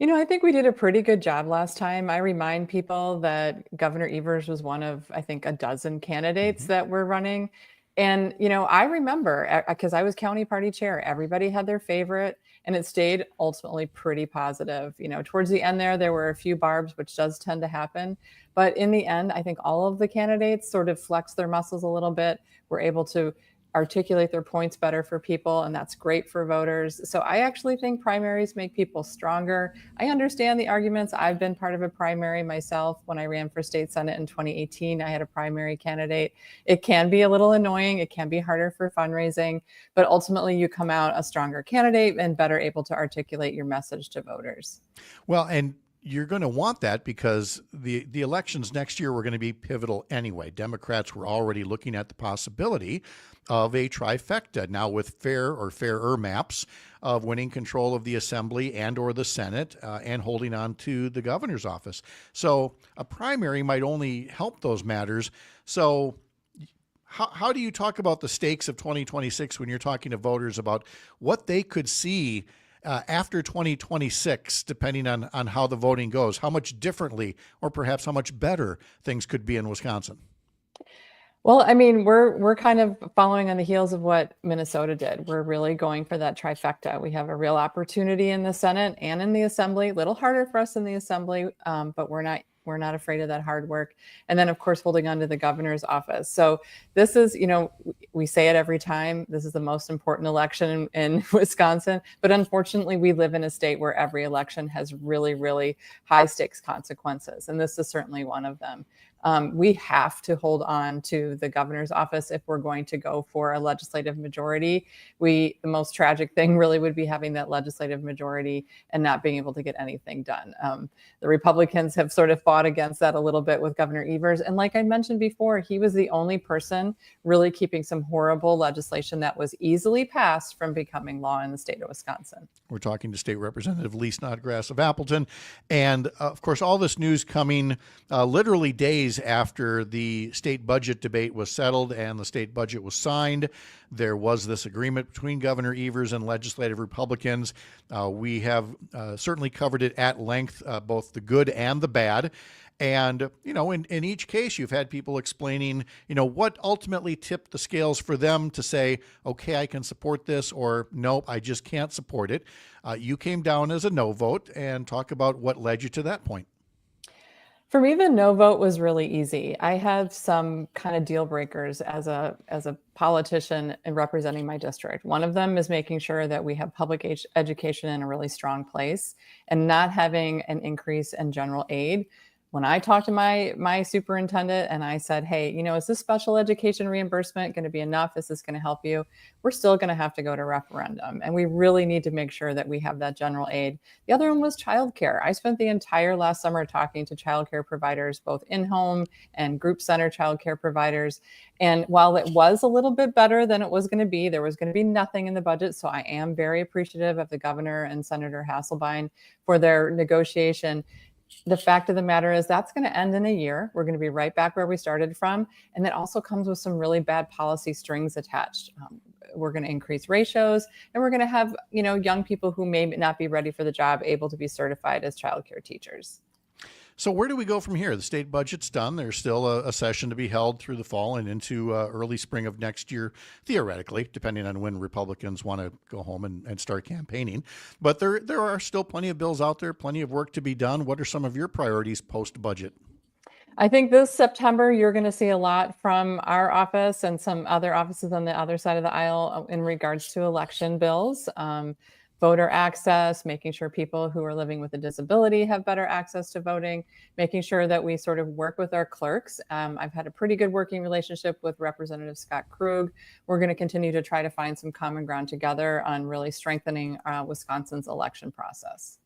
I think we did a pretty good job last time. I remind people that Governor Evers was one of, I think, a dozen candidates that were running. And, I remember, because I was county party chair, everybody had their favorite, and it stayed ultimately pretty positive. Towards the end there were a few barbs, which does tend to happen. But in the end, I think all of the candidates sort of flexed their muscles a little bit, were able to articulate their points better for people, and that's great for voters. So I actually think primaries make people stronger. I understand the arguments. I've been part of a primary myself. When I ran for state senate in 2018, I had a primary candidate. It can be a little annoying. It can be harder for fundraising, but ultimately you come out a stronger candidate and better able to articulate your message to voters. Well, and you're going to want that, because the elections next year were going to be pivotal anyway. Democrats were already looking at the possibility of a trifecta now, with fairer maps of winning control of the Assembly and or the Senate and holding on to the governor's office. So a primary might only help those matters. So how do you talk about the stakes of 2026 when you're talking to voters about what they could see after 2026, depending on how the voting goes, how much differently or perhaps how much better things could be in Wisconsin? Well, I mean, we're kind of following on the heels of what Minnesota did. We're really going for that trifecta. We have a real opportunity in the Senate and in the Assembly. A little harder for us in the Assembly, but we're not afraid of that hard work. And then, of course, holding on to the governor's office. So this is, we say it every time, this is the most important election in Wisconsin. But unfortunately, we live in a state where every election has really, really high stakes consequences. And this is certainly one of them. We have to hold on to the governor's office if we're going to go for a legislative majority. The most tragic thing really would be having that legislative majority and not being able to get anything done. The Republicans have sort of fought against that a little bit with Governor Evers. And like I mentioned before, he was the only person really keeping some horrible legislation that was easily passed from becoming law in the state of Wisconsin. We're talking to State Representative Lee Snodgrass of Appleton. And of course, all this news coming literally days after the state budget debate was settled and the state budget was signed. There was this agreement between Governor Evers and legislative Republicans. We have certainly covered it at length, both the good and the bad. And, in each case, you've had people explaining, what ultimately tipped the scales for them to say, okay, I can support this, or nope, I just can't support it. You came down as a no vote, and talk about what led you to that point. For me, the no vote was really easy. I have some kind of deal breakers as a politician and representing my district. One of them is making sure that we have public education in a really strong place and not having an increase in general aid. When I talked to my superintendent and I said, hey, is this special education reimbursement going to be enough? Is this going to help you? We're still going to have to go to referendum. And we really need to make sure that we have that general aid. The other one was childcare. I spent the entire last summer talking to childcare providers, both in-home and group center childcare providers. And while it was a little bit better than it was going to be, there was going to be nothing in the budget. So I am very appreciative of the governor and Senator Hasselbein for their negotiation. The fact of the matter is that's going to end in a year. We're going to be right back where we started from. And that also comes with some really bad policy strings attached. We're going to increase ratios, and we're going to have, young people who may not be ready for the job able to be certified as childcare teachers. So where do we go from here? The state budget's done. There's still a session to be held through the fall and into early spring of next year, theoretically, depending on when Republicans want to go home and start campaigning. But there are still plenty of bills out there, plenty of work to be done. What are some of your priorities post-budget? I think this September, you're going to see a lot from our office and some other offices on the other side of the aisle in regards to election bills. voter access, making sure people who are living with a disability have better access to voting, making sure that we sort of work with our clerks. I've had a pretty good working relationship with Representative Scott Krug. We're going to continue to try to find some common ground together on really strengthening Wisconsin's election process.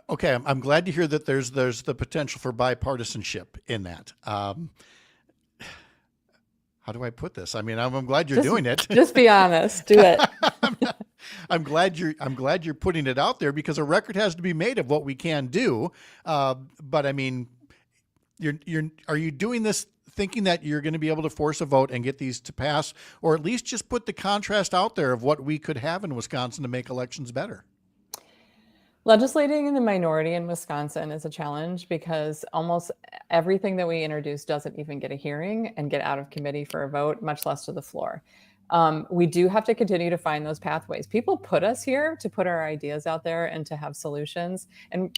Okay, I'm glad to hear that there's the potential for bipartisanship in that. How do I put this? I mean, I'm glad you're doing it. Just be honest. Do it. I'm glad you're putting it out there, because a record has to be made of what we can do. But I mean, are you doing this thinking that you're going to be able to force a vote and get these to pass, or at least just put the contrast out there of what we could have in Wisconsin to make elections better? Legislating in the minority in Wisconsin is a challenge because almost everything that we introduce doesn't even get a hearing and get out of committee for a vote, much less to the floor. We do have to continue to find those pathways. People put us here to put our ideas out there and to have solutions. And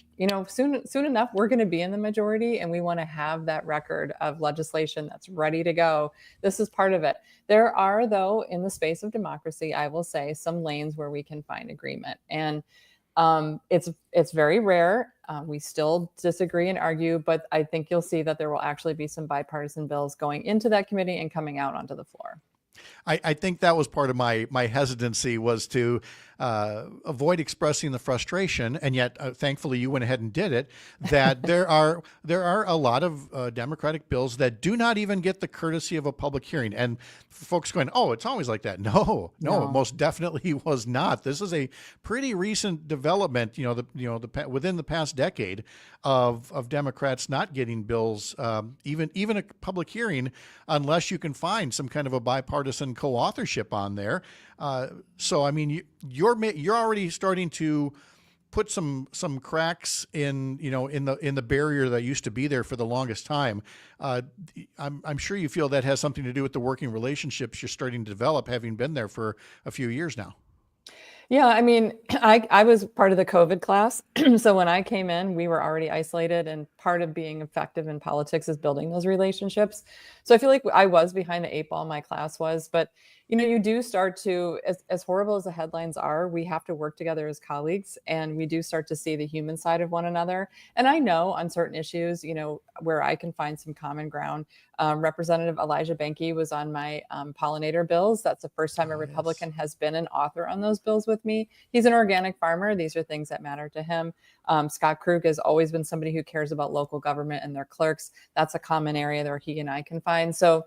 soon enough, we're going to be in the majority, and we want to have that record of legislation that's ready to go. This is part of it. There are, though, in the space of democracy, I will say, some lanes where we can find agreement. And it's very rare. We still disagree and argue, but I think you'll see that there will actually be some bipartisan bills going into that committee and coming out onto the floor. I think that was part of my hesitancy, was to avoid expressing the frustration, and yet thankfully you went ahead and did it, that there are a lot of Democratic bills that do not even get the courtesy of a public hearing. And folks going, oh, it's always like that. No, it most definitely was not. This is a pretty recent development, within the past decade of Democrats not getting bills, even a public hearing, unless you can find some kind of a bipartisan co-authorship on there. So I mean, you're already starting to put some cracks in the barrier that used to be there for the longest time. I'm sure you feel that has something to do with the working relationships you're starting to develop, having been there for a few years now. Yeah, I mean, I was part of the COVID class. So when I came in, we were already isolated, and part of being effective in politics is building those relationships. So I feel like I was behind the eight ball, my class was, but you do start to, as horrible as the headlines are, we have to work together as colleagues, and we do start to see the human side of one another. And I know on certain issues, where I can find some common ground. Representative Elijah Benke was on my pollinator bills. That's the first time a Republican has been an author on those bills with me. He's an organic farmer. These are things that matter to him. Scott Krug has always been somebody who cares about local government and their clerks. That's a common area where he and I can find. So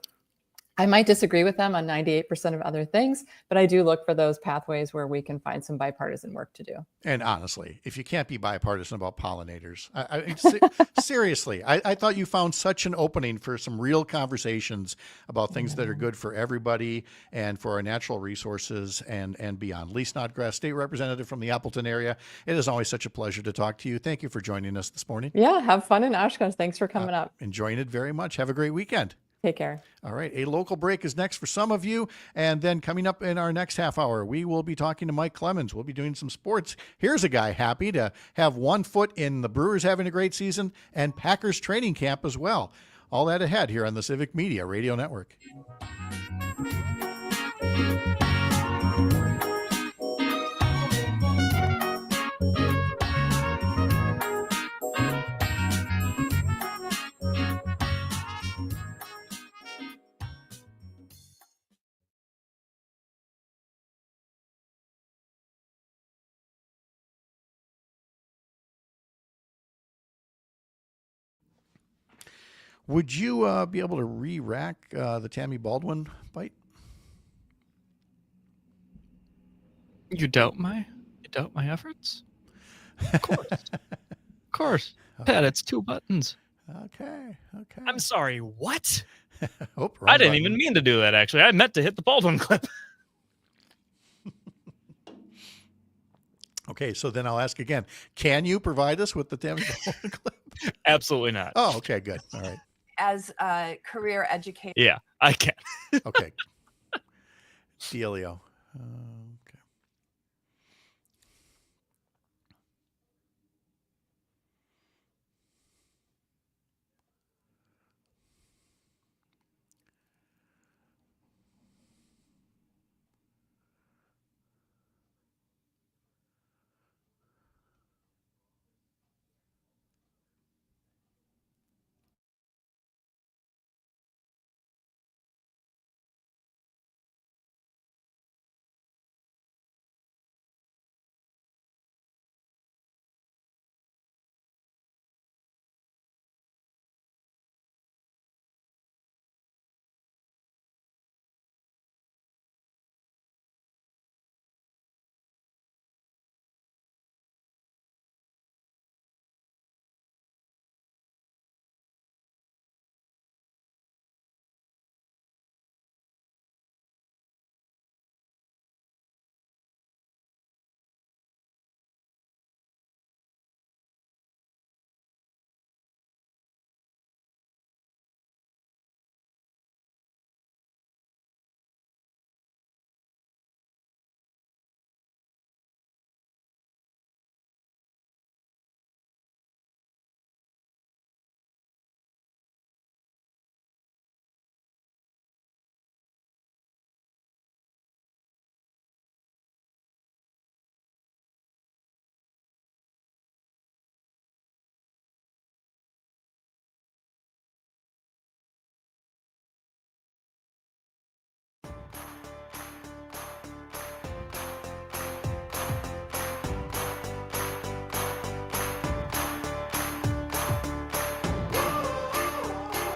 I might disagree with them on 98% of other things, but I do look for those pathways where we can find some bipartisan work to do. And honestly, if you can't be bipartisan about pollinators, seriously, I thought you found such an opening for some real conversations about things that are good for everybody and for our natural resources and beyond. Lee Snodgrass, State Representative from the Appleton area. It is always such a pleasure to talk to you. Thank you for joining us this morning. Yeah, have fun in Oshkosh. Thanks for coming up. Enjoying it very much. Have a great weekend. Take care. All right. A local break is next for some of you. And then coming up in our next half hour, we will be talking to Mike Clemens. We'll be doing some sports. Here's a guy happy to have one foot in the Brewers having a great season and Packers training camp as well. All that ahead here on the Civic Media Radio Network. Would you be able to re-rack the Tammy Baldwin bite? You doubt my efforts? Of course. Of course. Pat, it's 2 buttons. Okay. I'm sorry, what? Oh, I didn't even mean to do that, actually. I meant to hit the Baldwin clip. Okay, so then I'll ask again. Can you provide us with the Tammy Baldwin clip? Absolutely not. Oh, okay, good. All right. As a career educator. Yeah, I can. Okay. Dealio. Okay.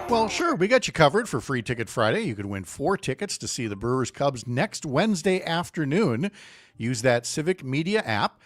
Well, sure, we got you covered for Free Ticket Friday. You could win 4 tickets to see the Brewers Cubs next Wednesday afternoon. Use that Civic Media app.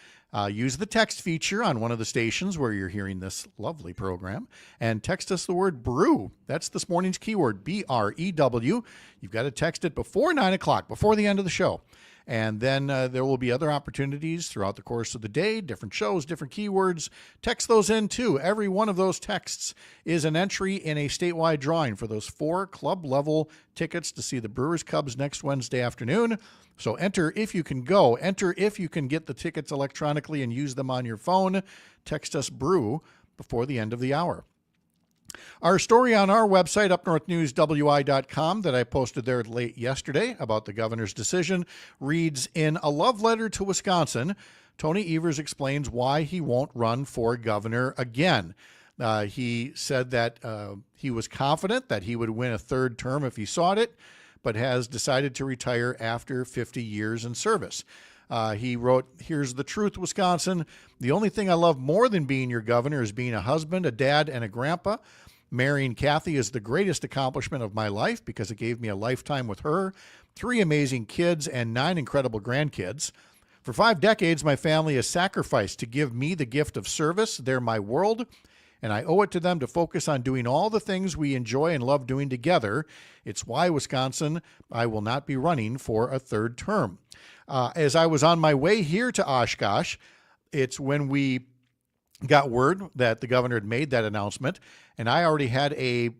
Use the text feature on one of the stations where you're hearing this lovely program and text us the word brew. That's this morning's keyword, BREW. You've got to text it before 9 o'clock, before the end of the show. And then there will be other opportunities throughout the course of the day, different shows, different keywords. Text those in too. Every one of those texts is an entry in a statewide drawing for those 4 club-level tickets to see the Brewers Cubs next Wednesday afternoon. So enter if you can go. Enter if you can get the tickets electronically and use them on your phone. Text us brew before the end of the hour. Our story on our website, upnorthnewswi.com, that I posted there late yesterday about the governor's decision reads, in a love letter to Wisconsin, Tony Evers explains why he won't run for governor again. He said that he was confident that he would win a 3rd term if he sought it, but has decided to retire after 50 years in service. He wrote, "Here's the truth, Wisconsin. The only thing I love more than being your governor is being a husband, a dad, and a grandpa. Marrying Kathy is the greatest accomplishment of my life because it gave me a lifetime with her, 3 amazing kids, and 9 incredible grandkids. For 5 decades, my family has sacrificed to give me the gift of service. They're my world, and I owe it to them to focus on doing all the things we enjoy and love doing together. It's why, Wisconsin, I will not be running for a 3rd term." As I was on my way here to Oshkosh, it's when we got word that the governor had made that announcement, and I already had a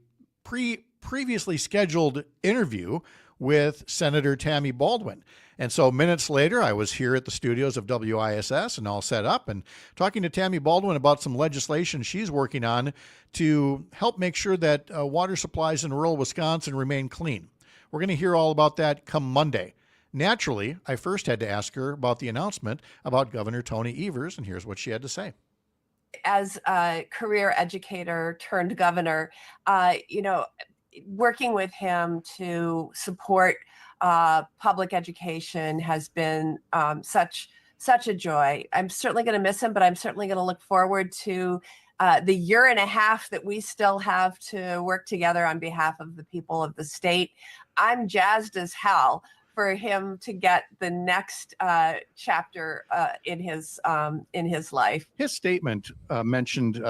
previously scheduled interview with Senator Tammy Baldwin. And so minutes later, I was here at the studios of WISS and all set up and talking to Tammy Baldwin about some legislation she's working on to help make sure that water supplies in rural Wisconsin remain clean. We're going to hear all about that come Monday. Naturally, I first had to ask her about the announcement about Governor Tony Evers, and here's what she had to say. As a career educator turned governor, working with him to support public education has been such a joy. I'm certainly going to miss him, but I'm certainly going to look forward to the year and a half that we still have to work together on behalf of the people of the state. I'm jazzed as hell for him to get the next chapter in his life. His statement mentioned,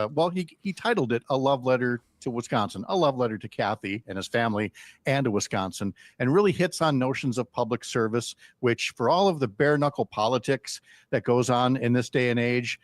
he titled it "A Love Letter to Wisconsin," a love letter to Kathy and his family and to Wisconsin, and really hits on notions of public service, which for all of the bare knuckle politics that goes on in this day and age,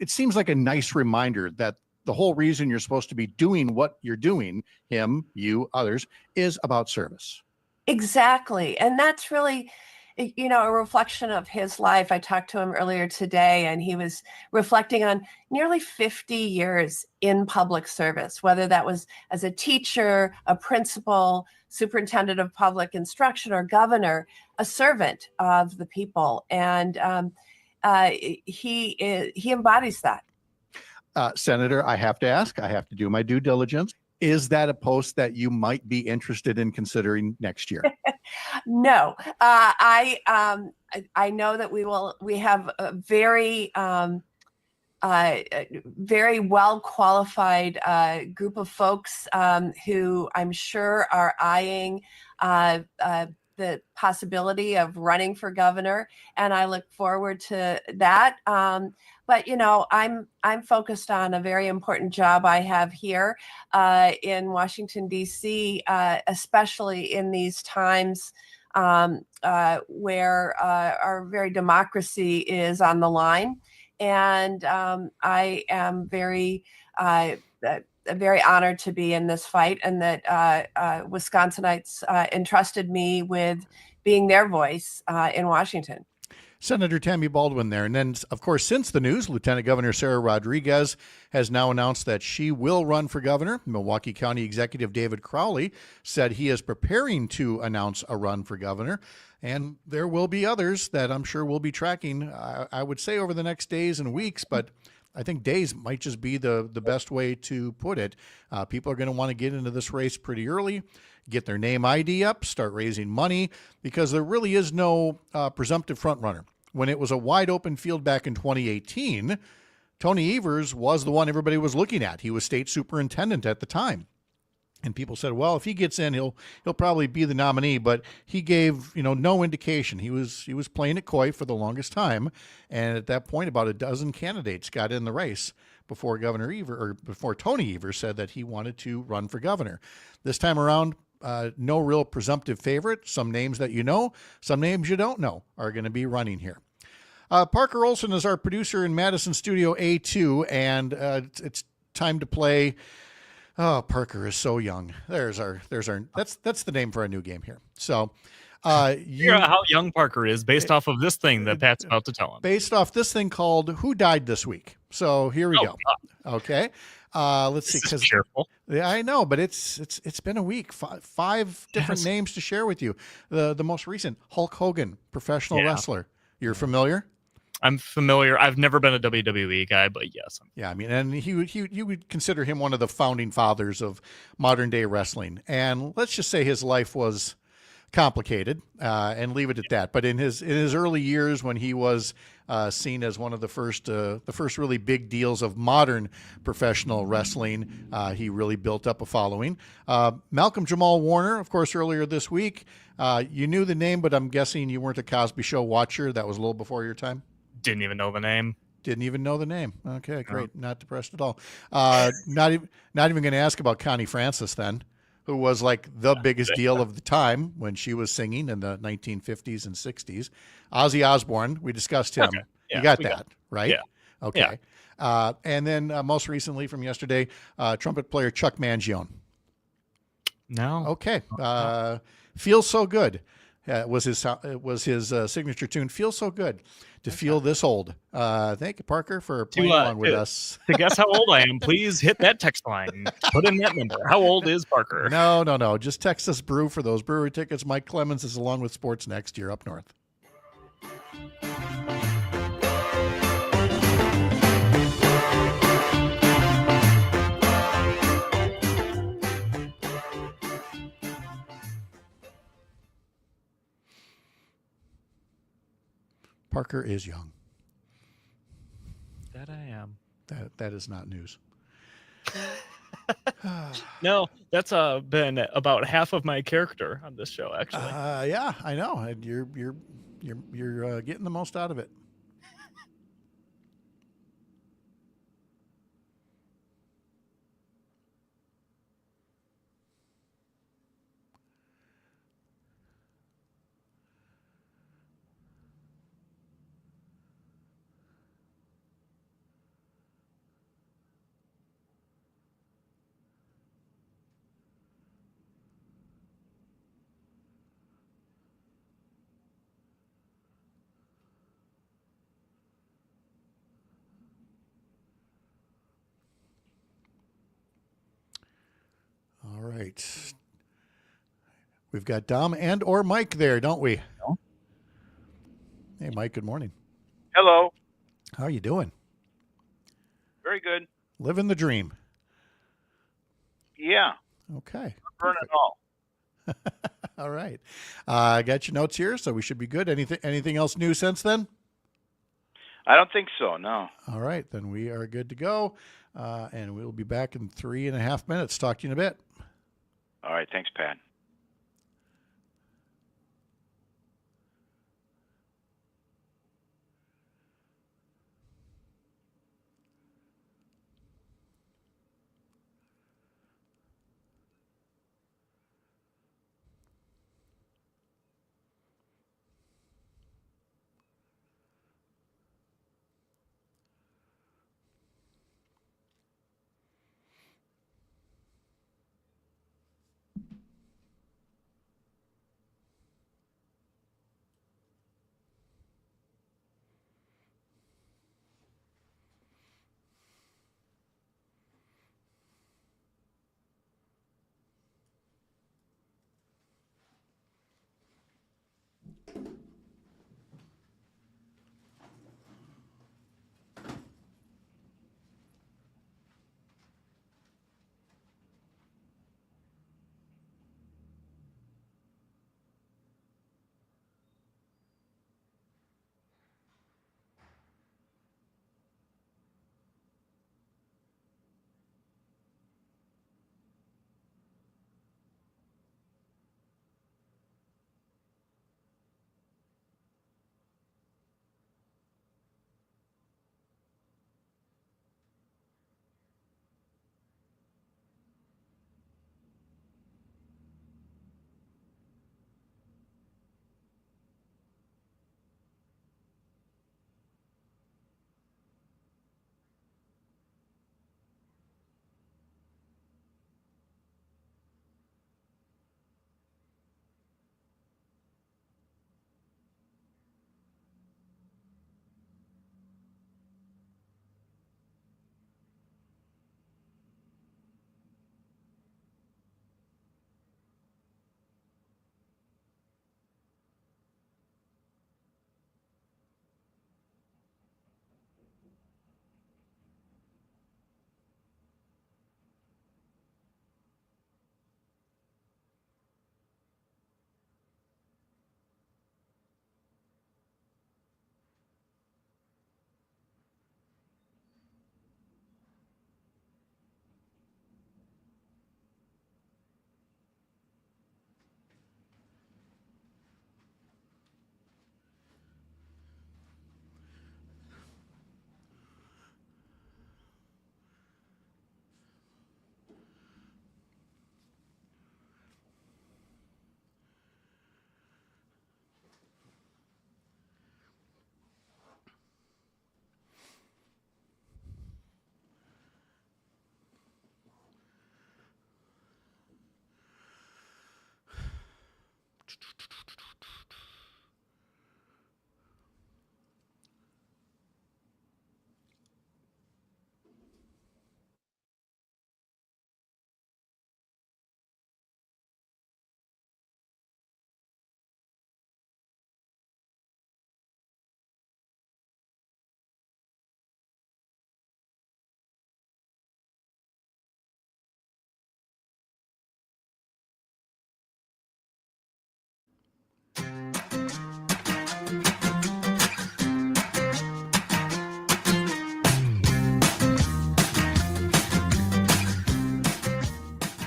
it seems like a nice reminder that the whole reason you're supposed to be doing what you're doing, him, you, others, is about service. Exactly. And that's really, a reflection of his life. I talked to him earlier today, and he was reflecting on nearly 50 years in public service, whether that was as a teacher, a principal, superintendent of public instruction, or governor, a servant of the people. And he embodies that. Senator, I have to ask, I have to do my due diligence. Is that a post that you might be interested in considering next year? No, I know that we have a very well qualified group of folks who I'm sure are eyeing the possibility of running for governor, and I look forward to that. But I'm focused on a very important job I have here in Washington, D.C., especially in these times where our very democracy is on the line. And I am very honored to be in this fight, and that Wisconsinites entrusted me with being their voice in Washington. Senator Tammy Baldwin there. And then, of course, since the news, Lieutenant Governor Sarah Rodriguez has now announced that she will run for governor. Milwaukee County Executive David Crowley said he is preparing to announce a run for governor. And there will be others that I'm sure we'll be tracking, I would say, over the next days and weeks. But I think days might just be the best way to put it. People are going to want to get into this race pretty early, get their name ID up, start raising money, because there really is no presumptive front runner. When it was a wide open field back in 2018, Tony Evers was the one everybody was looking at. He was state superintendent at the time. And people said, well, if he gets in, he'll probably be the nominee. But he gave no indication. He was playing it coy for the longest time, and at that point, about a dozen candidates got in the race before before Tony Evers said that he wanted to run for governor. This time around, no real presumptive favorite. Some names that you know, some names you don't know are going to be running here. Parker Olson is our producer in Madison Studio A2, and it's time to play. Oh, Parker is so young. That's the name for our new game here. So, Figure out how young Parker is based off of this thing that Pat's about to tell him. Based off this thing called "Who Died This Week." So here we go. God. Okay, let's see. This is cheerful. Yeah, I know, but it's been a week. Five different names to share with you. The most recent, Hulk Hogan, professional wrestler. You're familiar? I'm familiar. I've never been a WWE guy, but yes. Yeah, I mean, and you would consider him one of the founding fathers of modern day wrestling. And let's just say his life was complicated, and leave it at that. But in his early years, when he was seen as one of the first really big deals of modern professional wrestling, he really built up a following. Malcolm Jamal Warner, of course, earlier this week, you knew the name, but I'm guessing you weren't a Cosby Show watcher. That was a little before your time. Didn't even know the name. Didn't even know the name. Okay, great. Not depressed at all. Not even going to ask about Connie Francis then, who was like the biggest deal of the time when she was singing in the 1950s and 60s. Ozzy Osbourne, we discussed him. Okay. Yeah, you got that, right? Yeah. Okay. Yeah. And then most recently from yesterday, trumpet player Chuck Mangione. No. Okay. Feels So Good. Was his signature tune. Feels so good to feel this old. Thank you, Parker, for playing along with us. To guess how old I am, please hit that text line. Put in that number. How old is Parker? No. Just text us Brew for those brewery tickets. Mike Clemens is along with Sports Next year up north. Parker is young. That I am. That is not news. No, that's been about half of my character on this show, actually. Yeah, I know. And you're getting the most out of it. All right. We've got Dom and or Mike there, don't we? Hello. Hey, Mike, good morning. Hello. How are you doing? Very good. Living the dream. Yeah. Okay. Burn it all. All right. I got your notes here, so we should be good. Anything else new since then? I don't think so, no. All right, then we are good to go. And we'll be back in 3.5 minutes. Talk to you in a bit. All right, thanks, Pat.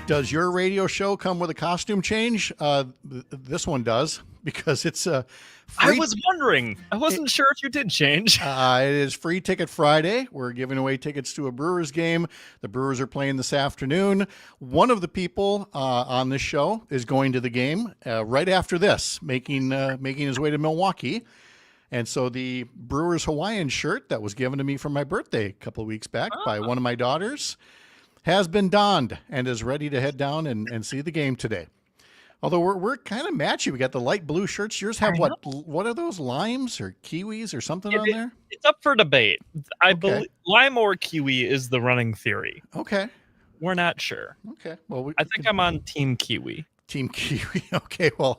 Does your radio show come with a costume change? This one does, because it's a I free. was wondering. I wasn't sure if you did change. It is Free Ticket Friday. We're giving away tickets to a Brewers game. The Brewers are playing this afternoon. One of the people on this show is going to the game right after this, making his way to Milwaukee. And so the Brewers Hawaiian shirt that was given to me for my birthday a couple of weeks back by one of my daughters has been donned and is ready to head down and see the game today. Although we're kind of matchy. We got the light blue shirts. Yours have what are those, limes or kiwis or something on there? It's up for debate. I believe lime or kiwi is the running theory. Okay. We're not sure. Okay. Well, I think I'm on Team Kiwi. Team Kiwi. Okay. Well,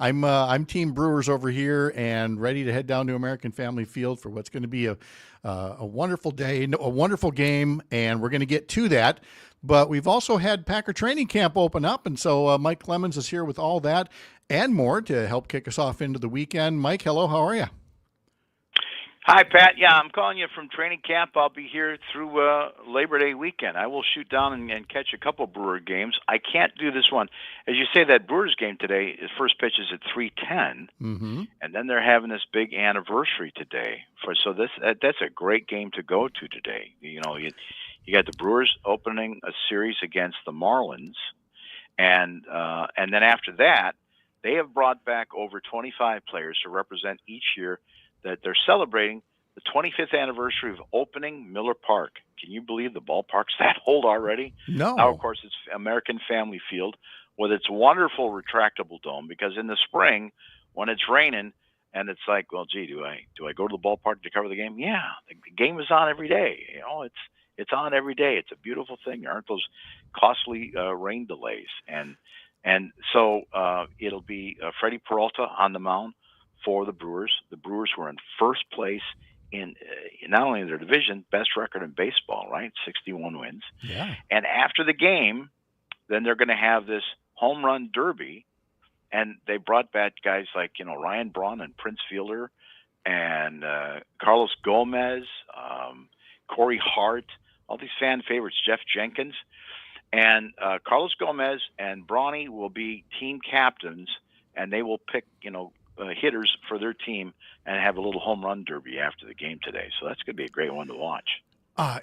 I'm Team Brewers over here and ready to head down to American Family Field for what's going to be a wonderful day, a wonderful game, and we're going to get to that. But we've also had Packer training camp open up, and so Mike Clemens is here with all that and more to help kick us off into the weekend. Mike, hello. How are you? Hi, Pat. Yeah, I'm calling you from training camp. I'll be here through Labor Day weekend. I will shoot down and catch a couple Brewer games. I can't do this one. As you say, that Brewers game today, the first pitch is at 3:10, and then they're having this big anniversary today. So that's a great game to go to today. You know, you got the Brewers opening a series against the Marlins, and then after that, they have brought back over 25 players to represent each year that they're celebrating the 25th anniversary of opening Miller Park. Can you believe the ballpark's that old already? No. Now, of course, it's American Family Field with its wonderful retractable dome, because in the spring, when it's raining and it's like, well, gee, do I go to the ballpark to cover the game? Yeah, the game is on every day. You know, it's on every day. It's a beautiful thing. There aren't those costly rain delays. And so it'll be Freddie Peralta on the mound for the Brewers. The Brewers were in first place in not only their division, best record in baseball, right? 61 wins. Yeah. And after the game, then they're going to have this home run derby, and they brought back guys like, you know, Ryan Braun and Prince Fielder and Carlos Gomez, Corey Hart, all these fan favorites, Jeff Jenkins. And Carlos Gomez and Brawny will be team captains, and they will pick, you know, hitters for their team and have a little home run derby after the game today. So that's going to be a great one to watch.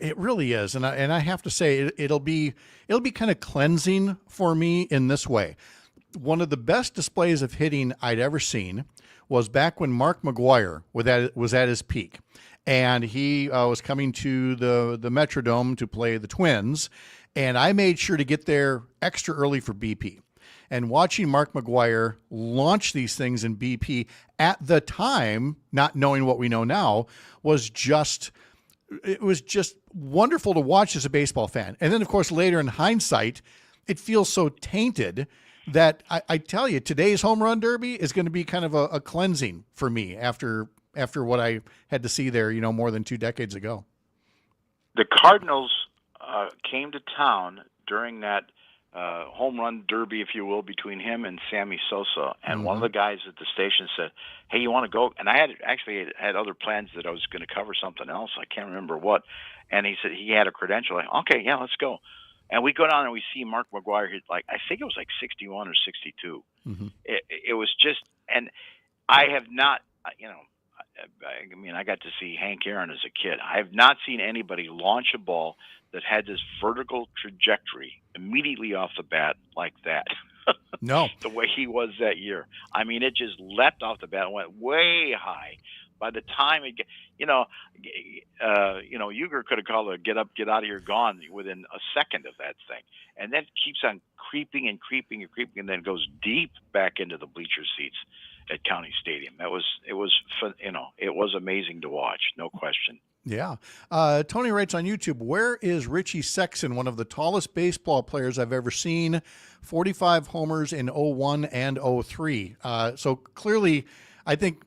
It really is, and I have to say it'll be kind of cleansing for me in this way. One of the best displays of hitting I'd ever seen was back when Mark McGwire was at his peak, and he was coming to the Metrodome to play the Twins, and I made sure to get there extra early for BP. And watching Mark McGwire launch these things in BP at the time, not knowing what we know now, was just wonderful to watch as a baseball fan. And then, of course, later in hindsight, it feels so tainted that I tell you, today's home run derby is going to be kind of a cleansing for me after what I had to see there, you know, more than 2 decades ago. The Cardinals came to town during that home run derby, if you will, between him and Sammy Sosa. And one of the guys at the station said, hey, you want to go? And I had other plans that I was going to cover something else. I can't remember what. And he said he had a credential. Like, okay, yeah, let's go. And we go down and we see Mark McGwire hit, like, I think it was like 61 or 62. It was just, and I have not, you know, I mean, I got to see Hank Aaron as a kid. I have not seen anybody launch a ball that had this vertical trajectory immediately off the bat like that. No. The way he was that year. I mean, it just leapt off the bat and went way high. By the time it, Uger could have called a get up, get out of here, gone within a second of that thing. And then keeps on creeping and creeping and creeping, and then goes deep back into the bleacher seats at County Stadium. It was amazing to watch, no question. Yeah. Tony writes on YouTube, where is Richie Sexson, one of the tallest baseball players I've ever seen, 45 homers in 01 and 03. So clearly, I think,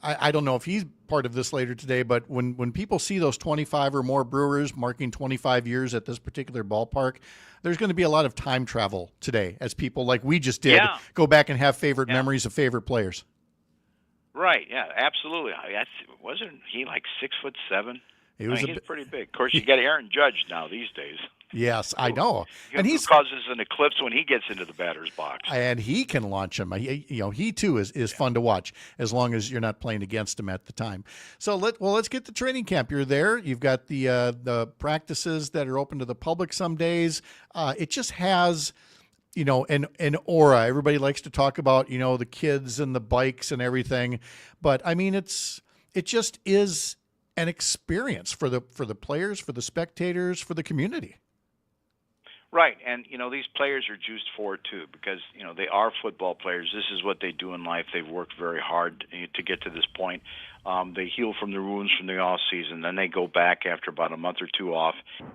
I don't know if he's part of this later today, but when people see those 25 or more Brewers marking 25 years at this particular ballpark, there's going to be a lot of time travel today as people like we just did go back and have favorite memories of favorite players. Right. Yeah, absolutely. Wasn't he like 6'7"? He's pretty big. Of course, you got Aaron Judge now these days. Yes, I know. And Who causes an eclipse when he gets into the batter's box. And he can launch him. He too is fun to watch as long as you're not playing against him at the time. So let's get to training camp. You're there. You've got the practices that are open to the public some days. It just has, an aura. Everybody likes to talk about, the kids and the bikes and everything, but I mean, it just is an experience for the players, for the spectators, for the community. Right, and these players are juiced for it too because they are football players. This is what they do in life. They've worked very hard to get to this point. They heal from the wounds from the off season, then they go back after about a month or two off,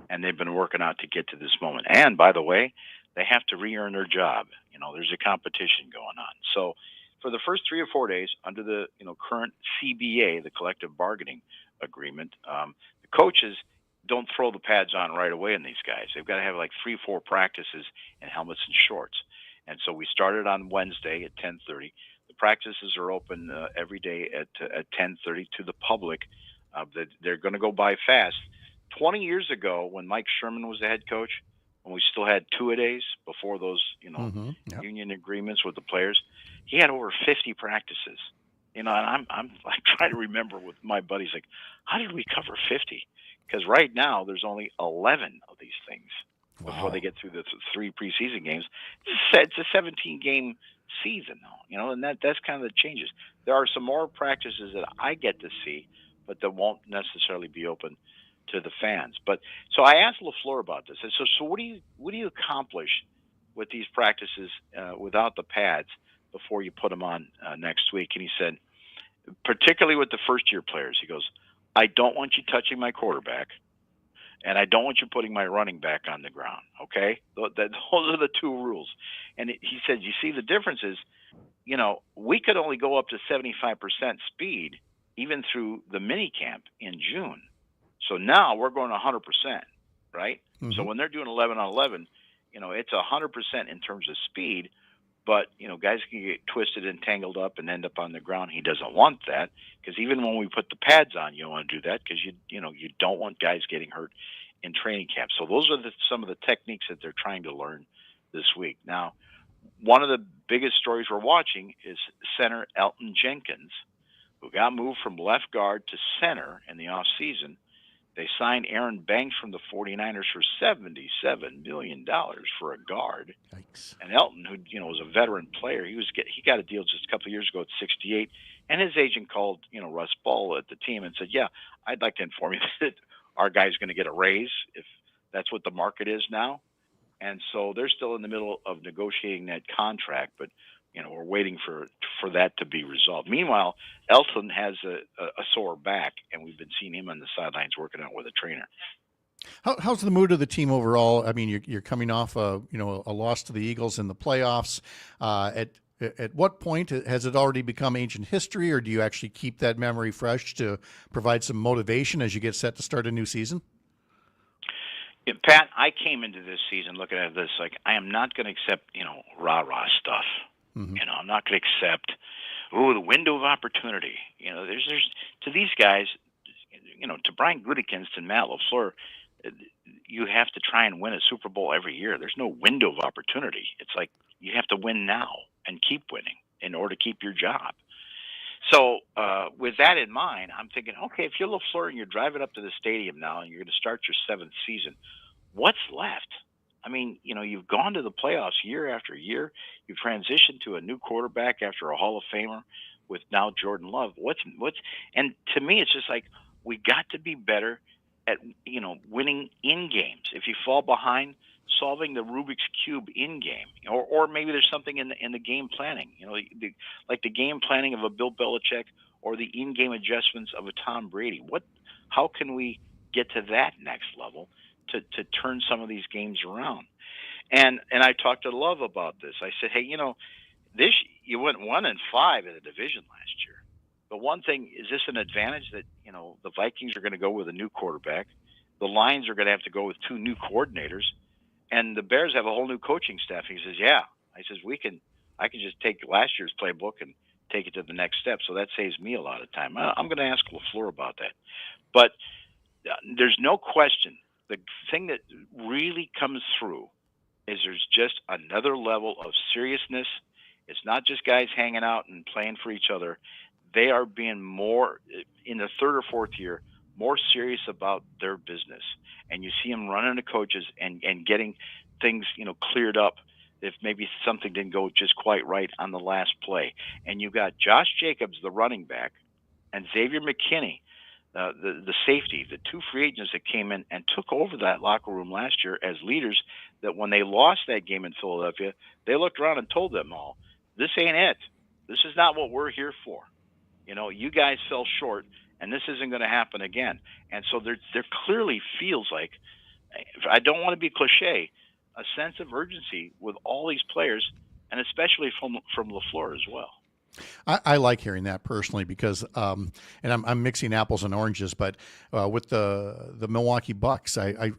and they've been working out to get to this moment. And by the way, they have to re-earn their job. There's a competition going on. So for the first 3 or 4 days, under the current CBA, the collective bargaining agreement, the coaches don't throw the pads on right away in these guys. They've got to have like 3-4 practices in helmets and shorts. And so we started on Wednesday at 10:30. The practices are open every day at 10:30 to the public. They're going to go by fast. 20 years ago, when Mike Sherman was the head coach, when we still had two-a-days before those union agreements with the players, he had over 50 practices. And I'm like trying to remember with my buddies, like, how did we cover 50? Because right now there's only 11 of these things before they get through the 3 preseason games. It's a 17-game season, though, and that's kind of the changes. There are some more practices that I get to see, but that won't necessarily be open to the fans. But so I asked LaFleur about this. I said, so what do you accomplish with these practices without the pads before you put them on next week? And he said, particularly with the first-year players, he goes, I don't want you touching my quarterback, and I don't want you putting my running back on the ground, okay? Those are the 2 rules. And he said, you see, the difference is, we could only go up to 75% speed even through the mini camp in June. So now we're going 100%, right? Mm-hmm. So when they're doing 11 on 11, it's 100% in terms of speed, but, guys can get twisted and tangled up and end up on the ground. He doesn't want that because even when we put the pads on, you don't want to do that because you don't want guys getting hurt in training camp. So those are some of the techniques that they're trying to learn this week. Now, one of the biggest stories we're watching is center Elton Jenkins, who got moved from left guard to center in the offseason. They signed Aaron Banks from the 49ers for $77 million for a guard. Yikes. And Elton, who was a veteran player, he got a deal just a couple of years ago at 68. And his agent called Russ Ball at the team and said, "Yeah, I'd like to inform you that our guy's going to get a raise if that's what the market is now." And so they're still in the middle of negotiating that contract, but we're waiting for that to be resolved. Meanwhile, Elton has a sore back, and we've been seeing him on the sidelines working out with a trainer. How's the mood of the team overall? I mean, you're coming off a loss to the Eagles in the playoffs. At what point has it already become ancient history, or do you actually keep that memory fresh to provide some motivation as you get set to start a new season? Yeah, Pat, I came into this season looking at this like I am not going to accept rah-rah stuff. Mm-hmm. I'm not going to accept, the window of opportunity. There's to these guys, to Brian Gutekunst and Matt LaFleur, you have to try and win a Super Bowl every year. There's no window of opportunity. It's like you have to win now and keep winning in order to keep your job. So with that in mind, I'm thinking, okay, if you're LaFleur and you're driving up to the stadium now and you're going to start your 7th season, what's left? I mean, you've gone to the playoffs year after year. You've transitioned to a new quarterback after a Hall of Famer with now Jordan Love. And to me, it's just like we got to be better at, winning in games. If you fall behind, solving the Rubik's Cube in game, or maybe there's something in the game planning, like the game planning of a Bill Belichick or the in-game adjustments of a Tom Brady. How can we get to that next level to turn some of these games around? And I talked to Love about this. I said, hey, this you went 1-5 in the division last year. The one thing, is this an advantage that the Vikings are going to go with a new quarterback, the Lions are going to have to go with 2 new coordinators, and the Bears have a whole new coaching staff? He says, yeah. I says, I can just take last year's playbook and take it to the next step. So that saves me a lot of time. I'm going to ask LaFleur about that. But there's no question the thing that really comes through is there's just another level of seriousness. It's not just guys hanging out and playing for each other. They are being more, in the third or fourth year, more serious about their business. And you see them running to coaches and getting things, cleared up if maybe something didn't go just quite right on the last play. And you got Josh Jacobs, the running back, and Xavier McKinney, the safety, the two free agents that came in and took over that locker room last year as leaders, that when they lost that game in Philadelphia, they looked around and told them all, this ain't it. This is not what we're here for. You guys fell short, and this isn't going to happen again. And so there clearly feels like, I don't want to be cliche, a sense of urgency with all these players, and especially from LaFleur as well. I like hearing that personally because, and I'm mixing apples and oranges, but with the Milwaukee Bucks, I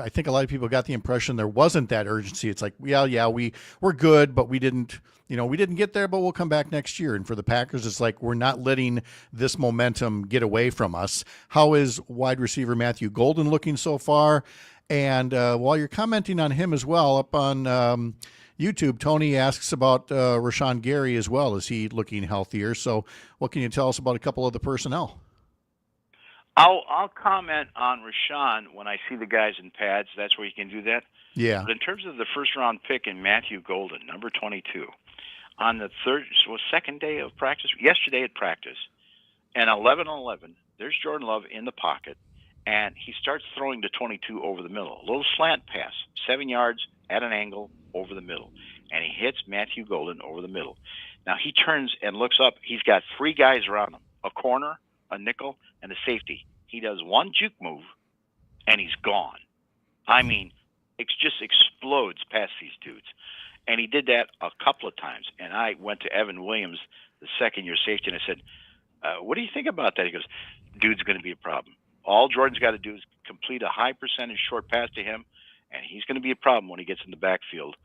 think a lot of people got the impression there wasn't that urgency. It's like, we're good, but we didn't get there, but we'll come back next year. And for the Packers, it's like, we're not letting this momentum get away from us. How is wide receiver Matthew Golden looking so far? And while you're commenting on him as well, up on YouTube, Tony asks about Rashawn Gary as well. Is he looking healthier? So what can you tell us about a couple of the personnel? I'll comment on Rashawn when I see the guys in pads. That's where you can do that. Yeah. But in terms of the first-round pick in Matthew Golden, number 22, on the second day of practice, yesterday at practice, and 11-11, there's Jordan Love in the pocket, and he starts throwing to 22 over the middle. A little slant pass, 7 yards at an angle over the middle, and he hits Matthew Golden over the middle. Now he turns and looks up. He's got three guys around him, a corner, a nickel, and a safety. He does one juke move, and he's gone. I mean, it just explodes past these dudes. And he did that a couple of times. And I went to Evan Williams, the second-year safety, and I said, what do you think about that? He goes, dude's going to be a problem. All Jordan's got to do is complete a high percentage short pass to him, and he's going to be a problem when he gets in the backfield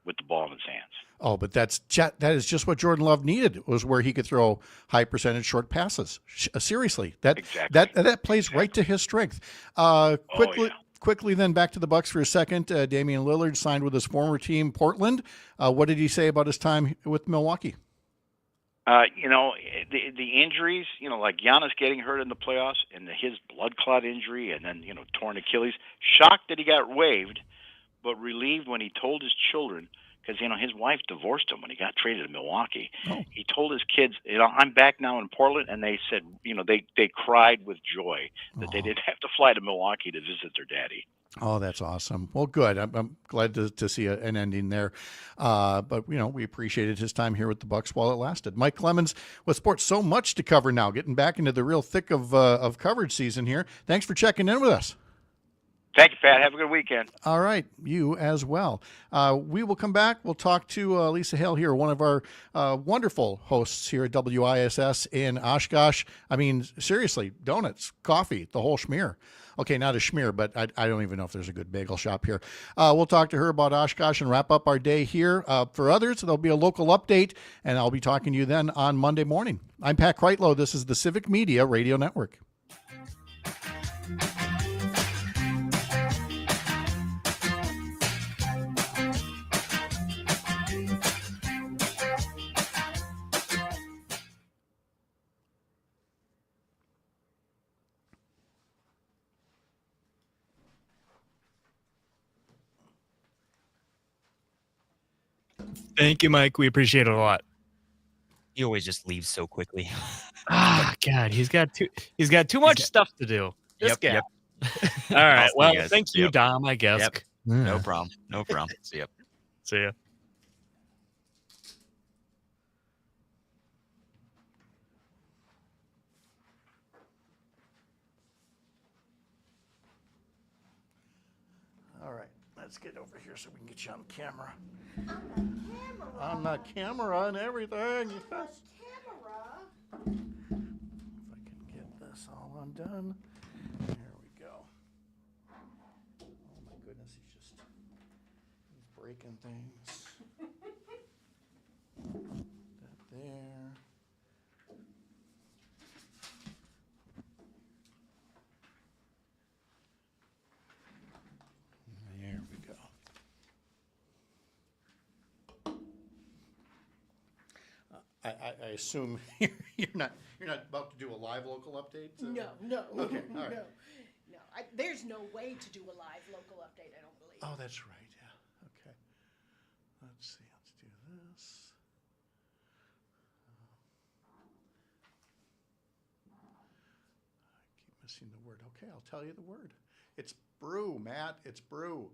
with the ball in his hands. Oh, but that is just what Jordan Love needed, was where he could throw high percentage short passes. Seriously, that plays right to his strength. Quickly then back to the Bucks for a second. Damian Lillard signed with his former team, Portland. What did he say about his time with Milwaukee? The injuries, like Giannis getting hurt in the playoffs and his blood clot injury and then, torn Achilles. Shocked that he got waived, but relieved when he told his children, because, his wife divorced him when he got traded to Milwaukee. Oh. He told his kids, I'm back now in Portland, and they said, they cried with joy that they didn't have to fly to Milwaukee to visit their daddy. Oh, that's awesome. Well, good. I'm glad to see an ending there. But, we appreciated his time here with the Bucks while it lasted. Mike Clemens with sports, so much to cover now, getting back into the real thick of coverage season here. Thanks for checking in with us. Thank you, Pat. Have a good weekend. All right. You as well. We will come back. We'll talk to Lisa Hale here, one of our wonderful hosts here at WISS in Oshkosh. I mean, seriously, donuts, coffee, the whole schmear. Okay, not a schmear, but I don't even know if there's a good bagel shop here. We'll talk to her about Oshkosh and wrap up our day here. For others, there'll be a local update, and I'll be talking to you then on Monday morning. I'm Pat Kreitlow. This is the Civic Media Radio Network. Thank you, Mike. We appreciate it a lot. He always just leaves so quickly. God, he's got too much stuff to do. This guy. Yep. All right. Well, guys. thank you, Dom, I guess. Yep. No problem. No problem. See ya. See ya. All right. Let's get over here so we can get you on camera. On the camera and everything. If I can get this all undone. There we go. Oh my goodness, he's breaking things. That there. I assume you're not about to do a live local update. No. Okay, all right. No. There's no way to do a live local update. I don't believe. Oh, that's right. Yeah. Okay. Let's see. Let's do this. I keep missing the word. Okay, I'll tell you the word. It's brew, Matt. It's brew.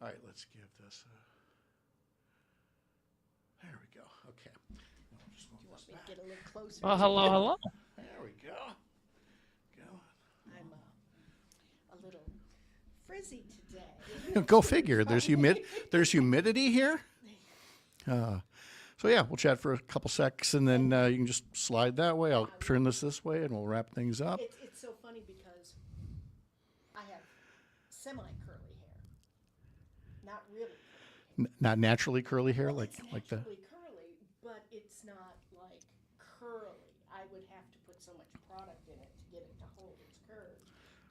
All right, let's give this a... There we go. Okay. I'll just move Do you want this me back. to get a little closer? Well, hello. There we go. I'm a little frizzy today. Go figure. There's humidity here. So yeah, we'll chat for a couple secs, and then you can just slide that way. I'll turn this way, and we'll wrap things up. It's so funny because I have semi-curly hair, not really curly hair. Not naturally curly hair, Well, like it's the. naturally curly, but it's not like curly. I would have to put so much product in it to get it to hold its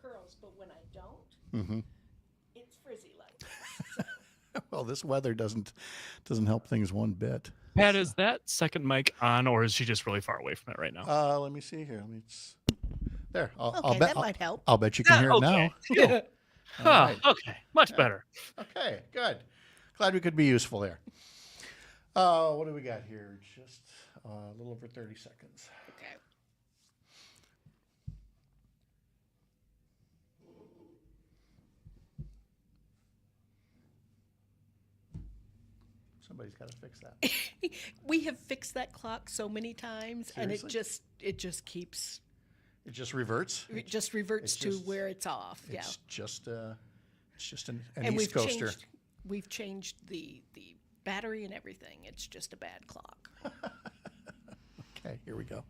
curls. But when I don't, Mm-hmm. it's frizzy like this. So. Well, this weather doesn't help things one bit. Pat, is that second mic on, or is she just really far away from it right now? Let me see here. There. I'll Okay, bet that might help. I'll bet you can hear it okay. now. Cool. All right. Okay, much better. Okay, good. Glad we could be useful there. What do we got here? Just a little over 30 seconds. Okay. Somebody's got to fix that. We have fixed that clock so many times, Seriously? and it just keeps. It just reverts. It just reverts it's to just- where it's off. Yeah. It's just an And East Coaster. We've changed the battery and everything. It's just a bad clock. Okay, here we go.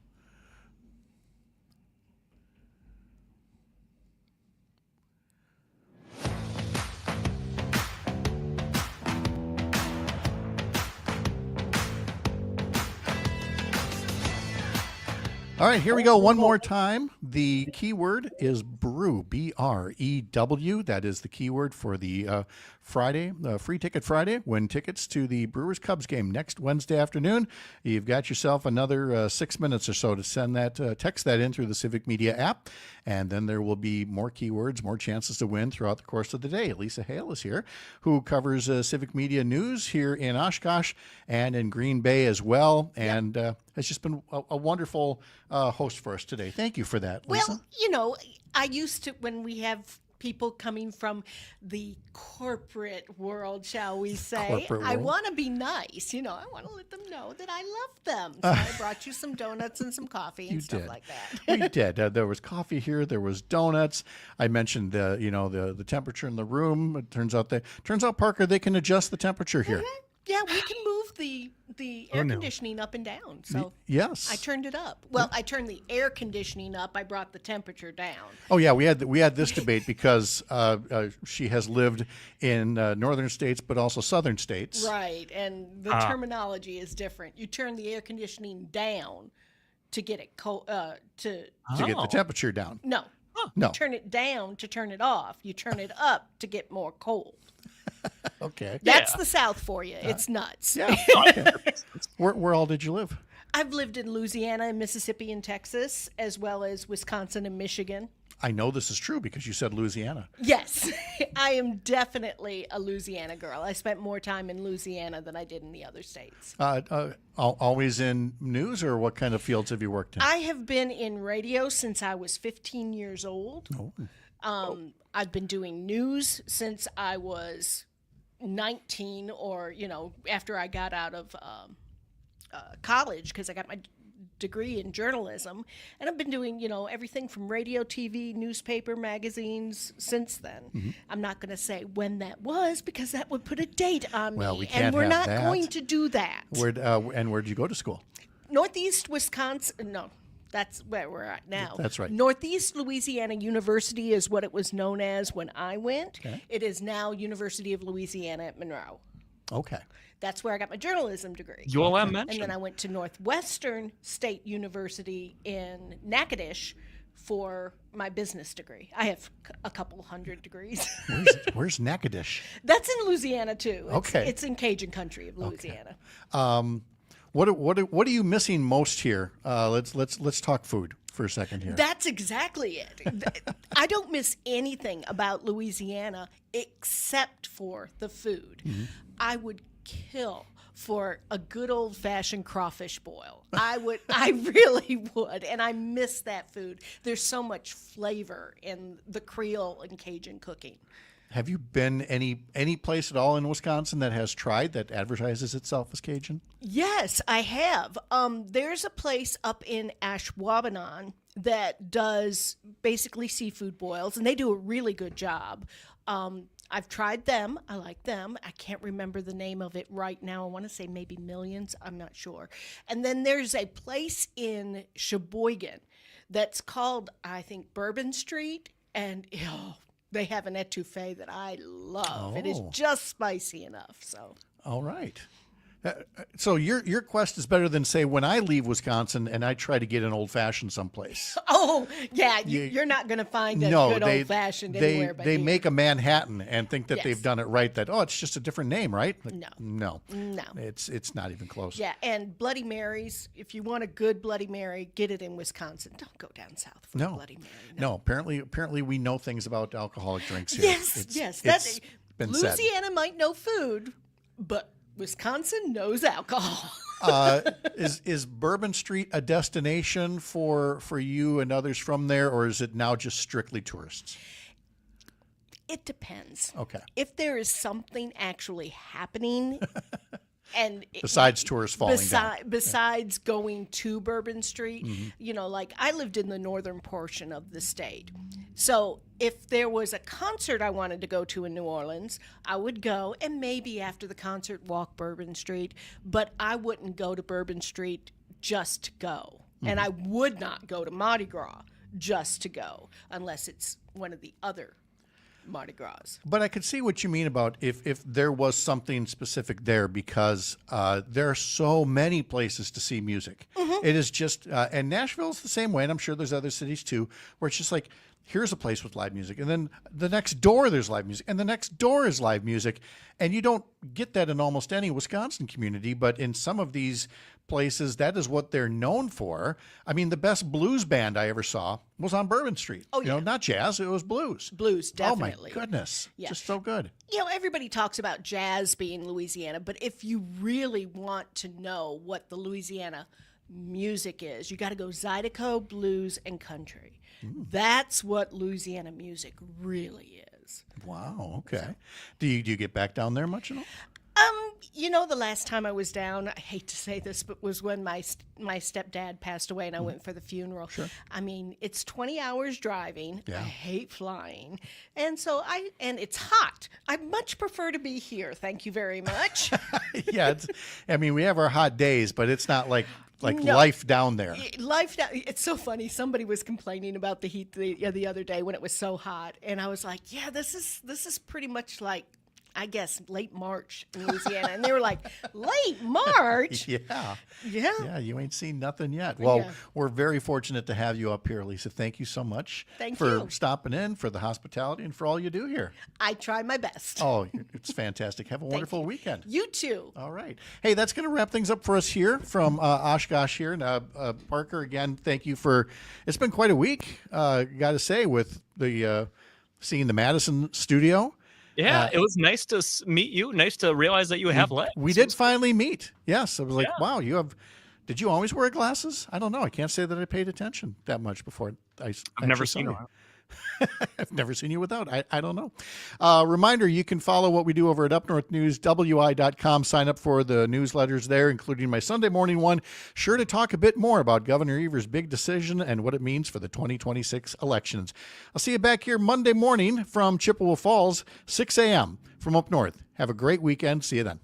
All right, here we go. One more time. The keyword is brew, B-R-E-W. That is the keyword for the Friday, Free Ticket Friday. Win tickets to the Brewers Cubs game next Wednesday afternoon. You've got yourself another 6 minutes or so to send that, text that in through the Civic Media app, and then there will be more keywords, more chances to win throughout the course of the day. Lisa Hale is here, who covers Civic Media News here in Oshkosh and in Green Bay as well, and has just been a wonderful host for us today. Thank you for that, Lisa. Well, you know, I used to, when we have people coming from the corporate world, shall we say, Corporate I world. want to be nice. You know, I want to let them know that I love them. So I brought you some donuts and some coffee and You stuff did. like that. We did. There was coffee here. There was donuts. I mentioned the temperature in the room. It turns out Parker, they can adjust the temperature here. Yeah, we can move the Oh, air no. conditioning up and down. So Yes. I turned it up. Well, I turned the air conditioning up. I brought the temperature down. Oh yeah, we had this debate because she has lived in northern states, but also southern states. Right, and the terminology is different. You turn the air conditioning down to get it cold. To get the Oh. temperature down. No, No. you turn it down to turn it off. You turn it up to get more cold. Okay. That's Yeah. the South for you. It's nuts. Yeah. Okay. Where all did you live? I've lived in Louisiana and Mississippi and Texas, as well as Wisconsin and Michigan. I know this is true because you said Louisiana. Yes, I am definitely a Louisiana girl. I spent more time in Louisiana than I did in the other states. Always in news, or what kind of fields have you worked in? I have been in radio since I was 15 years old. Oh. I've been doing news since I was 19, or, after I got out of college, because I got my degree in journalism. And I've been doing, everything from radio, TV, newspaper, magazines since then. Mm-hmm. I'm not going to say when that was, because that would put a date on Well, me. we can't and we're have not that. going to do that. Where'd you go to school? Northeast Wisconsin, no, that's where we're at now. That's right. Northeast Louisiana University is what it was known as when I went. Okay. It is now University of Louisiana at Monroe. Okay. That's where I got my journalism degree. ULM And mentioned. then I went to Northwestern State University in Natchitoches for my business degree. I have a couple hundred degrees. Where's Natchitoches? That's in Louisiana too. Okay. It's in Cajun country of Louisiana. What are you missing most here? Let's talk food for a second here. That's exactly it. I don't miss anything about Louisiana except for the food. Mm-hmm. I would kill for a good old fashioned crawfish boil. I really would. And I miss that food. There's so much flavor in the Creole and Cajun cooking. Have you been any place at all in Wisconsin that has tried that advertises itself as Cajun? Yes, I have. There's a place up in Ashwaubenon that does basically seafood boils, and they do a really good job. I've tried them. I like them. I can't remember the name of it right now. I want to say maybe Millions. I'm not sure. And then there's a place in Sheboygan that's called, I think, Bourbon Street, and they have an etouffee that I love. It is just spicy enough. So. All right. So your quest is better than, say, when I leave Wisconsin and I try to get an old fashioned someplace. Oh yeah, you're not going to find a good old fashioned anywhere. But they make a Manhattan and think that Yes. they've done it right. That it's just a different name, right? Like, No. It's not even close. Yeah, and Bloody Marys. If you want a good Bloody Mary, get it in Wisconsin. Don't go down south for a Bloody Mary. No. Apparently we know things about alcoholic drinks here. Yes. It's been said. Louisiana might know food, but Wisconsin knows alcohol. Is Bourbon Street a destination for you and others from there, or is it now just strictly tourists? It depends. Okay. If there is something actually happening, and besides tourists falling down. Besides going to Bourbon Street, like I lived in the northern portion of the state. So if there was a concert I wanted to go to in New Orleans, I would go and maybe after the concert walk Bourbon Street, but I wouldn't go to Bourbon Street just to go. And I would not go to Mardi Gras just to go unless it's one of the other Mardi Gras. But I could see what you mean about if there was something specific there, because there are so many places to see music. It is just, and Nashville's the same way, and I'm sure there's other cities too, where it's just like, here's a place with live music, and then the next door there's live music, and the next door is live music, and you don't get that in almost any Wisconsin community, but in some of these places, that is what they're known for. I mean, the best blues band I ever saw was on Bourbon Street. Oh, yeah. Not jazz, it was blues. Blues, definitely. Oh, my goodness. Yeah. Just so good. Everybody talks about jazz being Louisiana, but if you really want to know what the Louisiana music is, you got to go Zydeco, blues, and country. That's what Louisiana music really is. Wow, okay. So, do you get back down there much at all? The last time I was down, I hate to say this, but was when my stepdad passed away and I went for the funeral. Sure. I mean, it's 20 hours driving. Yeah. I hate flying. And and it's hot. I much prefer to be here. Thank you very much. Yeah. We have our hot days, but it's not like life down there. It's so funny. Somebody was complaining about the heat the other day when it was so hot. And I was like, yeah, this is pretty much like, I guess, late March in Louisiana. And they were like, late March? Yeah. Yeah. You ain't seen nothing yet. Well, we're very fortunate to have you up here, Lisa. Thank you so much for stopping in, for the hospitality, and for all you do here. I try my best. Oh, it's fantastic. Have a wonderful weekend. You too. All right. Hey, that's going to wrap things up for us here from Oshkosh here. And Parker, again, thank you it's been quite a week, got to say, with the seeing the Madison studio. Yeah, it was nice to meet you. Nice to realize that you have legs. We did finally meet. Yes, I was like, wow, you have. Did you always wear glasses? I don't know. I can't say that I paid attention that much before. I've never seen you. I've never seen you without. I don't know. Reminder, you can follow what we do over at Up North News, WI.com. Sign up for the newsletters there, including my Sunday morning one. Sure to talk a bit more about Governor Evers' big decision and what it means for the 2026 elections. I'll see you back here Monday morning from Chippewa Falls, 6 a.m. from Up North. Have a great weekend. See you then.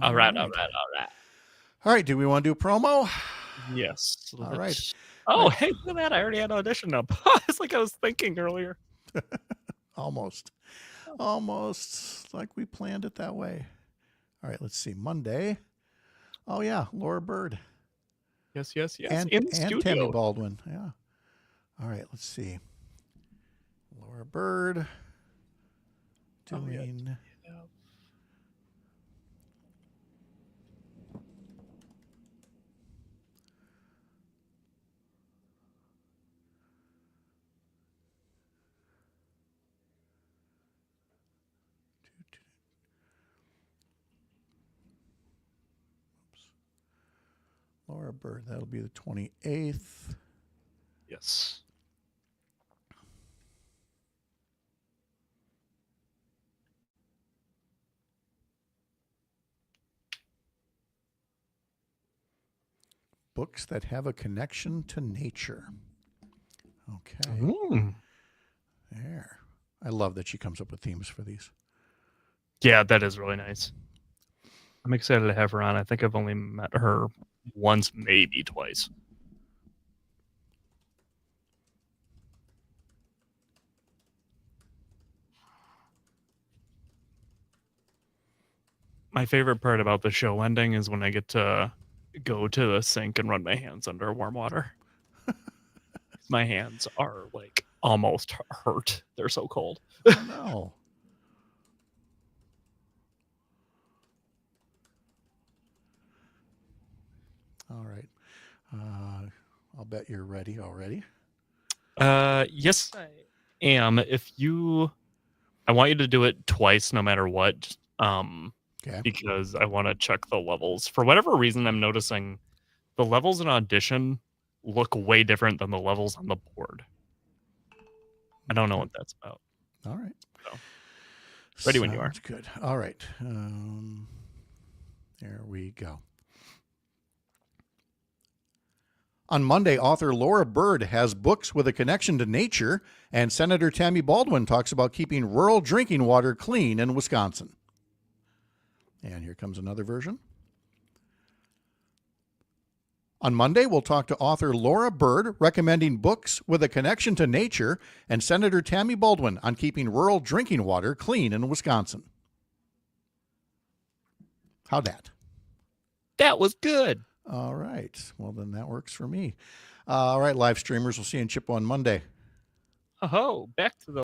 All right. All right. Do we want to do a promo? Yes. All right. Oh, hey, look at that. I already had an audition up. It's like I was thinking earlier. Almost like we planned it that way. All right. Let's see. Monday. Oh, yeah. Laura Bird. Yes. And, In the and Tammy studio. Baldwin. Yeah. All right. Let's see. Laura Bird doing. Laura Bird. That'll be the 28th. Yes. Books that have a connection to nature. Okay. Ooh. There. I love that she comes up with themes for these. Yeah, that is really nice. I'm excited to have her on. I think I've only met her once, maybe twice. My favorite part about the show ending is when I get to go to the sink and run my hands under warm water. My hands are like almost hurt. They're so cold. Oh, no. All right. I'll bet you're ready already. Yes, I am. I want you to do it twice, no matter what. Okay. Because I want to check the levels. For whatever reason, I'm noticing the levels in Audition look way different than the levels on the board. I don't know what that's about. All right. So, ready when you are. Sounds good. All right. There we go. On Monday, author Laura Bird has books with a connection to nature, and Senator Tammy Baldwin talks about keeping rural drinking water clean in Wisconsin. And here comes another version. On Monday, we'll talk to author Laura Bird recommending books with a connection to nature, and Senator Tammy Baldwin on keeping rural drinking water clean in Wisconsin. How'd that? That was good. All right. Well, then that works for me. All right, live streamers. We'll see you in Chippewa on Monday. Oh, back to the